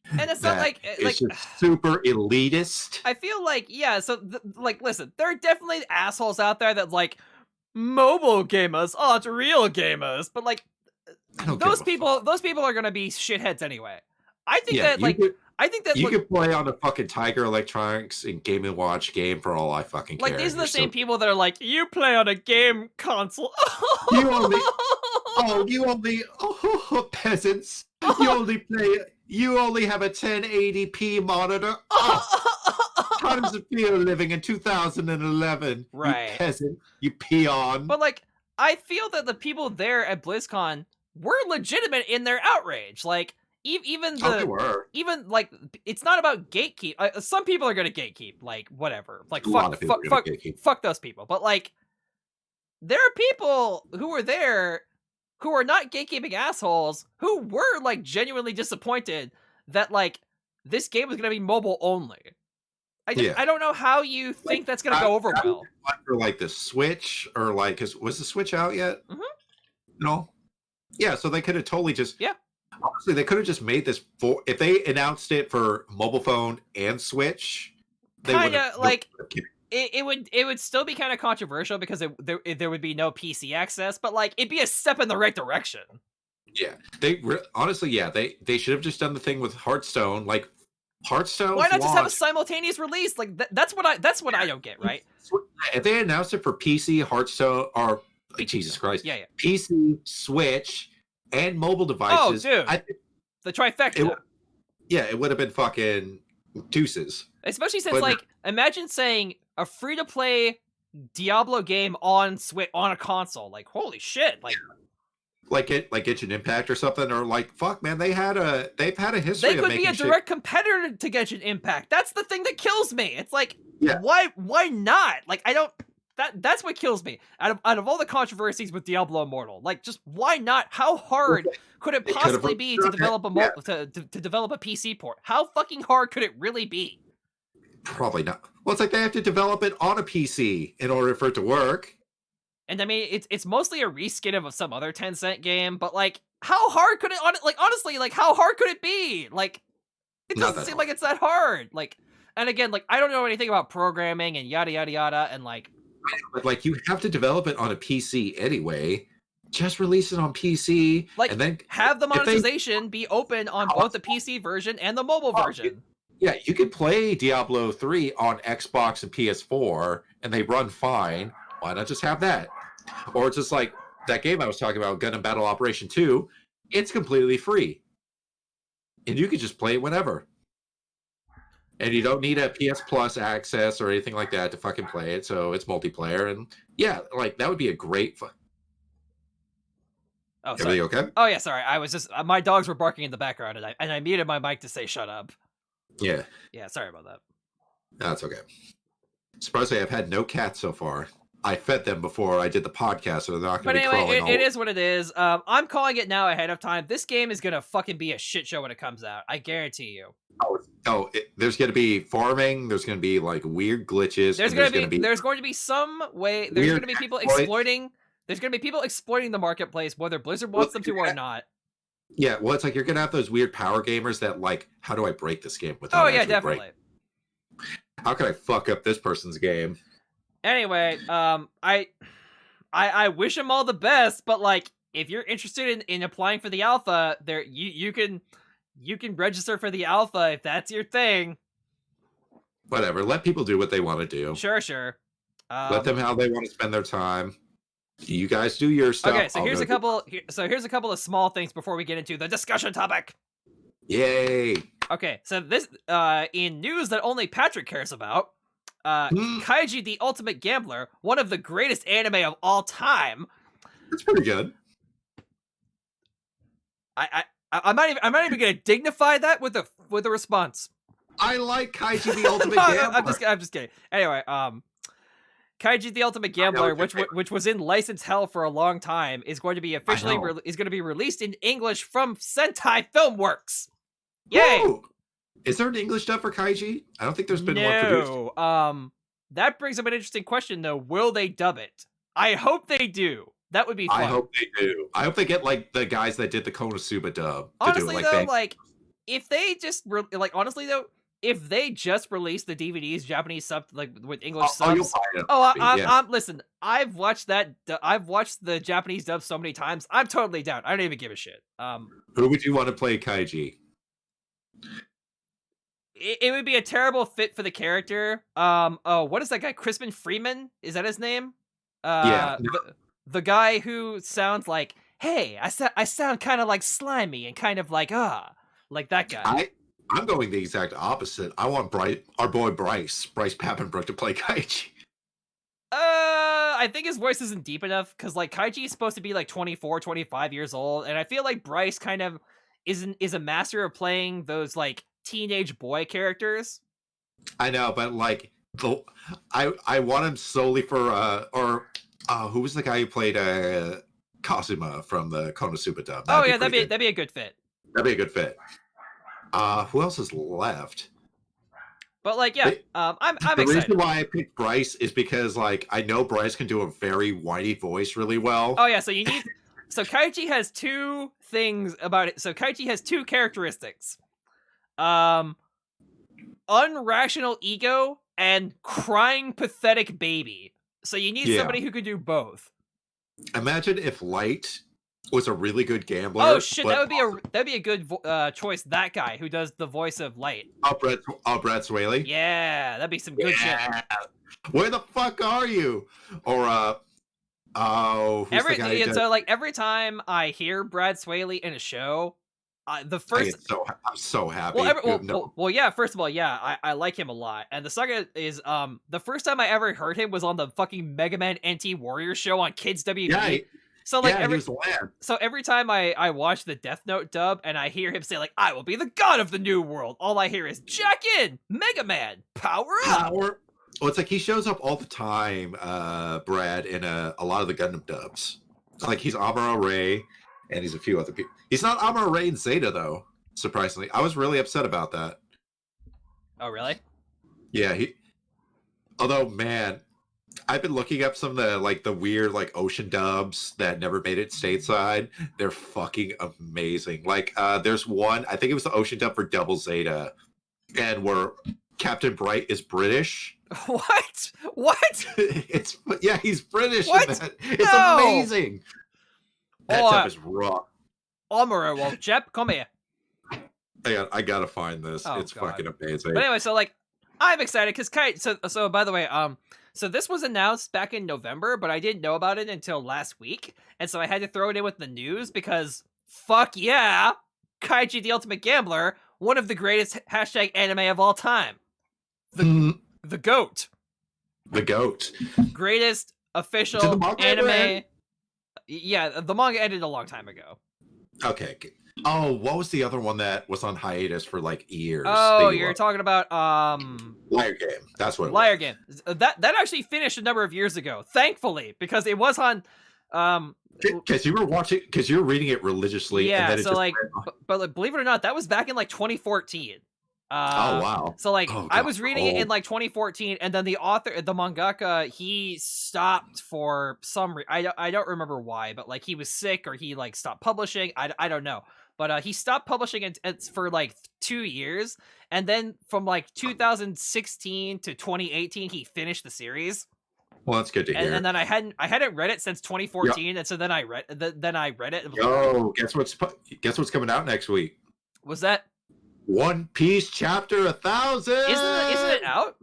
And it's not like it's just super elitist. I feel like, yeah, so like listen, there are definitely assholes out there that like mobile gamers aren't real gamers, but like those people are gonna be shitheads anyway. I think that you could play on a fucking Tiger Electronics and Game & Watch game for all I fucking care. Like these are the same people that are like, you play on a game console. you only peasants. You only have a 1080p monitor. How does it feel living in 2011? Right. You peasant, you peon. But like, I feel that the people there at BlizzCon were legitimate in their outrage. Like, even like, it's not about gatekeep. Some people are gonna gatekeep. Like, whatever. Like, fuck those people. But like, there are people who were there who are not gatekeeping assholes who were like genuinely disappointed that like this game was gonna be mobile only. I don't know how you think that's gonna go over well. For like the Switch or like, was the Switch out yet? Mm-hmm. No. Yeah, so they could have totally just honestly they could have just made this for if they announced it for mobile phone and Switch. Kind of like. It would still be kind of controversial because there would be no PC access, but like it'd be a step in the right direction. Yeah, honestly, they should have just done the thing with Hearthstone. Like Hearthstone. Why not just have a simultaneous release? Like that's what I don't get. Right? If they announced it for PC, Hearthstone, or Jesus Christ, PC, Switch, and mobile devices. Oh, dude, the trifecta. It would have been fucking deuces. Especially since, like, imagine saying a free-to-play Diablo game on Switch on a console. Like, holy shit! Like Genshin Impact or something, or like, fuck, man, they've had a history. They could be a direct competitor to Genshin Impact. That's the thing that kills me. It's like, why not? Like, I don't. That's what kills me. Out of all the controversies with Diablo Immortal, like, just why not? How hard could it possibly be to develop to develop a PC port? How fucking hard could it really be? Probably not. Well, it's like they have to develop it on a PC in order for it to work. And I mean, it's mostly a reskin of some other Tencent game, but like, how hard could it? Honestly, like, how hard could it be? Like, it doesn't seem like it's that hard. Like, and again, like, I don't know anything about programming and yada yada yada, and like. But like, you have to develop it on a PC anyway. Just release it on PC, like, and then have the monetization be open on both the PC version and the mobile version. You could play Diablo 3 on Xbox and PS4, and they run fine. Why not just have that? Or just like that game I was talking about, Gun and Battle Operation 2. It's completely free, and you could just play it whenever. And you don't need a PS Plus access or anything like that to fucking play it, so it's multiplayer. And yeah, like that would be a great. Oh, sorry. Everything okay? Oh yeah, sorry. I was just my dogs were barking in the background, and I muted my mic to say shut up. Yeah. Yeah, sorry about that. That's okay. Surprisingly, I've had no cats so far. I fed them before I did the podcast, so they're not going to be crawling. But anyway, it is what it is. I'm calling it now ahead of time. This game is gonna fucking be a shit show when it comes out. I guarantee you. There's going to be farming. There's going to be like weird glitches. There's going to be some way. There's going to be people exploiting. There's going to be people exploiting the marketplace, whether Blizzard wants them to or not. Yeah, well, it's like you're going to have those weird power gamers that like, how do I break this game without? Oh yeah, definitely. How can I fuck up this person's game? Anyway, I wish them all the best, but like, if you're interested in applying for the alpha, there you can register for the alpha if that's your thing. Whatever, let people do what they want to do. Sure. Let them how they want to spend their time. You guys do your stuff. Okay, so here's a couple of small things before we get into the discussion topic. Yay! Okay, so this in news that only Patrick cares about, Kaiji the Ultimate Gambler, one of the greatest anime of all time. It's pretty good. I'm not even gonna dignify that with a response. I like Kaiji the Ultimate Gambler. I'm just kidding. Anyway, Kaiji the Ultimate Gambler, which was in license hell for a long time, is going to be officially released in English from Sentai Filmworks. Yay! Ooh. Is there an English dub for Kaiji? I don't think there's been one produced. That brings up an interesting question though. Will they dub it? I hope they do. That would be fun. I hope they do. I hope they get like the guys that did the Konosuba dub. Honestly though, if they just if they just released the DVDs Japanese sub with English subs. Listen, I've watched the Japanese dub so many times. I'm totally down. I don't even give a shit. Who would you want to play Kaiji? It would be a terrible fit for the character. What is that guy? Crispin Freeman? Is that his name? Yeah. The guy who sounds like, hey, I sound kind of like slimy and kind of like that guy. I'm going the exact opposite. I want our boy Bryce Papenbrook to play Kaiji. I think his voice isn't deep enough because like Kaiji is supposed to be like 24, 25 years old, and I feel like Bryce kind of is a master of playing those like teenage boy characters. I know, but like I want him solely for who was the guy who played Kazuma from the Konosuba dub? That'd be a good fit. That'd be a good fit. Who else is left? But like, yeah, I'm excited. The reason why I picked Bryce is because like I know Bryce can do a very whiny voice really well. Oh yeah, so Kaiji has two things about it. So Kaiji has two characteristics. Unrational ego and crying pathetic baby. So you need somebody who could do both. Imagine if Light was a really good gambler. Oh shit, that'd be a good choice. That guy who does the voice of Light. Brad Swaley. Yeah, that'd be some good shit. Where the fuck are you? Or every time I hear Brad Swaley in a show, I'm so happy. Yeah. First of all, yeah, I like him a lot. And the second is the first time I ever heard him was on the fucking Mega Man NT Warrior show on Kids WB. Yeah, every time I watch the Death Note dub and I hear him say like, I will be the god of the new world, all I hear is jack in, Mega Man, power up. Well, it's like he shows up all the time, Brad, in a lot of the Gundam dubs. Like he's Amuro Ray, and he's a few other people. He's not Amuro Ray and Zeta though, surprisingly. I was really upset about that. Oh really? Yeah, although man, I've been looking up some of the weird like ocean dubs that never made it stateside. They're fucking amazing. Like there's one, I think it was the ocean dub for Double Zeta, and where Captain Bright is British. What? He's British. What? In that. It's amazing. That dub is raw. Amuro, well, Jep, come here. I gotta find this. It's fucking amazing. But anyway, so like, I'm excited because So by the way, so this was announced back in November, but I didn't know about it until last week, and so I had to throw it in with the news because fuck yeah, Kaiji the Ultimate Gambler, one of the greatest #anime of all time. the GOAT. The GOAT. Greatest official Did the manga anime. end? Yeah, the manga ended a long time ago. Okay. Oh, what was the other one that was on hiatus for like years? Oh, you're talking about Liar Game. That's what it Liar was. Game. That actually finished a number of years ago, thankfully, because it was on Because you were reading it religiously. Yeah, and then it so just like, but like, believe it or not, that was back in like 2014. oh wow. So like, Oh, I God. was reading it in like 2014, and then the mangaka, he stopped for some I don't remember why, but like he was sick or he like stopped publishing. I don't know, but he stopped publishing it for like 2 years, and then from like 2016 to 2018, he finished the series. Well, that's good to hear. And then I hadn't read it since 2014, and so then I read it. And Yo, guess what's coming out next week? Was that One Piece Chapter 1000? Isn't it out?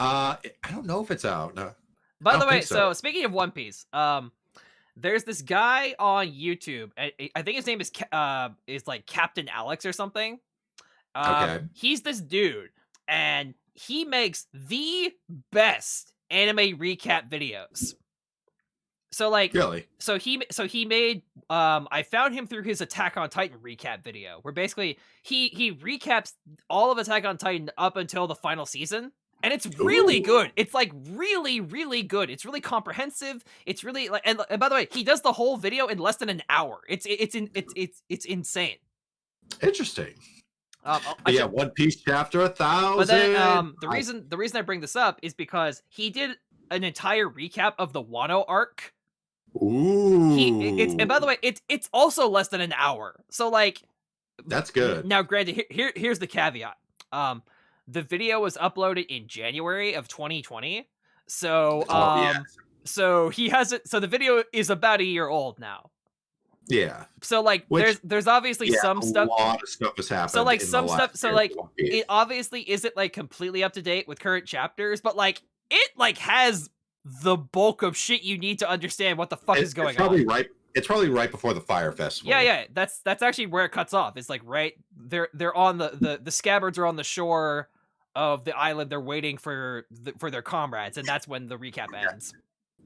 I don't know if it's out. No. By the way, think so. Speaking of One Piece, there's this guy on YouTube. I think his name is like Captain Alex or something. Okay. He's this dude, and he makes the best anime recap videos. So like, Really? So he made I found him through his Attack on Titan recap video, where basically he recaps all of Attack on Titan up until the final season, and it's really good. It's like really, really good. It's really comprehensive. It's really like, and by the way, he does the whole video in less than an hour. It's insane. Interesting. Yeah, One Piece Chapter 1000. But then the reason I bring this up is because he did an entire recap of the Wano arc. Ooh. And by the way, it's also less than an hour. So like, that's good. Now, granted, here's the caveat. The video was uploaded in January of 2020. So so he hasn't. So the video is about a year old now. Yeah. So like, there's obviously some stuff. A lot of stuff has happened. So like some stuff. So like, year. it obviously isn't like completely up to date with current chapters, but like it like has the bulk of shit you need to understand what the fuck is going on. It's probably right before the Fire Festival. Yeah. That's actually where it cuts off. It's like right they're on the scabbards are on the shore of the island. They're waiting for their comrades, and that's when the recap ends.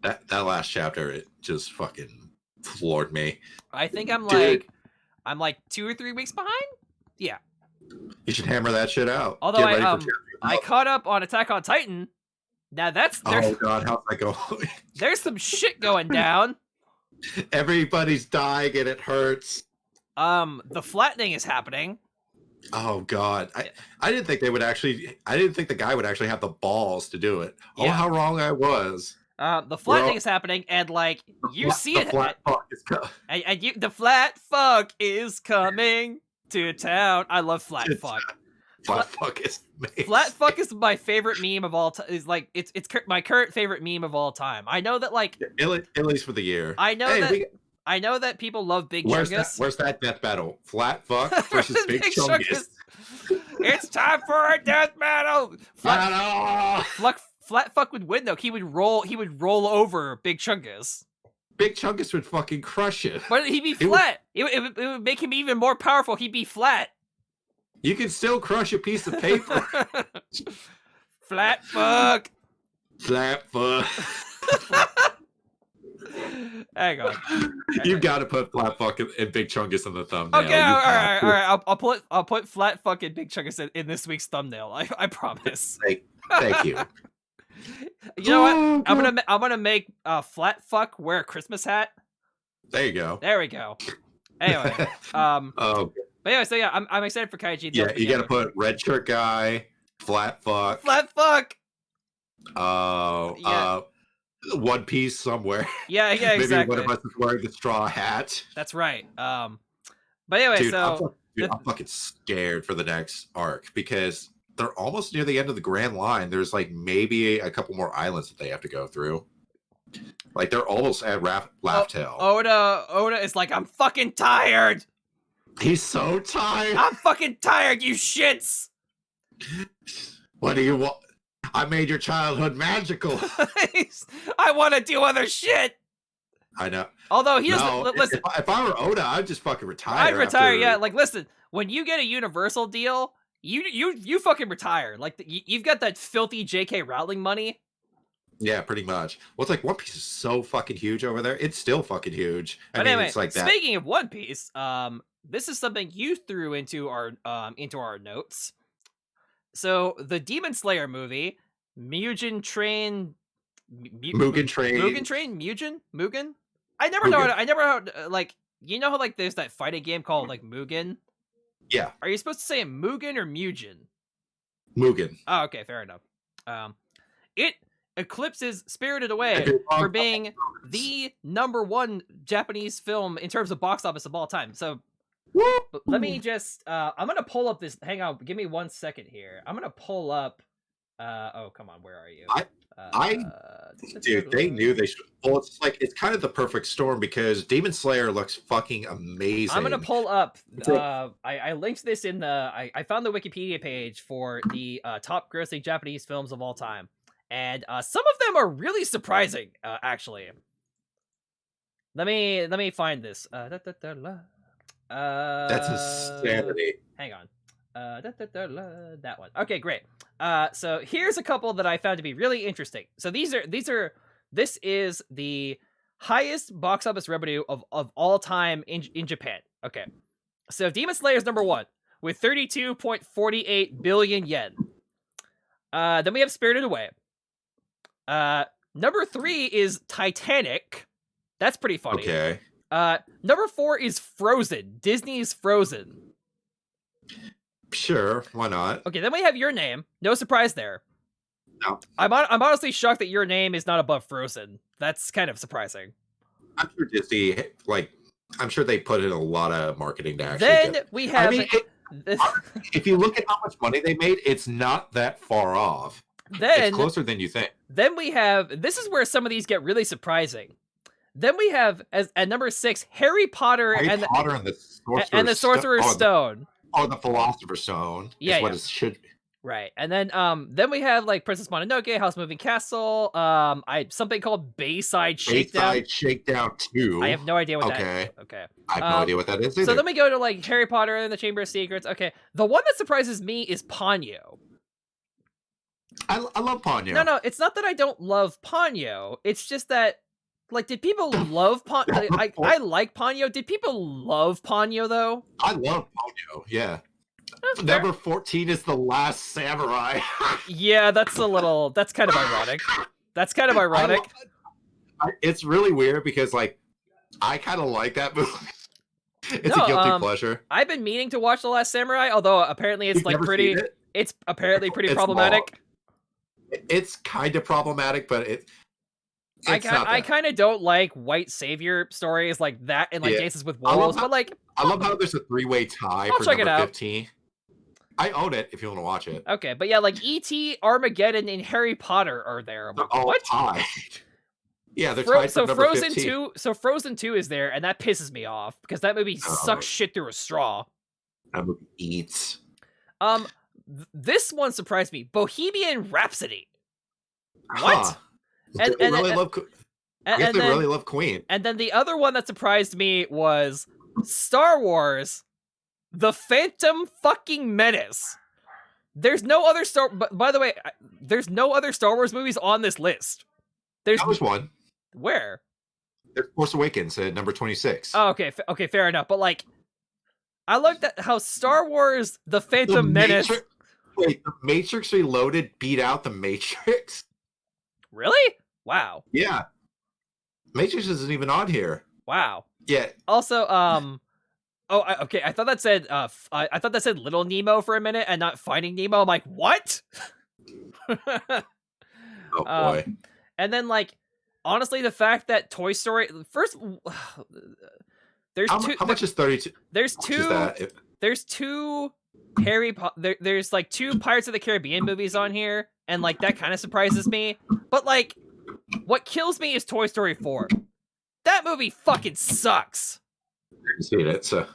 That last chapter, it just fucking floored me. I think I'm 2 or 3 weeks behind. Yeah. You should hammer that shit out. Although I caught up on Attack on Titan. Now oh god, how's that go? There's some shit going down. Everybody's dying and it hurts. The flattening is happening. Oh god, I didn't think they would actually. I didn't think the guy would actually have the balls to do it. Yeah. Oh, how wrong I was. The flattening is happening, and like see it. Flat fuck is the flat fuck is coming to town. I love flat fuck. Flat fuck is amazing. Flat fuck is my favorite meme of all time. Is like it's my current favorite meme of all time. I know that like at least for the year. I know that people love Big Chungus. Where's that death battle? Flat fuck versus Big Chungus. It's time for a death battle. Flat fuck would win though. He would roll over Big Chungus. Big Chungus would fucking crush it. But he'd be flat. It would make him even more powerful. He'd be flat. You can still crush a piece of paper. Flat fuck. Flat fuck. Hang on. You've got to put flat fuck and Big Chungus in the thumbnail. Okay, all right. I'll put flat fuck and Big Chungus in this week's thumbnail. I promise. Thank you. You know what? I'm gonna make flat fuck wear a Christmas hat. There you go. There we go. Anyway, but anyway, so yeah, I'm excited for Kaiji. Yeah, you got to put red shirt guy, flat fuck, One Piece somewhere. Yeah, exactly. Maybe one of us is wearing the straw hat. That's right. But anyway, dude, so I'm fucking scared for the next arc because they're almost near the end of the Grand Line. There's like maybe a couple more islands that they have to go through. Like they're almost at Laugh Tale. Oda is like, I'm fucking tired. He's so tired. I'm fucking tired, you shits. What do you want? I made your childhood magical. I want to do other shit. I know. Although he doesn't listen. If I were Oda, I'd just fucking retire. I'd retire. Yeah, like listen, when you get a Universal deal, you fucking retire. Like you've got that filthy J.K. Rowling money. Yeah, pretty much. Well, it's like One Piece is so fucking huge over there. It's still fucking huge. But anyway, it's like that. Speaking of One Piece, this is something you threw into our notes. So the Demon Slayer movie, Mugen Train. Mugen. I never know. I never know. Like, you know how like there's that fighting game called like Mugen. Yeah. Are you supposed to say Mugen or Mugen? Mugen. Oh, okay, fair enough. It eclipses Spirited Away for being the #1 Japanese film in terms of box office of all time. So let me just I'm gonna pull up this. Hang on, give me 1 second here. I'm gonna pull up oh, come on, where are you? Dude, they knew they should. Well, it's kind of the perfect storm because Demon Slayer looks fucking amazing. I'm gonna pull up I linked this in the I found the Wikipedia page for the top grossing Japanese films of all time. And some of them are really surprising, actually. Let me find this. That's insanity. Hang on. That one. Okay, great. So here's a couple that I found to be really interesting. So this is the highest box office revenue of all time in Japan. Okay. So Demon Slayer is #1 with 32.48 billion yen. Then we have Spirited Away. #3 is Titanic. That's pretty funny. Okay. #4 is Frozen. Disney's Frozen. Sure, why not? Okay, then we have Your Name. No surprise there. No. I'm honestly shocked that Your Name is not above Frozen. That's kind of surprising. I'm sure Disney, I'm sure they put in a lot of marketing to actually Then we have... if you look at how much money they made, it's not that far off. It's closer than you think. Then we have... This is where some of these get really surprising. Then we have, at #6, Harry Potter and the Sorcerer's Stone. Oh, the Philosopher's Stone. Yeah, what it should be. Right. And then we have like Princess Mononoke, House Moving Castle, something called Bayside Shakedown. Bayside Shakedown 2. I have no idea what that is. Okay. I have no idea what that is either. So then we go to like Harry Potter and the Chamber of Secrets. Okay. The one that surprises me is Ponyo. I love Ponyo. No, it's not that I don't love Ponyo. It's just that, like, did people love Ponyo? I like Ponyo. Did people love Ponyo, though? I love Ponyo, yeah. Number 14 is The Last Samurai. Yeah, that's kind of ironic. That's kind of ironic. It's really weird because, like, I kind of like that movie. It's a guilty pleasure. I've been meaning to watch The Last Samurai, although apparently it's it's apparently pretty problematic. Long. It's kind of problematic, but I kind of don't like white savior stories like that and like Dances with Wolves, but like I love how there's a 3-way tie for number 15. I own it if you want to watch it. Okay, but yeah, like E.T., Armageddon, and Harry Potter are there. I'm like, what? Tied. Yeah, they're tied for number 15. So Frozen 2 is there, and that pisses me off because that movie sucks shit through a straw. That movie eats. This one surprised me. Bohemian Rhapsody. What? And they really love Queen. And then the other one that surprised me was Star Wars: The Phantom fucking Menace. There's no other by the way, there's no other Star Wars movies on this list. There's one. Where? There's Force Awakens at number 26. Oh, okay, fair enough. But like, I like that how Star Wars: The Phantom Menace. Wait, The Matrix Reloaded beat out The Matrix? Really? Wow. Yeah. Matrix isn't even on here. Wow. Yeah. Also, okay. I thought that said, I thought that said Little Nemo for a minute and not Finding Nemo. I'm like, what? Oh boy. And then, like, honestly, the fact that Toy Story first, there's how much is 32? There's two Harry Potter. There's like 2 Pirates of the Caribbean movies on here, and like that kind of surprises me. But like, what kills me is Toy Story 4. That movie fucking sucks. I've seen it, so.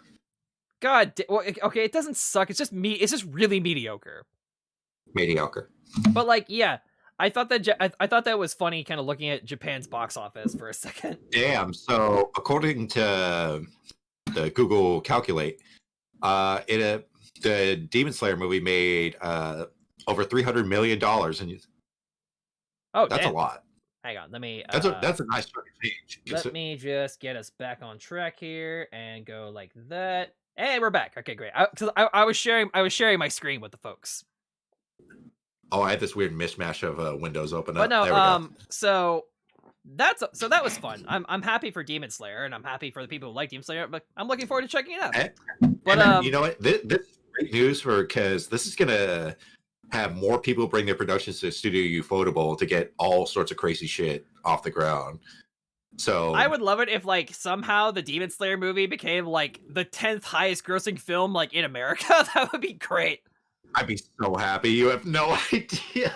God, okay, it doesn't suck. It's just It's just really mediocre. Mediocre. But like, yeah, I thought that was funny, kind of looking at Japan's box office for a second. Damn. So according to the Google Calculate, the Demon Slayer movie made over $300 million, and Oh, that's damn. a lot. Hang on, let me. That's a nice change. Let me just get us back on track here and go like that. And we're back. Okay, great. I was sharing my screen with the folks. Oh, I had this weird mishmash of windows open up. But no, there we go. so that was fun. I'm happy for Demon Slayer, and I'm happy for the people who like Demon Slayer. But I'm looking forward to checking it out. And you know what? This is great news because this is gonna have more people bring their productions to Studio Ufotable to get all sorts of crazy shit off the ground. So I would love it if like somehow the Demon Slayer movie became like the 10th highest grossing film like in America. That would be great. I'd be so happy. You have no idea.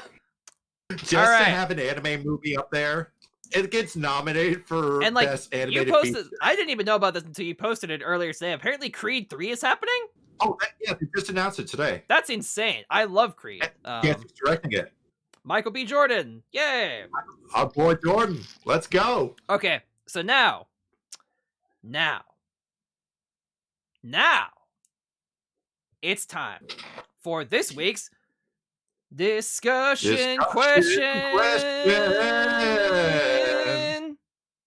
Just to have an anime movie up there, it gets nominated for and like best animated you posted. feature. I didn't even know about this until you posted it earlier today. Apparently, Creed 3 is happening. Oh yeah, they just announced it today. That's insane. I love Creed. Yes, he's directing it. Michael B. Jordan. Yay! Our boy Jordan. Let's go. Okay, so now, it's time for this week's discussion question.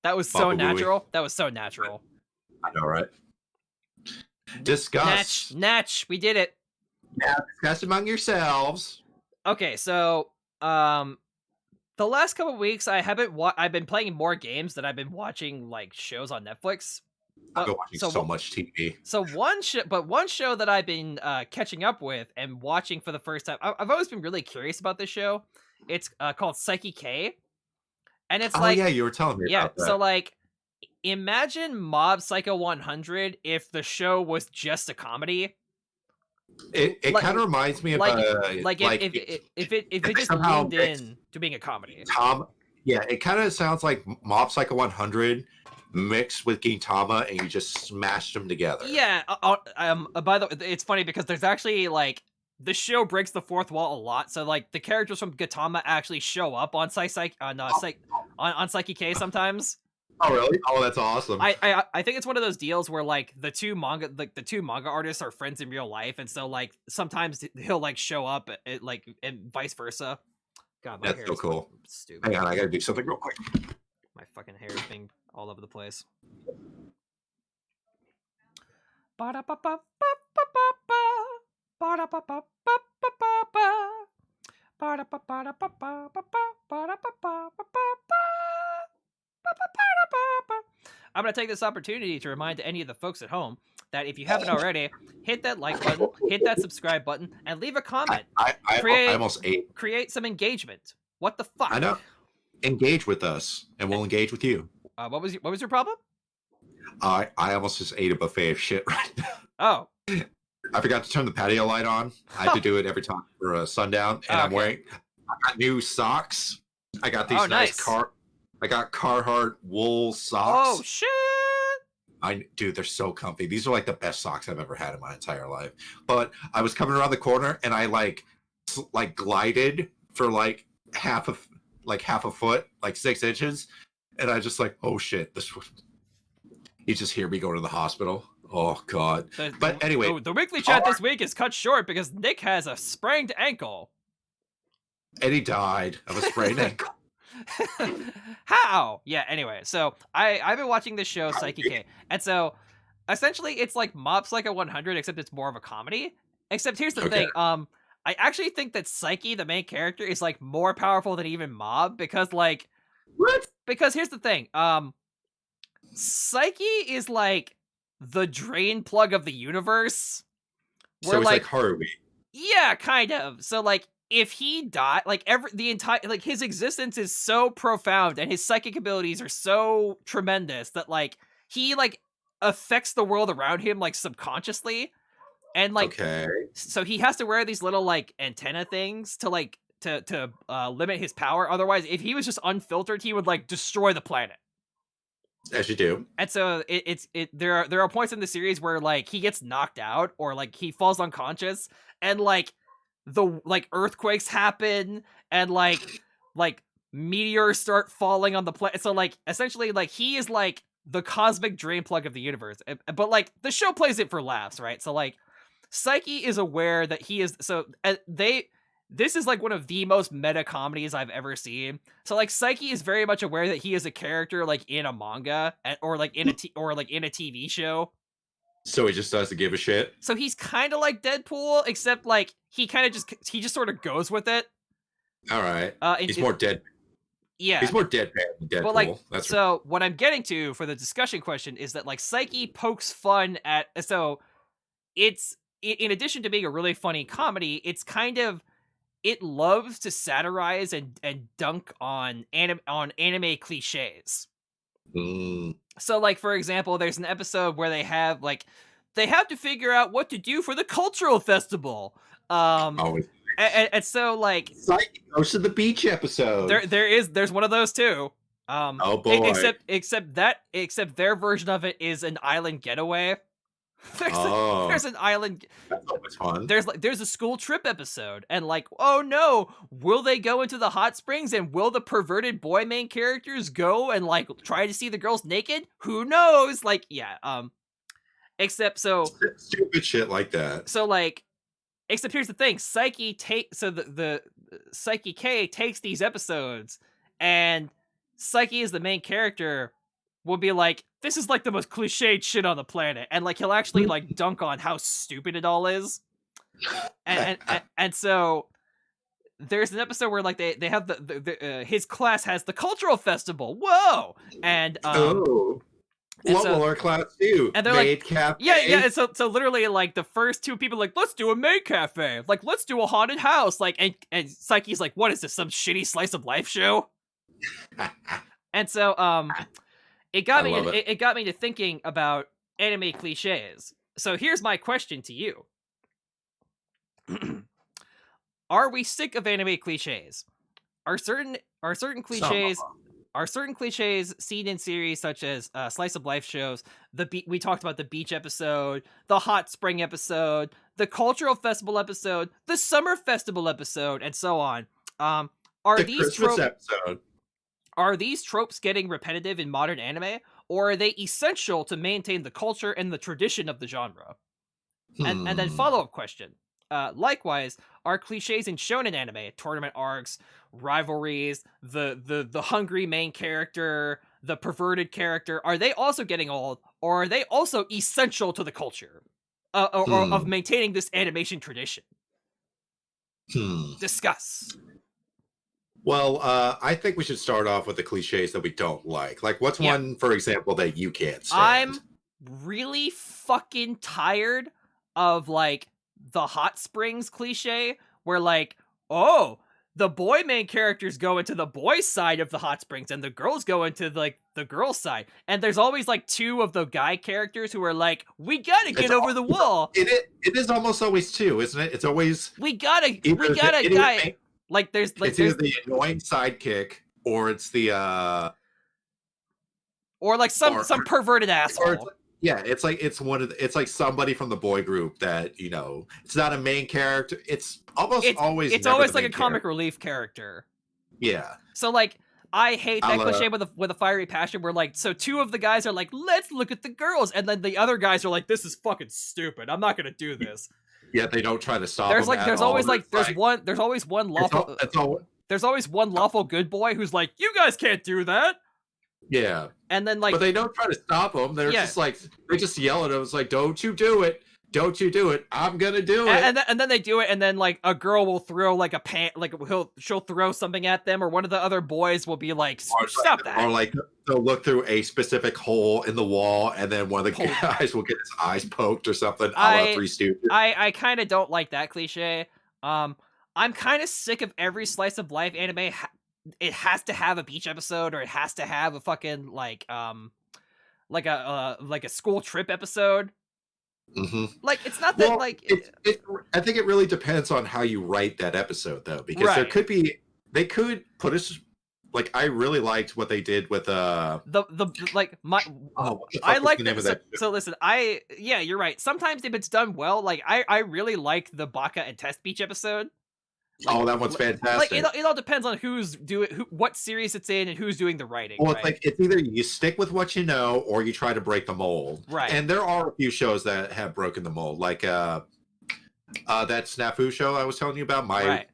That was so natural. That was so natural. I know, right? Discuss. Natch. We did it. Now discuss among yourselves. Okay, so the last couple of weeks I've been playing more games than I've been watching like shows on Netflix. I've been watching so much TV. So one show that I've been catching up with and watching for the first time. I've always been really curious about this show. It's called Psyche K, and it's yeah, you were telling me about that. So like, imagine Mob Psycho 100 if the show was just a comedy. It kind of reminds me of if it just leaned in to being a comedy. It kind of sounds like Mob Psycho 100 mixed with Gintama, and you just smashed them together. Yeah. By the way, it's funny because there's actually like the show breaks the fourth wall a lot. So like the characters from Gintama actually show up on Psyche K sometimes. Oh really? Oh, that's awesome. I think it's one of those deals where like the two manga artists are friends in real life, and so like sometimes he'll like show up and vice versa. God, my hair so is cool. Stupid. Hang on, I gotta do something real quick. My fucking hair is being all over the place. I'm going to take this opportunity to remind any of the folks at home that if you haven't already, hit that like button, hit that subscribe button, and leave a comment. I almost ate. Create some engagement. What the fuck? I know. Engage with us, and we'll engage with you. What was your problem? I almost just ate a buffet of shit right now. Oh. I forgot to turn the patio light on. I have to do it every time for sundown, and I got new socks. I got these I got Carhartt wool socks. Oh shit! Dude, they're so comfy. These are like the best socks I've ever had in my entire life. But I was coming around the corner and I like glided for like half a foot, like 6 inches, and I just like, oh shit, you just hear me go to the hospital. Oh god. But anyway, the weekly chat this week is cut short because Nick has a sprained ankle. And he died of a sprained ankle. How? Yeah, anyway, so I've been watching this show, Psyche K, and so essentially it's like Mob Psycho 100, except it's more of a comedy. Except here's the thing, I actually think that Psyche, the main character, is like more powerful than even Mob, because like what? Because here's the thing, Psyche is like the drain plug of the universe. So it's like Haruhi. Yeah, kind of. So like if he died, like his existence is so profound and his psychic abilities are so tremendous that like he like affects the world around him like subconsciously, and like so he has to wear these little like antenna things to like to limit his power. Otherwise, if he was just unfiltered, he would like destroy the planet. As you do. And so there are points in the series where like he gets knocked out or like he falls unconscious, and like the like earthquakes happen and like meteors start falling on the planet. So like essentially like he is like the cosmic drain plug of the universe. But like the show plays it for laughs, right? So like Psyche is aware that he is this is like one of the most meta comedies I've ever seen. So like Psyche is very much aware that he is a character like in a manga or like in a TV show. So he just doesn't give a shit. So he's kind of like Deadpool, except like he just sort of goes with it. All right. He's more dead. Yeah. He's more deadpan than Deadpool. But like, That's so what I'm getting to for the discussion question is that like Psyche pokes fun at, so it's, in addition to being a really funny comedy, it's kind of, it loves to satirize and dunk on anime cliches. So like, for example, there's an episode where they have to figure out what to do for the cultural festival. And so like Psyche goes to the beach episode. There's one of those too. Oh boy. Except their version of it is an island getaway. There's an island. That's always fun. There's a school trip episode, and like, oh no, will they go into the hot springs, and will the perverted boy main characters go and like try to see the girls naked? Who knows? Like, yeah. Except so stupid shit like that. So like, except here's the thing: the Psyche K takes these episodes, and Psyche is the main character. Will be like, this is like the most cliched shit on the planet, and like he'll actually like dunk on how stupid it all is, and so there's an episode where like they have his class has the cultural festival. Whoa, and what will our class do? And they're maid like, cafe? yeah. And so literally like the first two people like, let's do a maid cafe, like let's do a haunted house, like and Psyche's like, what is this, some shitty slice of life show? And so It got me to thinking about anime cliches. So here's my question to you. Are we sick of anime cliches? Are certain cliches seen in series such as slice of life shows, we talked about the beach episode, the hot spring episode, the cultural festival episode, the summer festival episode, and so on. Are these tropes getting repetitive in modern anime, or are they essential to maintain the culture and the tradition of the genre? And then follow-up question. Likewise, are cliches in shonen anime, tournament arcs, rivalries, the hungry main character, the perverted character, are they also getting old, or are they also essential to the culture or of maintaining this animation tradition? Discuss. Well, I think we should start off with the cliches that we don't like. Like, what's one, for example, that you can't stand? I'm really fucking tired of, like, the hot springs cliche, where, like, oh, the boy main characters go into the boys' side of the hot springs, and the girls go into, like, the girls' side. And there's always, like, two of the guy characters who are like, we gotta get over the wall. It is almost always two, isn't it? It's always... We got a guy... Like there's either the annoying sidekick or it's the or like some perverted asshole. It's like somebody from the boy group that, you know, it's not a main character. It's always like a comic relief character. Yeah. So like I hate that cliche with a fiery passion where like, so two of the guys are like, let's look at the girls, and then the other guys are like, this is fucking stupid, I'm not gonna do this. Yeah, they don't try to stop. There's always one lawful good boy who's like, you guys can't do that. Yeah. And then like, but they don't try to stop them. They're just like, they just yell at him. It's like, don't you do it. Don't you do it. I'm gonna do it. And then they do it, and then like a girl will throw like she'll throw something at them, or one of the other boys will be like, stop that. Or like they'll look through a specific hole in the wall, and then one of the guys will get his eyes poked or something. Three Stooges. I kind of don't like that cliche. I'm kind of sick of every slice of life anime. It has to have a beach episode, or it has to have a fucking like a school trip episode. Mm-hmm. Like, it's not that I think it really depends on how you write that episode, though, because they could put us like, I really liked what they did with I like that. So listen, you're right. Sometimes if it's done well, like I really like the Baka and Test Beach episode. Like, that one's fantastic. Like it all depends on what series it's in and who's doing the writing. Well, right? it's either you stick with what you know or you try to break the mold. Right. And there are a few shows that have broken the mold. Like That Snafu show I was telling you about, my Right.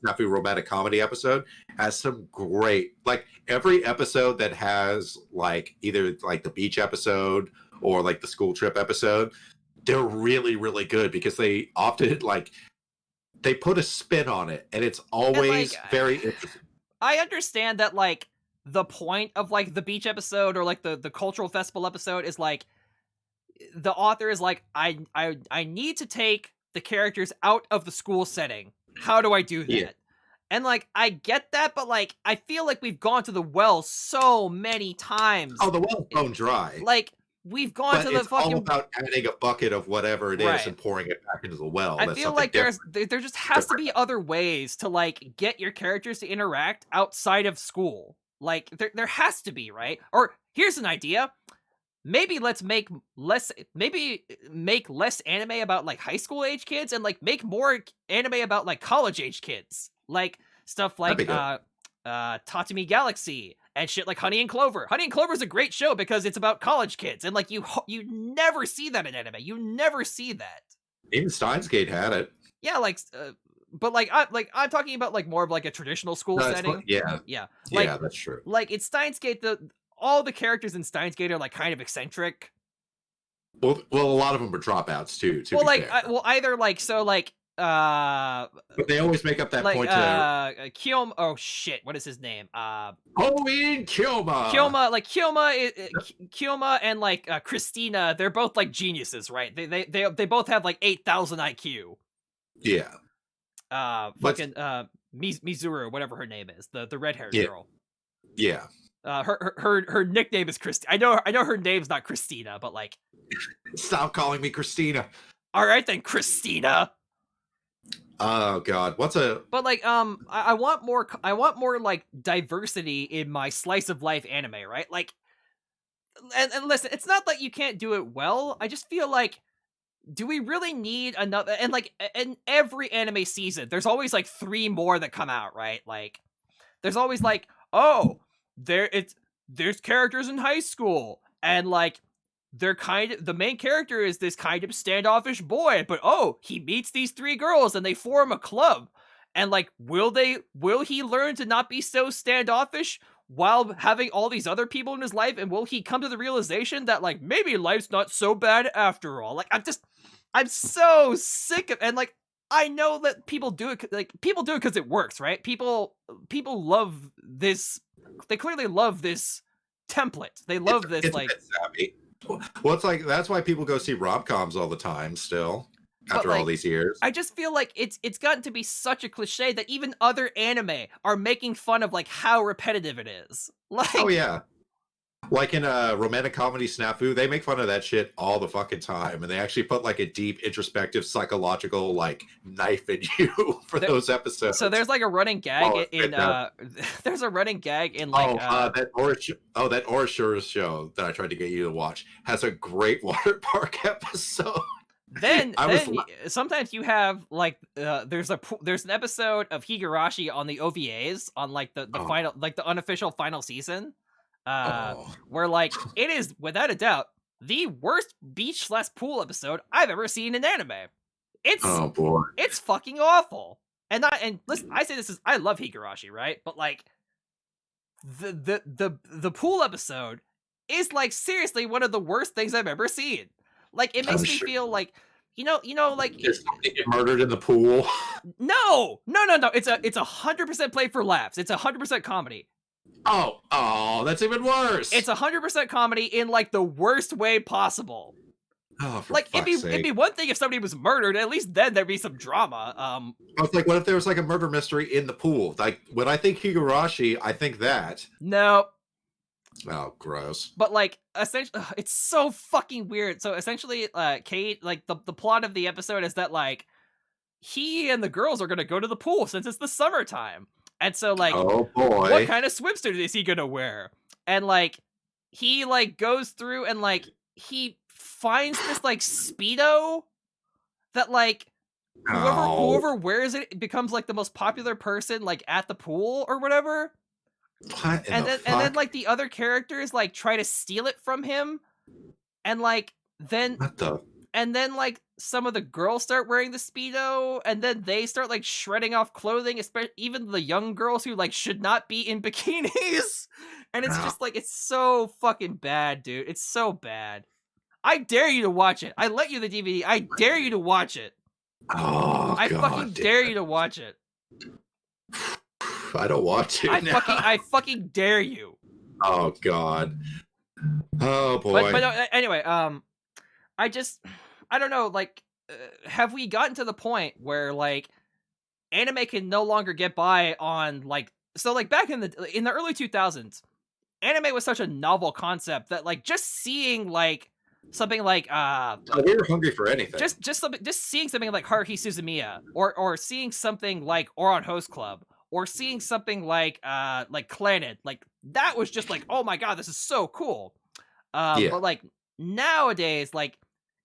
Snafu romantic comedy episode, has some great, like, every episode that has like either like the beach episode or like the school trip episode, they're really, really good because they often like they put a spin on it, and it's And always like, very interesting. I understand that like the point of like the beach episode or like the cultural festival episode is like the author is like, I need to take the characters out of the school setting. How do I do that? Yeah. And like I get that, but like I feel like we've gone to the well so many times. Oh, the well's bone dry. Like we've gone But to the it's all fucking about adding a bucket of whatever it is Right. and pouring it back into the well. I That's feel something like different. there just has to be other ways to like get your characters to interact outside of school. Like there has to be, right? Or here's an idea. Maybe let's make less anime about like high school age kids and like make more anime about like college age kids. Like stuff like Tatami Galaxy and shit like Honey and Clover. Honey and Clover is a great show because it's about college kids, and like you never see that in anime. You never see that. Even Steins Gate had it. Yeah, like but like I'm talking about like more of like a traditional school No, setting. yeah. Yeah. Like, Yeah, that's true. Like in Steins Gate, all the characters in Steins Gate are like kind of eccentric. Well, a lot of them are dropouts too. Well, like, either like so, like, but they always make up that like, point to Kyoma. Oh shit, what is his name? Kyoma. Kyoma and like Christina. They're both like geniuses, right? They both have like 8,000 IQ. Yeah. Fucking Mizuru, whatever her name is, the red haired girl. Yeah. Her nickname is Christina. I know her name's not Christina, but like, stop calling me Christina. All right then, Christina. Oh God, But like, I want more like diversity in my slice of life anime, right? Like, and listen, it's not that you can't do it well. I just feel like, do we really need another? And like, in every anime season, there's always like 3 more that come out, right? Like, there's always like, oh, there's characters in high school, and like the main character is this kind of standoffish boy, but oh, he meets these 3 girls and they form a club, and like will he learn to not be so standoffish while having all these other people in his life, and will he come to the realization that like maybe life's not so bad after all? Like I'm so sick of, and like I know that people do it because it works, right? People love this. They clearly love this template. They love this, it's like, a bit savvy. Well, it's like that's why people go see rom-coms all the time still after all these years. I just feel like it's gotten to be such a cliche that even other anime are making fun of like how repetitive it is. Like, oh yeah. Like in a romantic comedy snafu, they make fun of that shit all the fucking time, and they actually put like a deep, introspective, psychological like knife in you for those episodes. So there's like a running gag there's a running gag in like that Orishura show that I tried to get you to watch has a great water park episode. Then sometimes you have like there's an episode of Higurashi on the OVAs on like the final, like the unofficial final season. Where like it is without a doubt the worst beach/pool episode I've ever seen in anime. It's fucking awful. And listen, I say this is, I love Higurashi, right? But like the pool episode is like seriously one of the worst things I've ever seen. Like it makes me feel like you know, like there's somebody get murdered in the pool. No. It's 100% played for laughs. It's 100% comedy. Oh, that's even worse. It's 100% comedy in like the worst way possible. Oh, for like fuck's it'd be one thing if somebody was murdered. At least then there'd be some drama. It's like, what if there was like a murder mystery in the pool? Like when I think Higurashi, I think that. No. Oh, gross. But like essentially, it's so fucking weird. So essentially, Kate, like the plot of the episode is that like he and the girls are gonna go to the pool since it's the summertime. And so, like, oh boy, what kind of swimsuit is he gonna wear? And like, he like goes through and like he finds this like Speedo that like whoever wears it becomes like the most popular person like at the pool or whatever. And then like the other characters like try to steal it from him, and like then and then like some of the girls start wearing the Speedo, and then they start like shredding off clothing, especially even the young girls who like should not be in bikinis. And it's just like, it's so fucking bad, dude. It's so bad. I dare you to watch it. I let you the DVD. I dare you to watch it. Oh, I God, fucking dare you to watch it. I don't want to. I fucking dare you. Oh, God. Oh, boy. But no, anyway, I don't know, like, have we gotten to the point where like anime can no longer get by on like, so like back in the early 2000s, anime was such a novel concept that like just seeing like something like we were hungry for anything. Just seeing something like Haruhi Suzumiya, or seeing something like Ouran Host Club, or seeing something like Clannad, like that was just like, oh my god, this is so cool. But like nowadays, like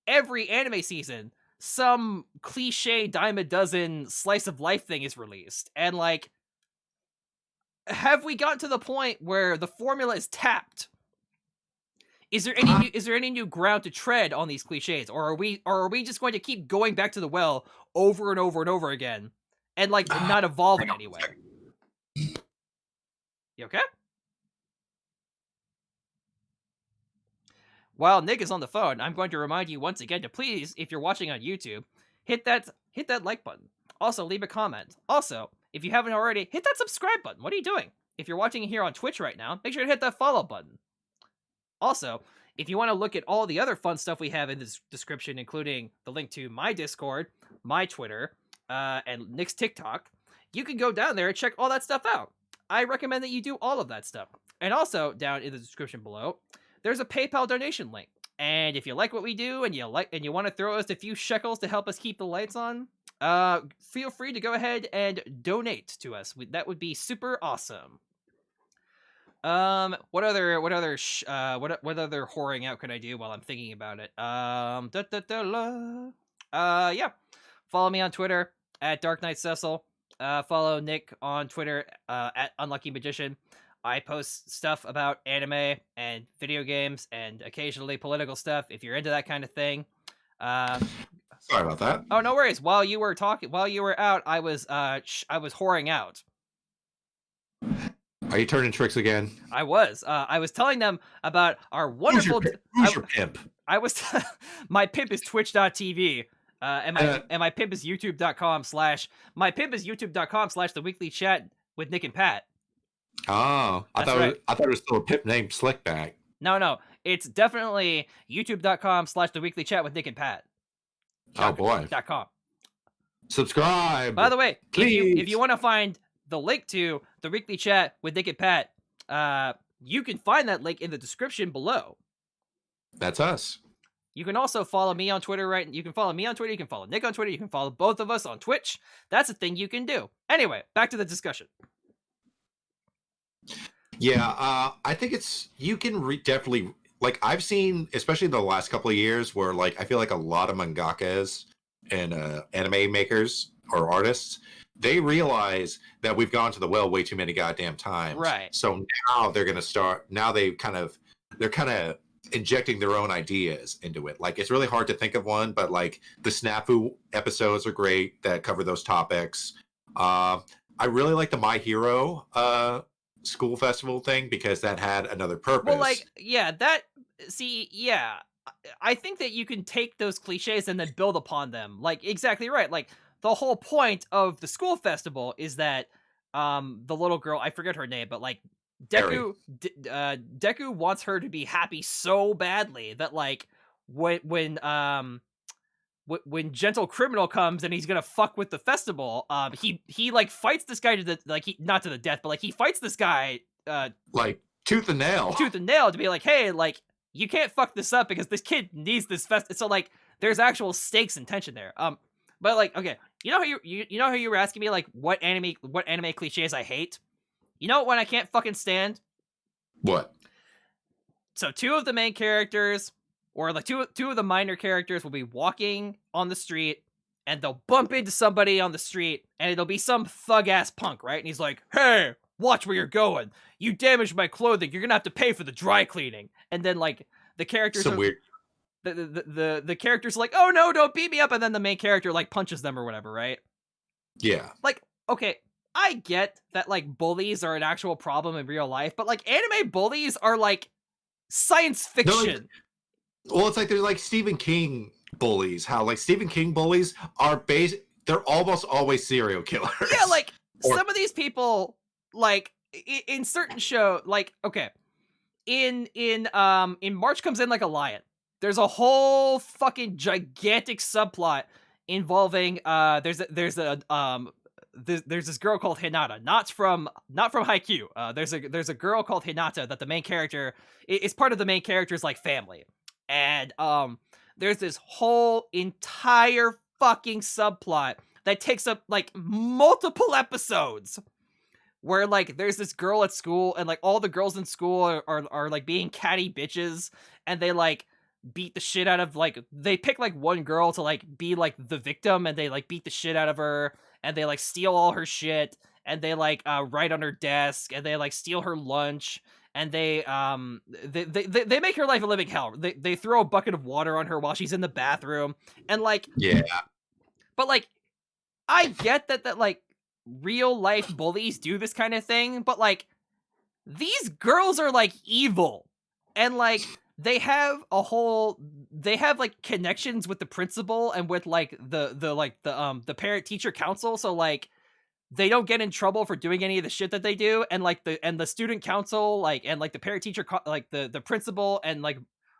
every anime season, some cliche dime a dozen slice of life thing is released, and like, have we gotten to the point where the formula is tapped? Is there any new ground to tread on these cliches, or are we just going to keep going back to the well over and over and over again, and like not evolve in any way? You okay? While Nick is on the phone, I'm going to remind you once again to please, if you're watching on YouTube, hit that like button. Also, leave a comment. Also, if you haven't already, hit that subscribe button. What are you doing? If you're watching here on Twitch right now, make sure to hit that follow button. Also, if you want to look at all the other fun stuff we have in the description, including the link to my Discord, my Twitter, and Nick's TikTok, you can go down there and check all that stuff out. I recommend that you do all of that stuff. And also, down in the description below, there's a PayPal donation link. And if you like what we do and you want to throw us a few shekels to help us keep the lights on, feel free to go ahead and donate to us. That would be super awesome. What other whoring out can I do while I'm thinking about it? Yeah. Follow me on Twitter at Dark Knight Cecil. Follow Nick on Twitter at Unlucky Magician. I post stuff about anime and video games and occasionally political stuff. If you're into that kind of thing. Sorry about that. Oh, no worries. While you were out, I was whoring out. Are you turning tricks again? I was telling them about our wonderful. Who's your pimp? I was. My pimp is Twitch.tv. And my pimp is YouTube.com/ the weekly chat with Nick and Pat. Oh, I thought it was still a pimp named Slickback. No, it's definitely YouTube.com/ the weekly chat with Nick and Pat. Oh boy. .com. Subscribe. By the way, please. if you want to find the link to the weekly chat with Nick and Pat, you can find that link in the description below. That's us. You can also follow me on Twitter, right? You can follow me on Twitter, you can follow Nick on Twitter, you can follow both of us on Twitch. That's a thing you can do. Anyway, back to the discussion. Yeah, I think you can definitely, like, I've seen, especially the last couple of years, where, like, I feel like a lot of mangakas and anime makers or artists, they realize that we've gone to the well way too many goddamn times. Right. So now they're going to start, they're kind of injecting their own ideas into it. Like, it's really hard to think of one, but like the Snafu episodes are great that cover those topics. I really like the My Hero school festival thing because that had another purpose. Well, like, yeah, I think that you can take those cliches and then build upon them. Like, exactly right. Like, the whole point of the school festival is that the little girl, I forget her name, but like Deku wants her to be happy so badly that like when Gentle Criminal comes and he's gonna fuck with the festival, he like fights this guy to the, like, not to the death, but like he fights this guy like tooth and nail to be like, hey, like, you can't fuck this up because this kid needs this so like there's actual stakes and tension there. But like, okay, you know how you were asking me like what anime cliches I hate? You know what I can't fucking stand? What? So two of the main characters, or like two of the minor characters, will be walking on the street and they'll bump into somebody on the street and it'll be some thug ass punk, right? And he's like, hey, watch where you're going. You damaged my clothing. You're gonna have to pay for the dry cleaning. And then like the characters weird. the character's like, oh no, don't beat me up, and then the main character like punches them or whatever, right? Yeah. Like, okay, I get that like bullies are an actual problem in real life, but like anime bullies are like science fiction. Well, it's like they're like Stephen King bullies. How like Stephen King bullies are they're almost always serial killers. Yeah, like some of these people, like in certain show, like okay, in March Comes In Like a Lion, there's a whole fucking gigantic subplot involving there's this girl called Hinata, not from Haikyuu. There's a girl called Hinata that the main character is part of the main character's like family, and there's this whole entire fucking subplot that takes up like multiple episodes where like there's this girl at school and like all the girls in school are like being catty bitches, and they like beat the shit out of like they pick like one girl to like be like the victim, and they like beat the shit out of her, and they like steal all her shit, and they like write on her desk, and they like steal her lunch, and they make her life a living hell. They throw a bucket of water on her while she's in the bathroom, and like yeah. But like I get that like real life bullies do this kind of thing, but like these girls are like evil, and like they have like connections with the principal and with like the parent teacher council, so like they don't get in trouble for doing any of the shit that they do, and like the student council like and like the parent teacher like the principal and like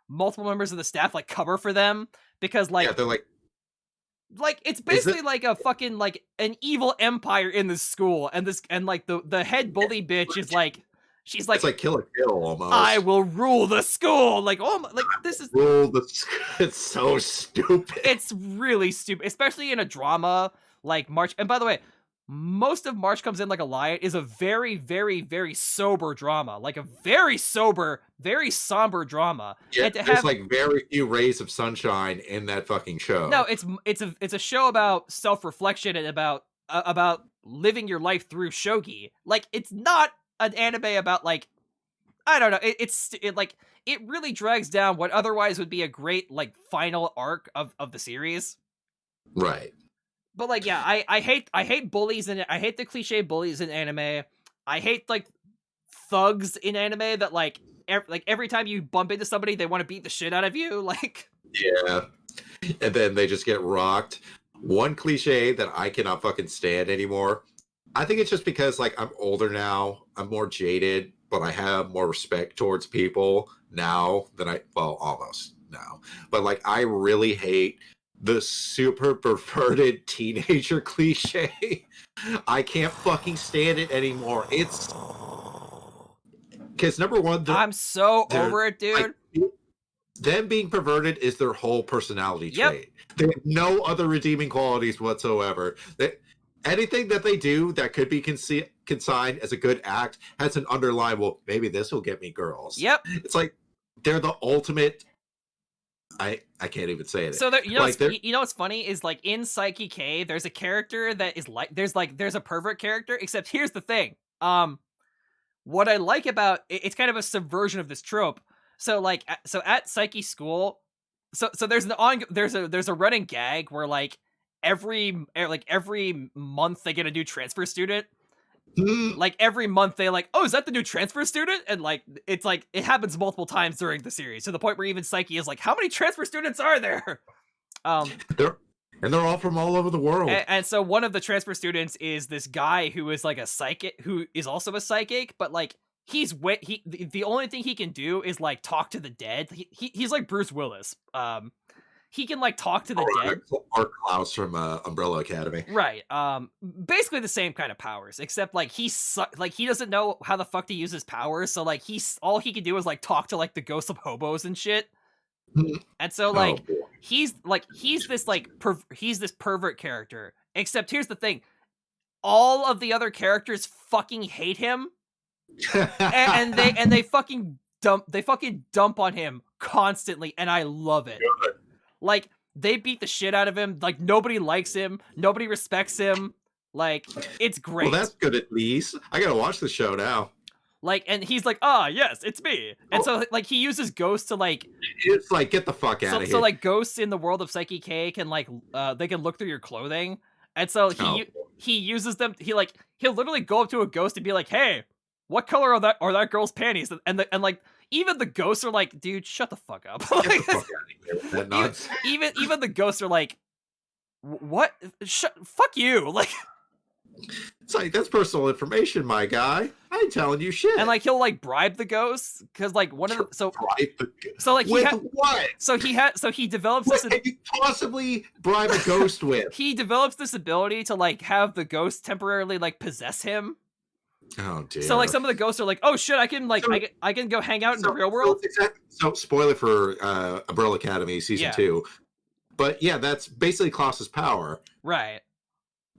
multiple members of the staff like cover for them, because like yeah, they're like it's basically like a fucking like an evil empire in this school, and like the head bully bitch is like, she's like, it's like Kill la Kill almost. I will rule the school. Like, oh my, like this is it's so stupid. It's really stupid, especially in a drama like March. And by the way, most of March Comes In Like a Lion is a very, very, very sober drama, like a very sober, very somber drama. Yeah, and there's like very few rays of sunshine in that fucking show. No, it's a show about self-reflection and about living your life through shogi. Like, it's not an anime about like, I don't know. It really drags down what otherwise would be a great like final arc of the series. Right. But like, yeah, I hate bullies, and I hate the cliche bullies in anime. I hate like thugs in anime that like every time you bump into somebody, they want to beat the shit out of you. Like, yeah, and then they just get rocked. One cliche that I cannot fucking stand anymore. I think it's just because like I'm older now, I'm more jaded, but I have more respect towards people now than almost now. But like I really hate the super perverted teenager cliche. I can't fucking stand it anymore. It's because number one, I'm so over it, dude. Like, them being perverted is their whole personality trait. They have no other redeeming qualities whatsoever. Anything that they do that could be consigned as a good act has an underlying, well, maybe this will get me girls. Yep. It's like they're the ultimate. I can't even say it. So there, you know what's funny is like in Psyche K, there's a character that is like there's a pervert character, except here's the thing. What I like about it's kind of a subversion of this trope. So like at Psyche School, so there's there's a running gag where like every month they get a new transfer student. Like every month they like, oh, is that the new transfer student? And like it's like it happens multiple times during the series, to the point where even Psyche is like, how many transfer students are there? They're all from all over the world. And so one of the transfer students is this guy who is like a psychic, who is also a psychic, but like the only thing he can do is like talk to the dead. He's like Bruce Willis. He can like talk to the dead. Or Klaus from Umbrella Academy. Right. Basically the same kind of powers, except like he doesn't know how the fuck to use his powers. So like all he can do is like talk to like the ghosts of hobos and shit. And so like he's this pervert character. Except here's the thing: all of the other characters fucking hate him, and they fucking dump on him constantly, and I love it. Good. Like, they beat the shit out of him. Like, nobody likes him. Nobody respects him. Like, it's great. Well, that's good at least. I gotta watch the show now. Like, and he's like, "Ah, yes, it's me." And so like he uses ghosts to like It's like, get the fuck out of so here. like ghosts in the world of Psyche K can like they can look through your clothing. And so he uses them, he'll literally go up to a ghost and be like, "Hey, what color are that girl's panties?" And like even the ghosts are like, "Dude, shut the fuck up." Get the fuck out of here with that nonsense. even the ghosts are like, "What? Fuck you!" Like, it's like, that's personal information, my guy. I ain't telling you shit. and like he'll like bribe the ghosts because like one of the so like with what? So he develops What this. can you possibly bribe a ghost with? He develops this ability to like have the ghost temporarily like possess him. Oh dear. So like some of the ghosts are like, "Oh shit, I can like I can go hang out in the real world." So spoiler for Umbrella Academy season 2. But yeah, that's basically Klaus's power. Right.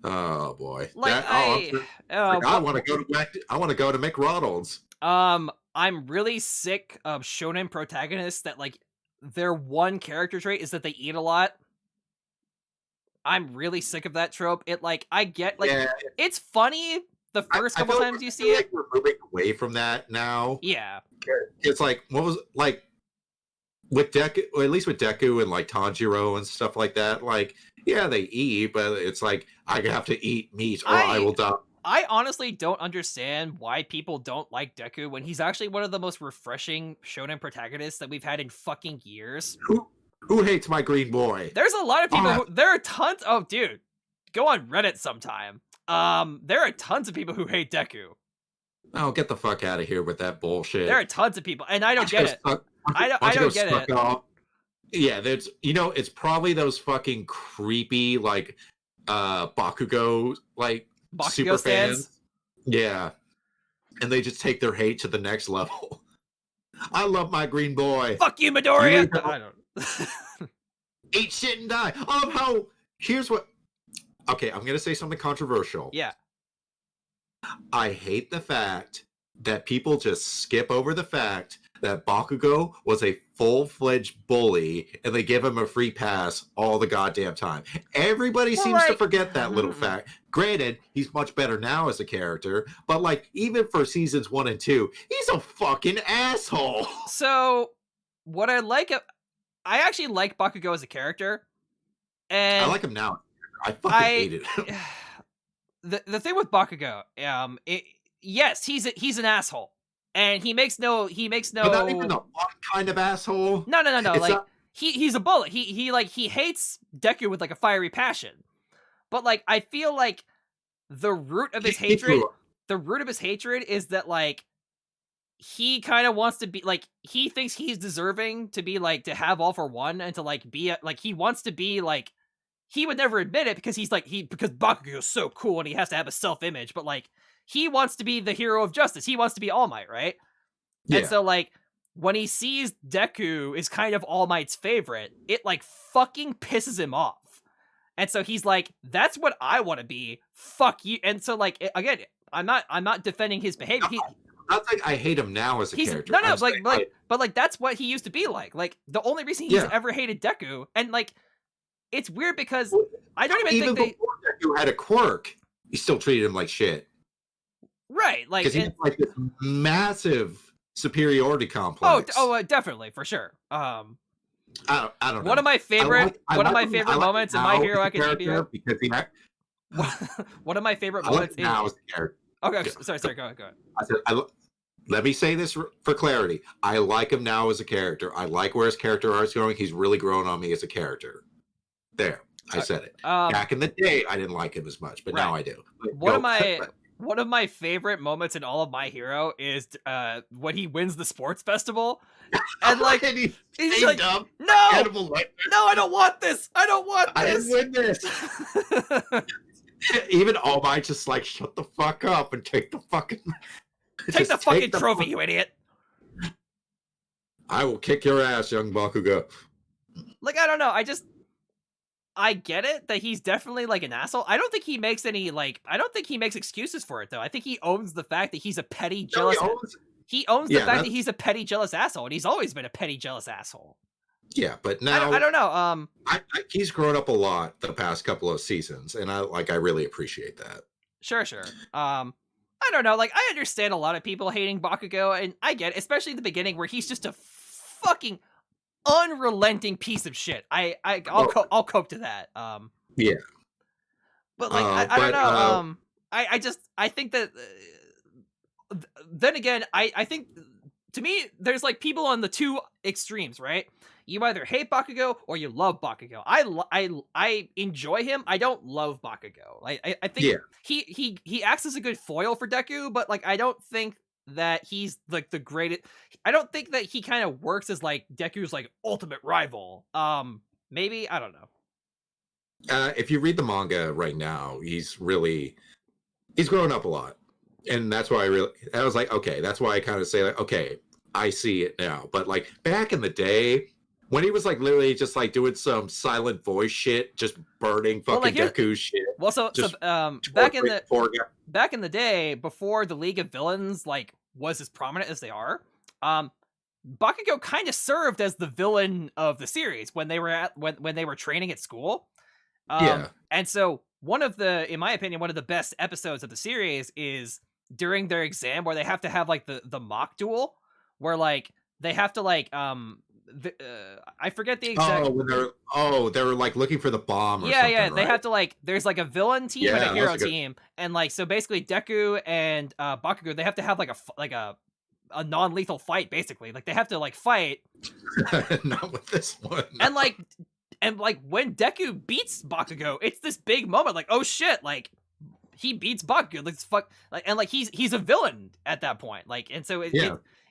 Oh boy. Like I want to go to McDonald's. I'm really sick of shonen protagonists that like their one character trait is that they eat a lot. I'm really sick of that trope. It like I get like it's funny the first couple times you see it. We're moving away from that now. Yeah. It's like what was like with Deku, or at least with Deku and like Tanjiro and stuff like that. Like, yeah, they eat, but it's like I have to eat meat or I will die. I honestly don't understand why people don't like Deku when he's actually one of the most refreshing shonen protagonists that we've had in fucking years. Who hates my green boy? There's a lot of people there are tons of dude. Go on Reddit sometime. There are tons of people who hate Deku. Oh, get the fuck out of here with that bullshit. There are tons of people, and I don't get it. I don't get it. Yeah, there's it's probably those fucking creepy like Bakugo like super fans. Yeah. And they just take their hate to the next level. I love my green boy. Fuck you, Midoriya. I don't eat shit and die. Here's what okay, I'm gonna say something controversial. Yeah. I hate the fact that people just skip over the fact that Bakugo was a full-fledged bully and they give him a free pass all the goddamn time. Everybody seems to forget that little fact. Granted, he's much better now as a character, but like even for seasons 1 and 2, he's a fucking asshole. So, what I actually like Bakugo as a character. And I like him now. I fucking hated him. The thing with Bakugo, yes, he's an asshole. And he makes no but not even a fun kind of asshole. No. Like he's a bully. He hates Deku with like a fiery passion. But like I feel like the root of his hatred is that like he kind of wants to be like he thinks he's deserving to be like to have all for one and to like be like he wants to be like he would never admit it because because Bakugo is so cool and he has to have a self-image, but like he wants to be the hero of justice. He wants to be All Might, right? Yeah. And so like when he sees Deku is kind of All Might's favorite, it like fucking pisses him off. And so he's like, that's what I want to be. Fuck you. And so like again, I'm not defending his behavior. Not like I hate him now as a character. No, but like that's what he used to be like. Like the only reason he's ever hated Deku, and like it's weird because I don't even think before Deku had a quirk, he still treated him like shit. Right, like because he had like this massive superiority complex. Oh, definitely for sure. I don't know. One of my favorite moments in My Hero Academia. Because he had... one of my favorite moments in now as a character. Okay, sorry, go ahead. I said, let me say this for clarity. I like him now as a character. I like where his character art's going. He's really grown on me as a character. There, I said it. Back in the day, I didn't like him as much, but now I do. One of my favorite moments in all of My Hero is when he wins the sports festival, and like and he's like, no, I don't want this. I didn't win this. Even All Might just like shut the fuck up and take the fucking trophy, you idiot. I will kick your ass, young Bakugo. Like I don't know. I get it that he's definitely like an asshole. I don't think he makes excuses for it though. I think he owns the fact that he's a petty, jealous. He owns the fact that he's a petty, jealous asshole, and he's always been a petty, jealous asshole. Yeah, but now I don't know. He's grown up a lot the past couple of seasons, and I really appreciate that. Sure. I I don't know, like, I understand a lot of people hating Bakugo, and I get it, especially in the beginning where he's just a fucking unrelenting piece of shit. I'll cope to that. Yeah. But like I don't But know. I think that then again, I think to me there's like people on the two extremes, right? You either hate Bakugo or you love Bakugo. I enjoy him. I don't love Bakugo. I think yeah. he acts as a good foil for Deku, but like I don't think that he's like the greatest. I don't think that he kind of works as like Deku's like ultimate rival. Maybe I don't know. If you read the manga right now, he's grown up a lot, and that's why I was like, okay, that's why I kind of say like, okay, I see it now. But like back in the day, when he was like literally just like doing some silent voice shit, just burning fucking Deku shit. Well, so back in the day, before the League of Villains like was as prominent as they are, Bakugo kind of served as the villain of the series when they were when they were training at school. Yeah. And so in my opinion, one of the best episodes of the series is during their exam where they have to have like the mock duel where like they have to like I forget the exact. They were like looking for the bomb. Or yeah, something, yeah. right? They have to like. There's like a villain team and a hero team, and like so basically Deku and Bakugo they have to have like a non-lethal fight basically. Like they have to like fight. Not with this one. No. And like when Deku beats Bakugo, it's this big moment. Like oh shit, like he beats Bakugo. Like fuck, like and like he's a villain at that point. Like and so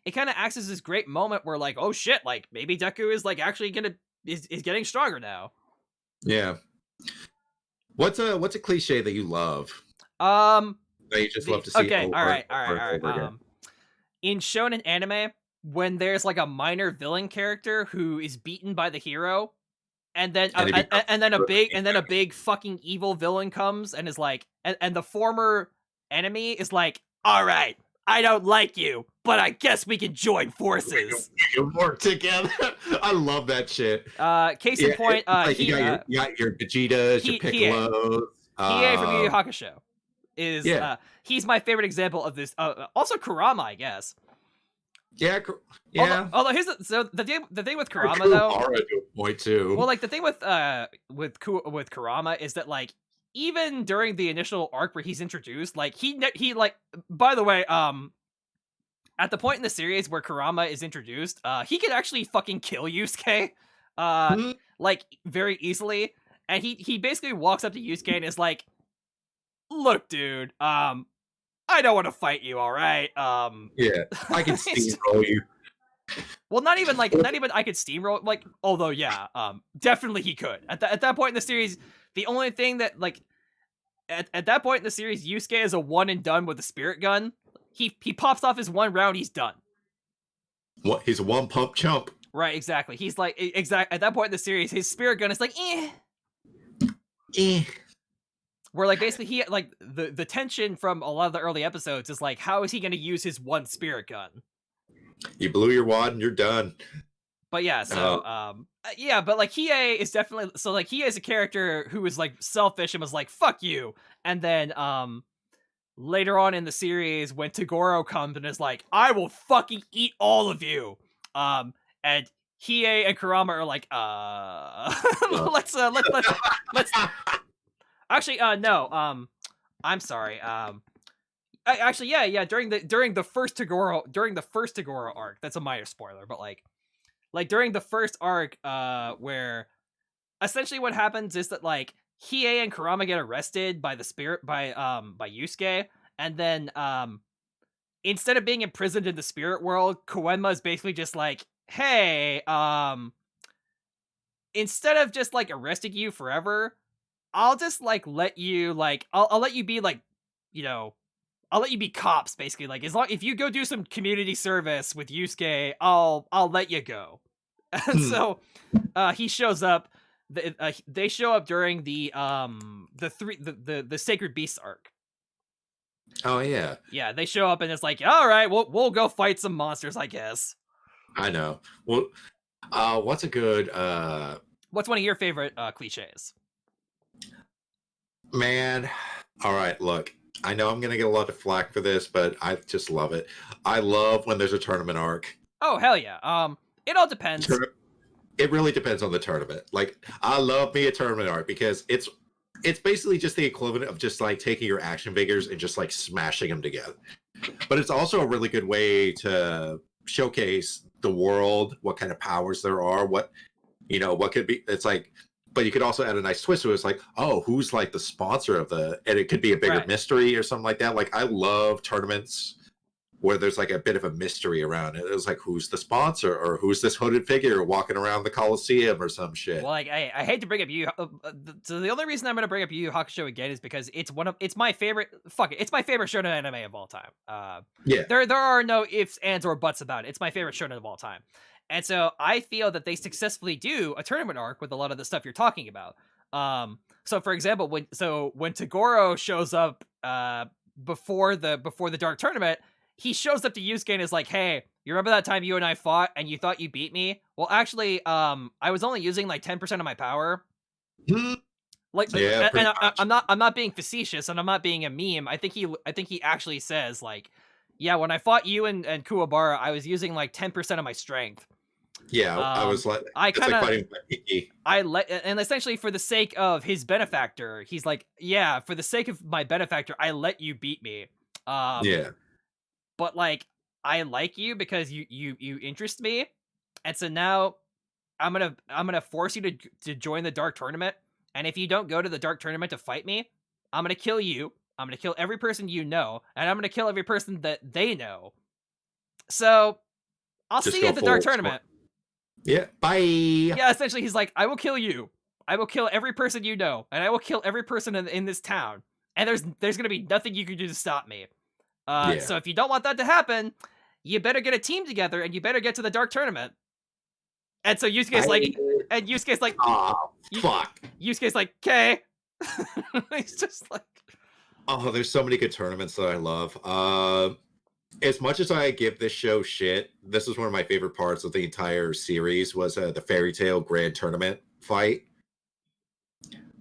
it kind of acts as this great moment where like oh shit, like maybe Deku is like actually is getting stronger now. Yeah. What's a cliche that you love? That you just love to see. Okay, all right. In shonen anime, when there's like a minor villain character who is beaten by the hero, and then a big fucking evil villain comes and is like, and the former enemy is like, all right, I don't like you, but I guess we can join forces. We can work together. I love that shit. Case in point, like you got your Vegetas, your Piccolos. Hiei from Yu Yu Hakusho is he's my favorite example of this. Also Kurama, I guess. Yeah. Although here's the thing with Kurama though. To a point too. Well, like the thing with Kurama is that like even during the initial arc where he's introduced, like he like by the way, at the point in the series where Kurama is introduced, he could actually fucking kill Yusuke, like very easily, and he basically walks up to Yusuke and is like, "Look, dude, I don't want to fight you, all right? Yeah, I can steamroll you." Well, not even I could steamroll, like, although yeah, definitely he could. At that point in the series, the only thing that like at that point in the series, Yusuke is a one and done with the spirit gun. He pops off his one round, he's done. What? He's a one pump chump. Right, exactly. He's like at that point in the series, his spirit gun is like where like basically he like the tension from a lot of the early episodes is like how is he going to use his one spirit gun? You blew your wad and you're done. But yeah, so yeah, but like Hiei is definitely so like Hiei is a character who is like selfish and was like fuck you, and then later on in the series when Toguro comes and is like I will fucking eat all of you, and Hiei and Kurama are like let's actually no I'm sorry actually yeah during the first Toguro arc, that's a minor spoiler, but like during the first arc where essentially what happens is that like Hiei and Kurama get arrested by the spirit by Yusuke, and then instead of being imprisoned in the spirit world, Koenma is basically just like, hey, instead of just like arresting you forever, I'll just like let you like I'll let you be like, you know, I'll let you be cops basically, like as long if you go do some community service with Yusuke, I'll let you go. And so he shows up. They show up during the Sacred Beasts arc. Oh yeah. Yeah, they show up and it's like, all right, we'll go fight some monsters, I guess. I know. Well, what's a good what's one of your favorite cliches? Man, all right, look. I know I'm gonna get a lot of flack for this, but I just love it. I love when there's a tournament arc. Oh hell yeah. It all depends. It really depends on the tournament. Like, I love me a tournament arc because it's basically just the equivalent of just like taking your action figures and just like smashing them together. But it's also a really good way to showcase the world, what kind of powers there are, what could be. It's like, but you could also add a nice twist to it. It's like, oh, who's like the sponsor of and it could be a bigger mystery or something like that. Like, I love tournaments where there's like a bit of a mystery around it. It was like, who's the sponsor, or who's this hooded figure walking around the Coliseum or some shit. Well, like, I hate to bring up so the only reason I'm going to bring up Yu Yu Hakusho again is because it's my favorite, it's my favorite shonen anime of all time. Yeah. There are no ifs, ands, or buts about it. It's my favorite shonen of all time. And so I feel that they successfully do a tournament arc with a lot of the stuff you're talking about. So for example, when Toguro shows up before the Dark Tournament, he shows up to Yusuke and is like, "Hey, you remember that time you and I fought and you thought you beat me? Well, actually, I was only using like 10% of my power." Like, yeah, and I'm not being facetious, and I'm not being a meme. I think he actually says like, "Yeah, when I fought you and Kuwabara, I was using like 10% of my strength." Yeah, I was like, and essentially for the sake of his benefactor, he's like, "Yeah, for the sake of my benefactor, I let you beat me." Yeah. But like, I like you because you interest me, and so now I'm gonna force you to join the Dark Tournament. And if you don't go to the Dark Tournament to fight me, I'm gonna kill you. I'm gonna kill every person you know, and I'm gonna kill every person that they know. So I'll see you at the Dark Tournament. Yeah, bye. Yeah, essentially, he's like, "I will kill you. I will kill every person you know, and I will kill every person in this town. And there's gonna be nothing you can do to stop me. So if you don't want that to happen, you better get a team together and you better get to the Dark Tournament." And so Yusuke's like, "Oh, fuck." Yusuke's like, "Okay." He's just like, oh, there's so many good tournaments that I love. As much as I give this show shit, this is one of my favorite parts of the entire series was the Fairy Tail Grand Tournament fight,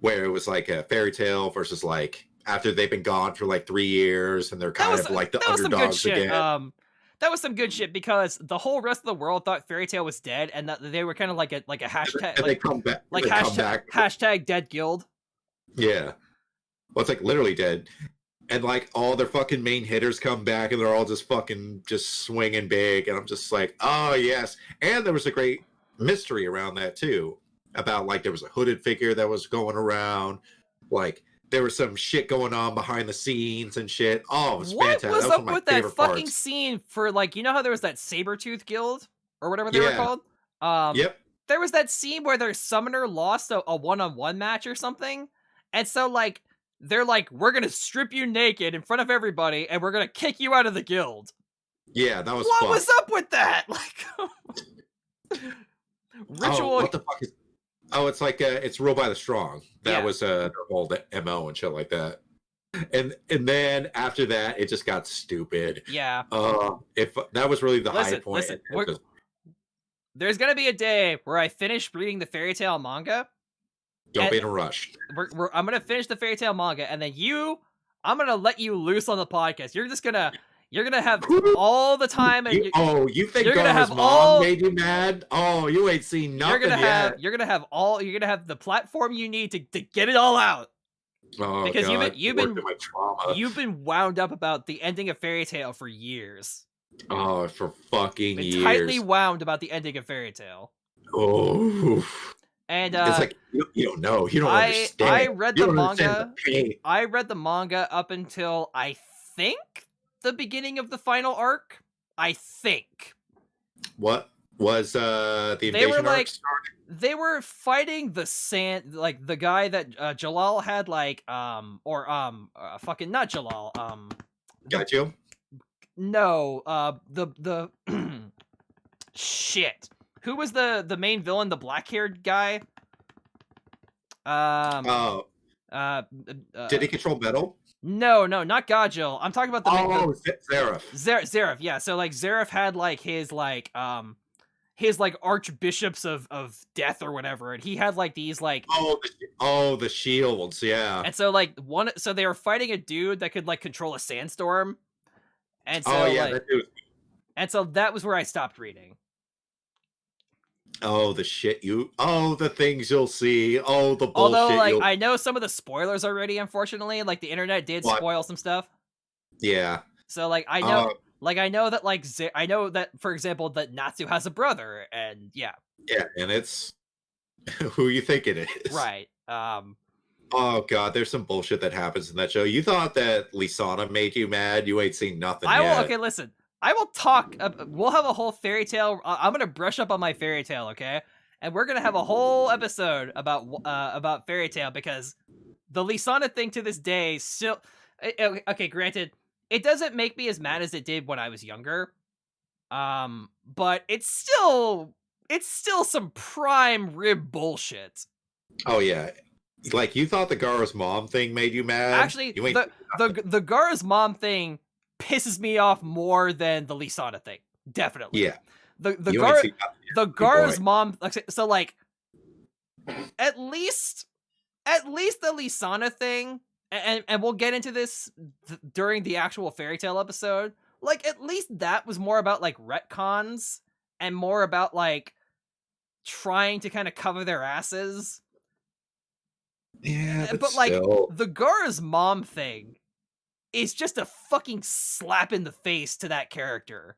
where it was like a Fairy Tail versus like, after they've been gone for like 3 years and they're kind of like the underdogs again. That was some good shit because the whole rest of the world thought Fairy Tail was dead, and that they were kind of like a hashtag, and they come back, like hashtag dead guild. Yeah, well, it's like literally dead, and like all their fucking main hitters come back, and they're all just fucking swinging big, and I'm just like, oh yes. And there was a great mystery around that too, about like there was a hooded figure that was going around, like there was some shit going on behind the scenes and shit. Oh, it was fantastic. What was up with that fucking scene for, like, you know how there was that Sabertooth Guild or whatever they were called? Yep. There was that scene where their summoner lost a one-on-one match or something. And so, like, they're like, "We're going to strip you naked in front of everybody and we're going to kick you out of the guild." Yeah, that was What was up with that? Like, ritual. Oh, what the fuck is... Oh, it's like it's ruled by the strong. That was their whole MO and shit like that. And then after that, it just got stupid. Yeah. If that was really the high point. There's gonna be a day where I finish reading the Fairy Tail manga. Don't be in a rush. I'm gonna finish the Fairy Tail manga, and then I'm gonna let you loose on the podcast. You're gonna have all the time, and you think Goha's mom made you mad? Oh, you ain't seen nothing yet. You're gonna have the platform you need to get it all out. Oh, because God, you've been wound up about the ending of Fairy Tail for years. Oh, for fucking years. Tightly wound about the ending of Fairy Tail. Oh. And it's like you don't know. You don't understand. I read the manga up until I think the beginning of the final arc. I think. What was the invasion arc started? They were fighting the sand, like the guy that Jalal had, like fucking not Jalal, Got no, the shit. Who was the main villain? The black-haired guy. Did he control metal? No, not Gajil. I'm talking about Zeref. Zeref, yeah. So like Zeref had like his like his like archbishops of death or whatever, and he had like these like the shields, yeah. and so like so they were fighting a dude that could like control a sandstorm, and so like that dude. and so that was where I stopped reading. Oh, the things you'll see. Oh, the bullshit. Although, like, I know some of the spoilers already, unfortunately. Like, the internet did spoil some stuff. Yeah. So, like, I know, I know that, like, I know that, for example, that Natsu has a brother, and yeah. Yeah, and it's who you think it is. Right. Oh, God, there's some bullshit that happens in that show. You thought that Lisana made you mad? You ain't seen nothing yet. Okay, listen. I will talk. We'll have a whole fairy tale. I'm gonna brush up on my fairy tale, okay? And we're gonna have a whole episode about fairy tale because the Lisana thing to this day still. Okay, granted, it doesn't make me as mad as it did when I was younger. But it's still some prime rib bullshit. Oh yeah, like you thought the Gara's mom thing made you mad. Actually, the Gara's mom thing pisses me off more than the Lisana thing. Definitely. Yeah. The Gara's mom. So like, at least the Lisana thing, and we'll get into this during the actual fairy tale episode. Like, at least that was more about like retcons and more about like trying to kind of cover their asses. Yeah, but like the Gara's mom thing is just a fucking slap in the face to that character.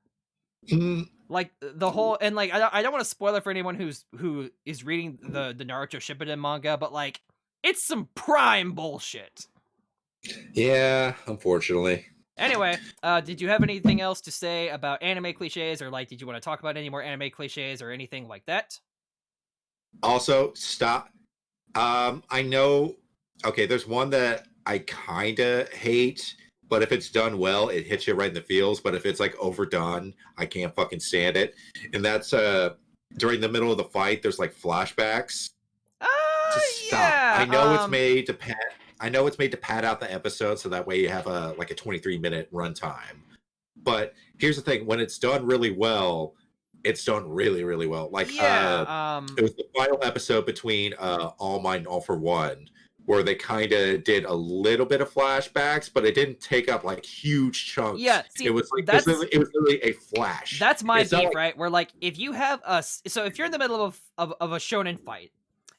Like the whole, and like I don't want to spoil it for anyone who is reading the Naruto Shippuden manga, but like it's some prime bullshit. Yeah, unfortunately. Anyway, did you have anything else to say about anime cliches, or like did you want to talk about any more anime cliches or anything like that? Also, stop. I know. Okay, there's one that I kind of hate, but if it's done well, it hits you right in the feels. But if it's like overdone, I can't fucking stand it. And that's during the middle of the fight, there's like flashbacks. Just stop. Yeah. I know it's made to pad. I know it's made to pad out the episode so that way you have a 23-minute runtime. But here's the thing: when it's done really well, it's done really, really well. Like it was the final episode between All Might and All for One, where they kind of did a little bit of flashbacks, but it didn't take up like huge chunks. Yeah, see, it was like it was really a flash. That's my beef, right? Where like if you have so if you're in the middle of a shonen fight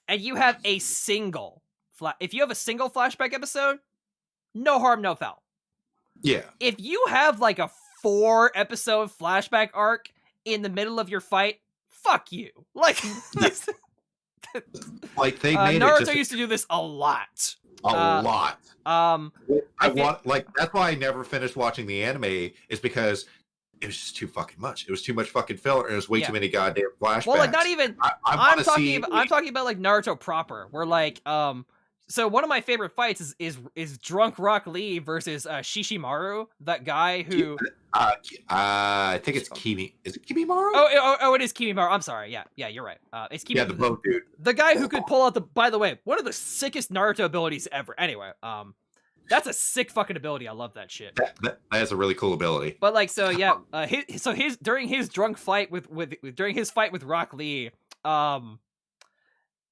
and you have a single flashback episode, no harm, no foul. Yeah. If you have like a 4-episode flashback arc in the middle of your fight, fuck you. Like. Like they made Naruto used to do this a lot. A lot. I want like that's why I never finished watching the anime is because it was just too fucking much. It was too much fucking filler, and it was way too many goddamn flashbacks. Well, like not even. I'm talking about like Naruto proper, where like So one of my favorite fights is drunk Rock Lee versus Shishimaru, that guy who. I think it's Kimi. Is it Kimimaru? Oh, it is Kimimaru. I'm sorry. Yeah, you're right. It's Kimimaru. Yeah, the boat dude. The guy who could pull out the. By the way, one of the sickest Naruto abilities ever. Anyway, that's a sick fucking ability. I love that shit. That is a really cool ability. But like, so yeah, during his drunk fight during his fight with Rock Lee,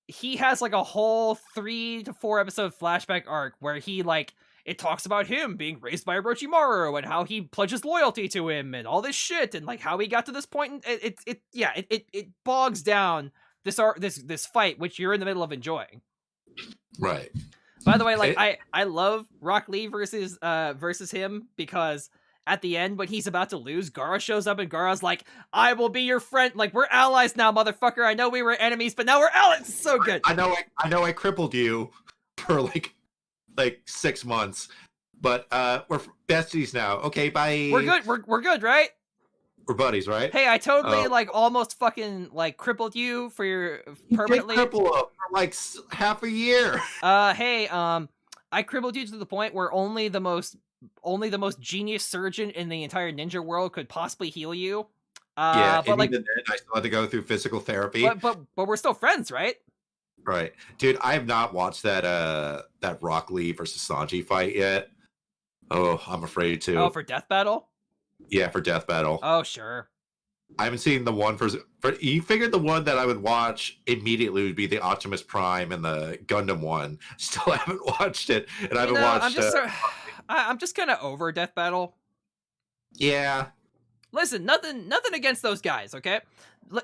he has like a whole 3 to 4 episode flashback arc where he like. It talks about him being raised by Orochimaru and how he pledges loyalty to him and all this shit and like how he got to this point. It bogs down this fight which you're in the middle of enjoying. Right. By the way, like I love Rock Lee versus him because at the end when he's about to lose, Gaara shows up and Gaara's like, "I will be your friend. Like we're allies now, motherfucker. I know we were enemies, but now we're allies." It's so good. I know I crippled you for like 6 months, but we're besties now. Okay, bye. We're good. We're good, right? We're buddies, right? Hey, I totally like almost fucking like crippled you for your permanently. You did cripple up for like half a year. Hey, I crippled you to the point where only the most genius surgeon in the entire ninja world could possibly heal you. But like, even then, I still had to go through physical therapy. But we're still friends, right? Right, dude. I have not watched that Rock Lee versus Sanji fight yet. Oh, I'm afraid to. Oh, for Death Battle? Yeah, for Death Battle. Oh, sure. I haven't seen the one for. You figured the one that I would watch immediately would be the Optimus Prime and the Gundam one. Still haven't watched it, and I haven't watched. I'm just kind of over Death Battle. Yeah. Listen, nothing against those guys, okay?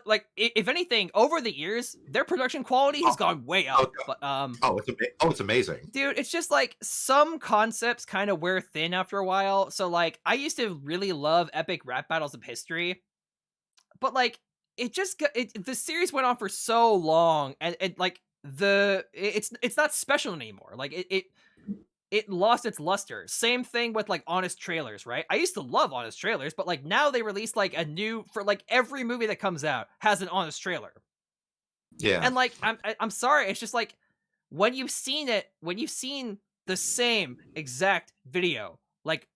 Like, if anything, over the years, their production quality has gone way up. Okay. But it's amazing, dude. It's just like some concepts kind of wear thin after a while. So like, I used to really love epic rap battles of history, but like, the series went on for so long, and like it's not special anymore. Like it lost its luster. Same thing with like honest trailers, right? I used to love honest trailers, but like now they release like a new, for like every movie that comes out has an honest trailer. Yeah. And like I'm sorry, it's just like when you've seen the same exact video like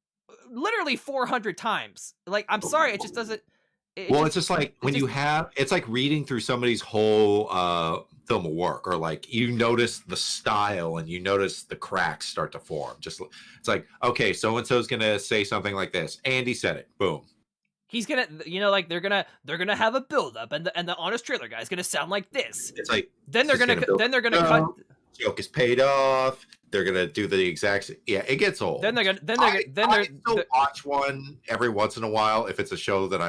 literally 400 times, like I'm sorry, it just doesn't. It's just like when it's like reading through somebody's whole film of work, or like you notice the style and you notice the cracks start to form. Just it's like, okay, so and so's gonna say something like this. Andy said it. Boom. He's gonna, like they're gonna have a build up, and the honest trailer guy's gonna sound like this. It's like then they're gonna cut. Joke is paid off. They're gonna do the exact. Yeah, it gets old. I still watch one every once in a while if it's a show that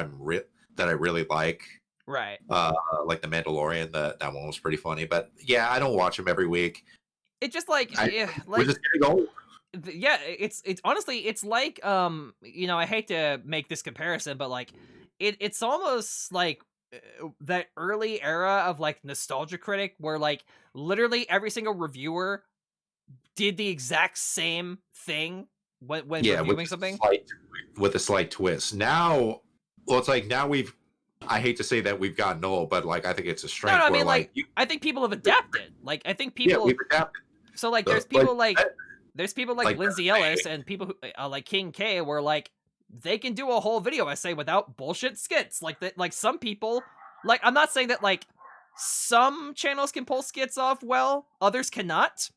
that I really like. Right. Like The Mandalorian. That one was pretty funny. But yeah, I don't watch them every week. It just like we're just getting old. Yeah, it's honestly, it's like I hate to make this comparison, but like it's almost like that early era of like Nostalgia Critic, where like literally every single reviewer did the exact same thing when reviewing something with a slight twist. Now, well, it's like now I hate to say that we've gotten old, but like I think it's a strength. No, I mean, I think people have adapted. Like I think people. We've adapted. So like, there's people like Lindsay Ellis and people who, like King K, where like they can do a whole video essay without bullshit skits. Like that, like some people, like I'm not saying that like some channels can pull skits off well, others cannot.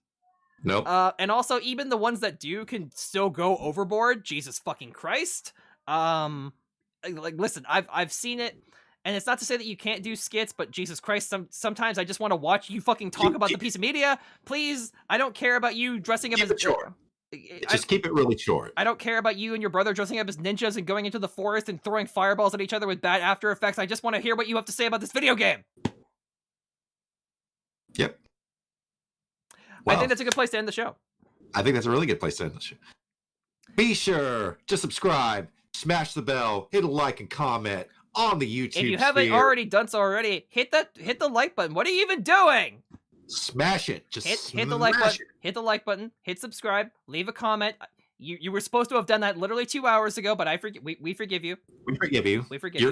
Nope. And also even the ones that do can still go overboard. Jesus fucking Christ. Like listen, I've seen it. And it's not to say that you can't do skits, but Jesus Christ, sometimes I just want to watch you fucking talk about the piece of media. Please, I don't care about you dressing up as short. Just keep it really short. I don't care about you and your brother dressing up as ninjas and going into the forest and throwing fireballs at each other with bad After Effects. I just want to hear what you have to say about this video game. Yep. Well, I think that's a good place to end the show. I think that's a really good place to end the show. Be sure to subscribe, smash the bell, hit a like and comment on the YouTube. If you haven't already done so already, hit the like button. What are you even doing? Smash it. Just hit the like button. Hit the like button. Hit subscribe. Leave a comment. You were supposed to have done that literally 2 hours ago, but we forgive you. We forgive you. We forgive you.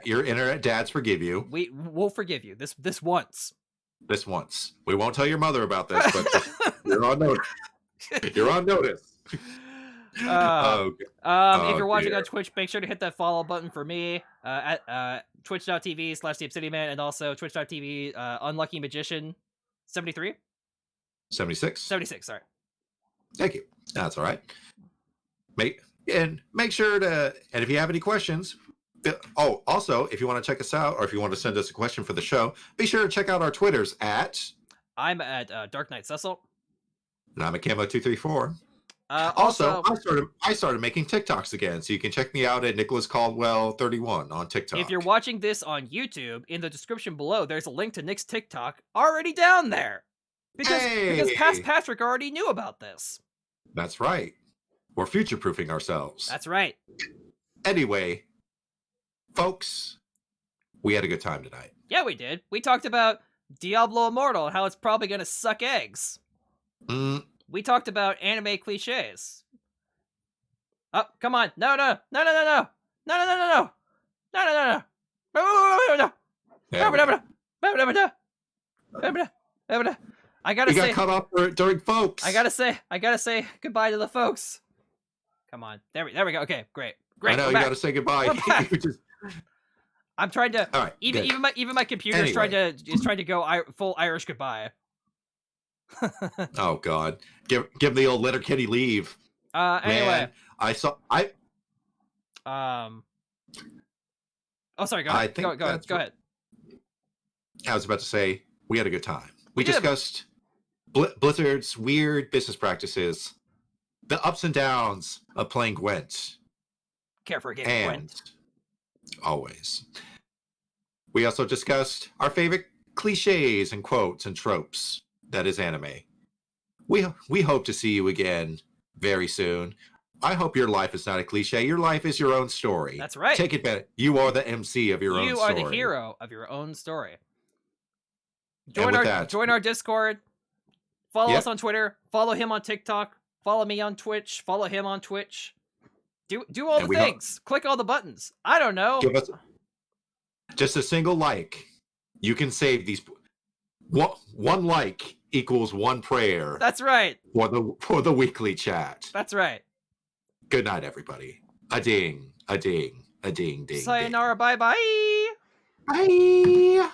Your internet dads forgive you. We'll forgive you. This once. This once. We won't tell your mother about this, but you're on notice. You're on notice. If you're watching on Twitch, make sure to hit that follow button for me at twitch.tv/theobsidianman, and also twitch.tv Unlucky Magician 73? 76. 76, sorry. Thank you. That's all right. Make sure to, and if you have any questions, also, if you want to check us out, or if you want to send us a question for the show, be sure to check out our Twitters I'm at Dark Knight Cecil. And I'm at Camo234. Also, I started making TikToks again, so you can check me out at Nicholas Caldwell 31 on TikTok. If you're watching this on YouTube, in the description below, there's a link to Nick's TikTok already down there. Because past Patrick already knew about this. That's right. We're future-proofing ourselves. That's right. Anyway, folks, we had a good time tonight. Yeah, we did. We talked about Diablo Immortal and how it's probably going to suck eggs. We talked about anime cliches. Oh, come on. No. I gotta say, cut off during folks. I gotta say goodbye to the folks. Come on. There we go. Okay, great. I know you gotta say goodbye. I'm trying to. All right. Even my computer is trying to go full Irish goodbye. Oh God! Give the old Letterkenny leave. Anyway, Man, Oh, sorry. Go I ahead. think Go ahead. Go ahead. I was about to say we had a good time. We did. discussed Blizzard's weird business practices, the ups and downs of playing Gwent, Care for a game, and Gwent. always. We also discussed our favorite cliches and quotes and tropes that is anime. We hope to see you again very soon. I hope your life is not a cliche. Your life is your own story. That's right. Take it back. You are the MC of your own story. You are the hero of your own story. Join Join our Discord. Follow us on Twitter. Follow him on TikTok. Follow me on Twitch. Follow him on Twitch. Do all the things. Click all the buttons. I don't know. Give us just a single like. You can save these. One like equals one prayer. That's right. For the weekly chat. That's right. Good night, everybody. A ding, a ding, a ding, ding. Sayonara, bye bye. Bye.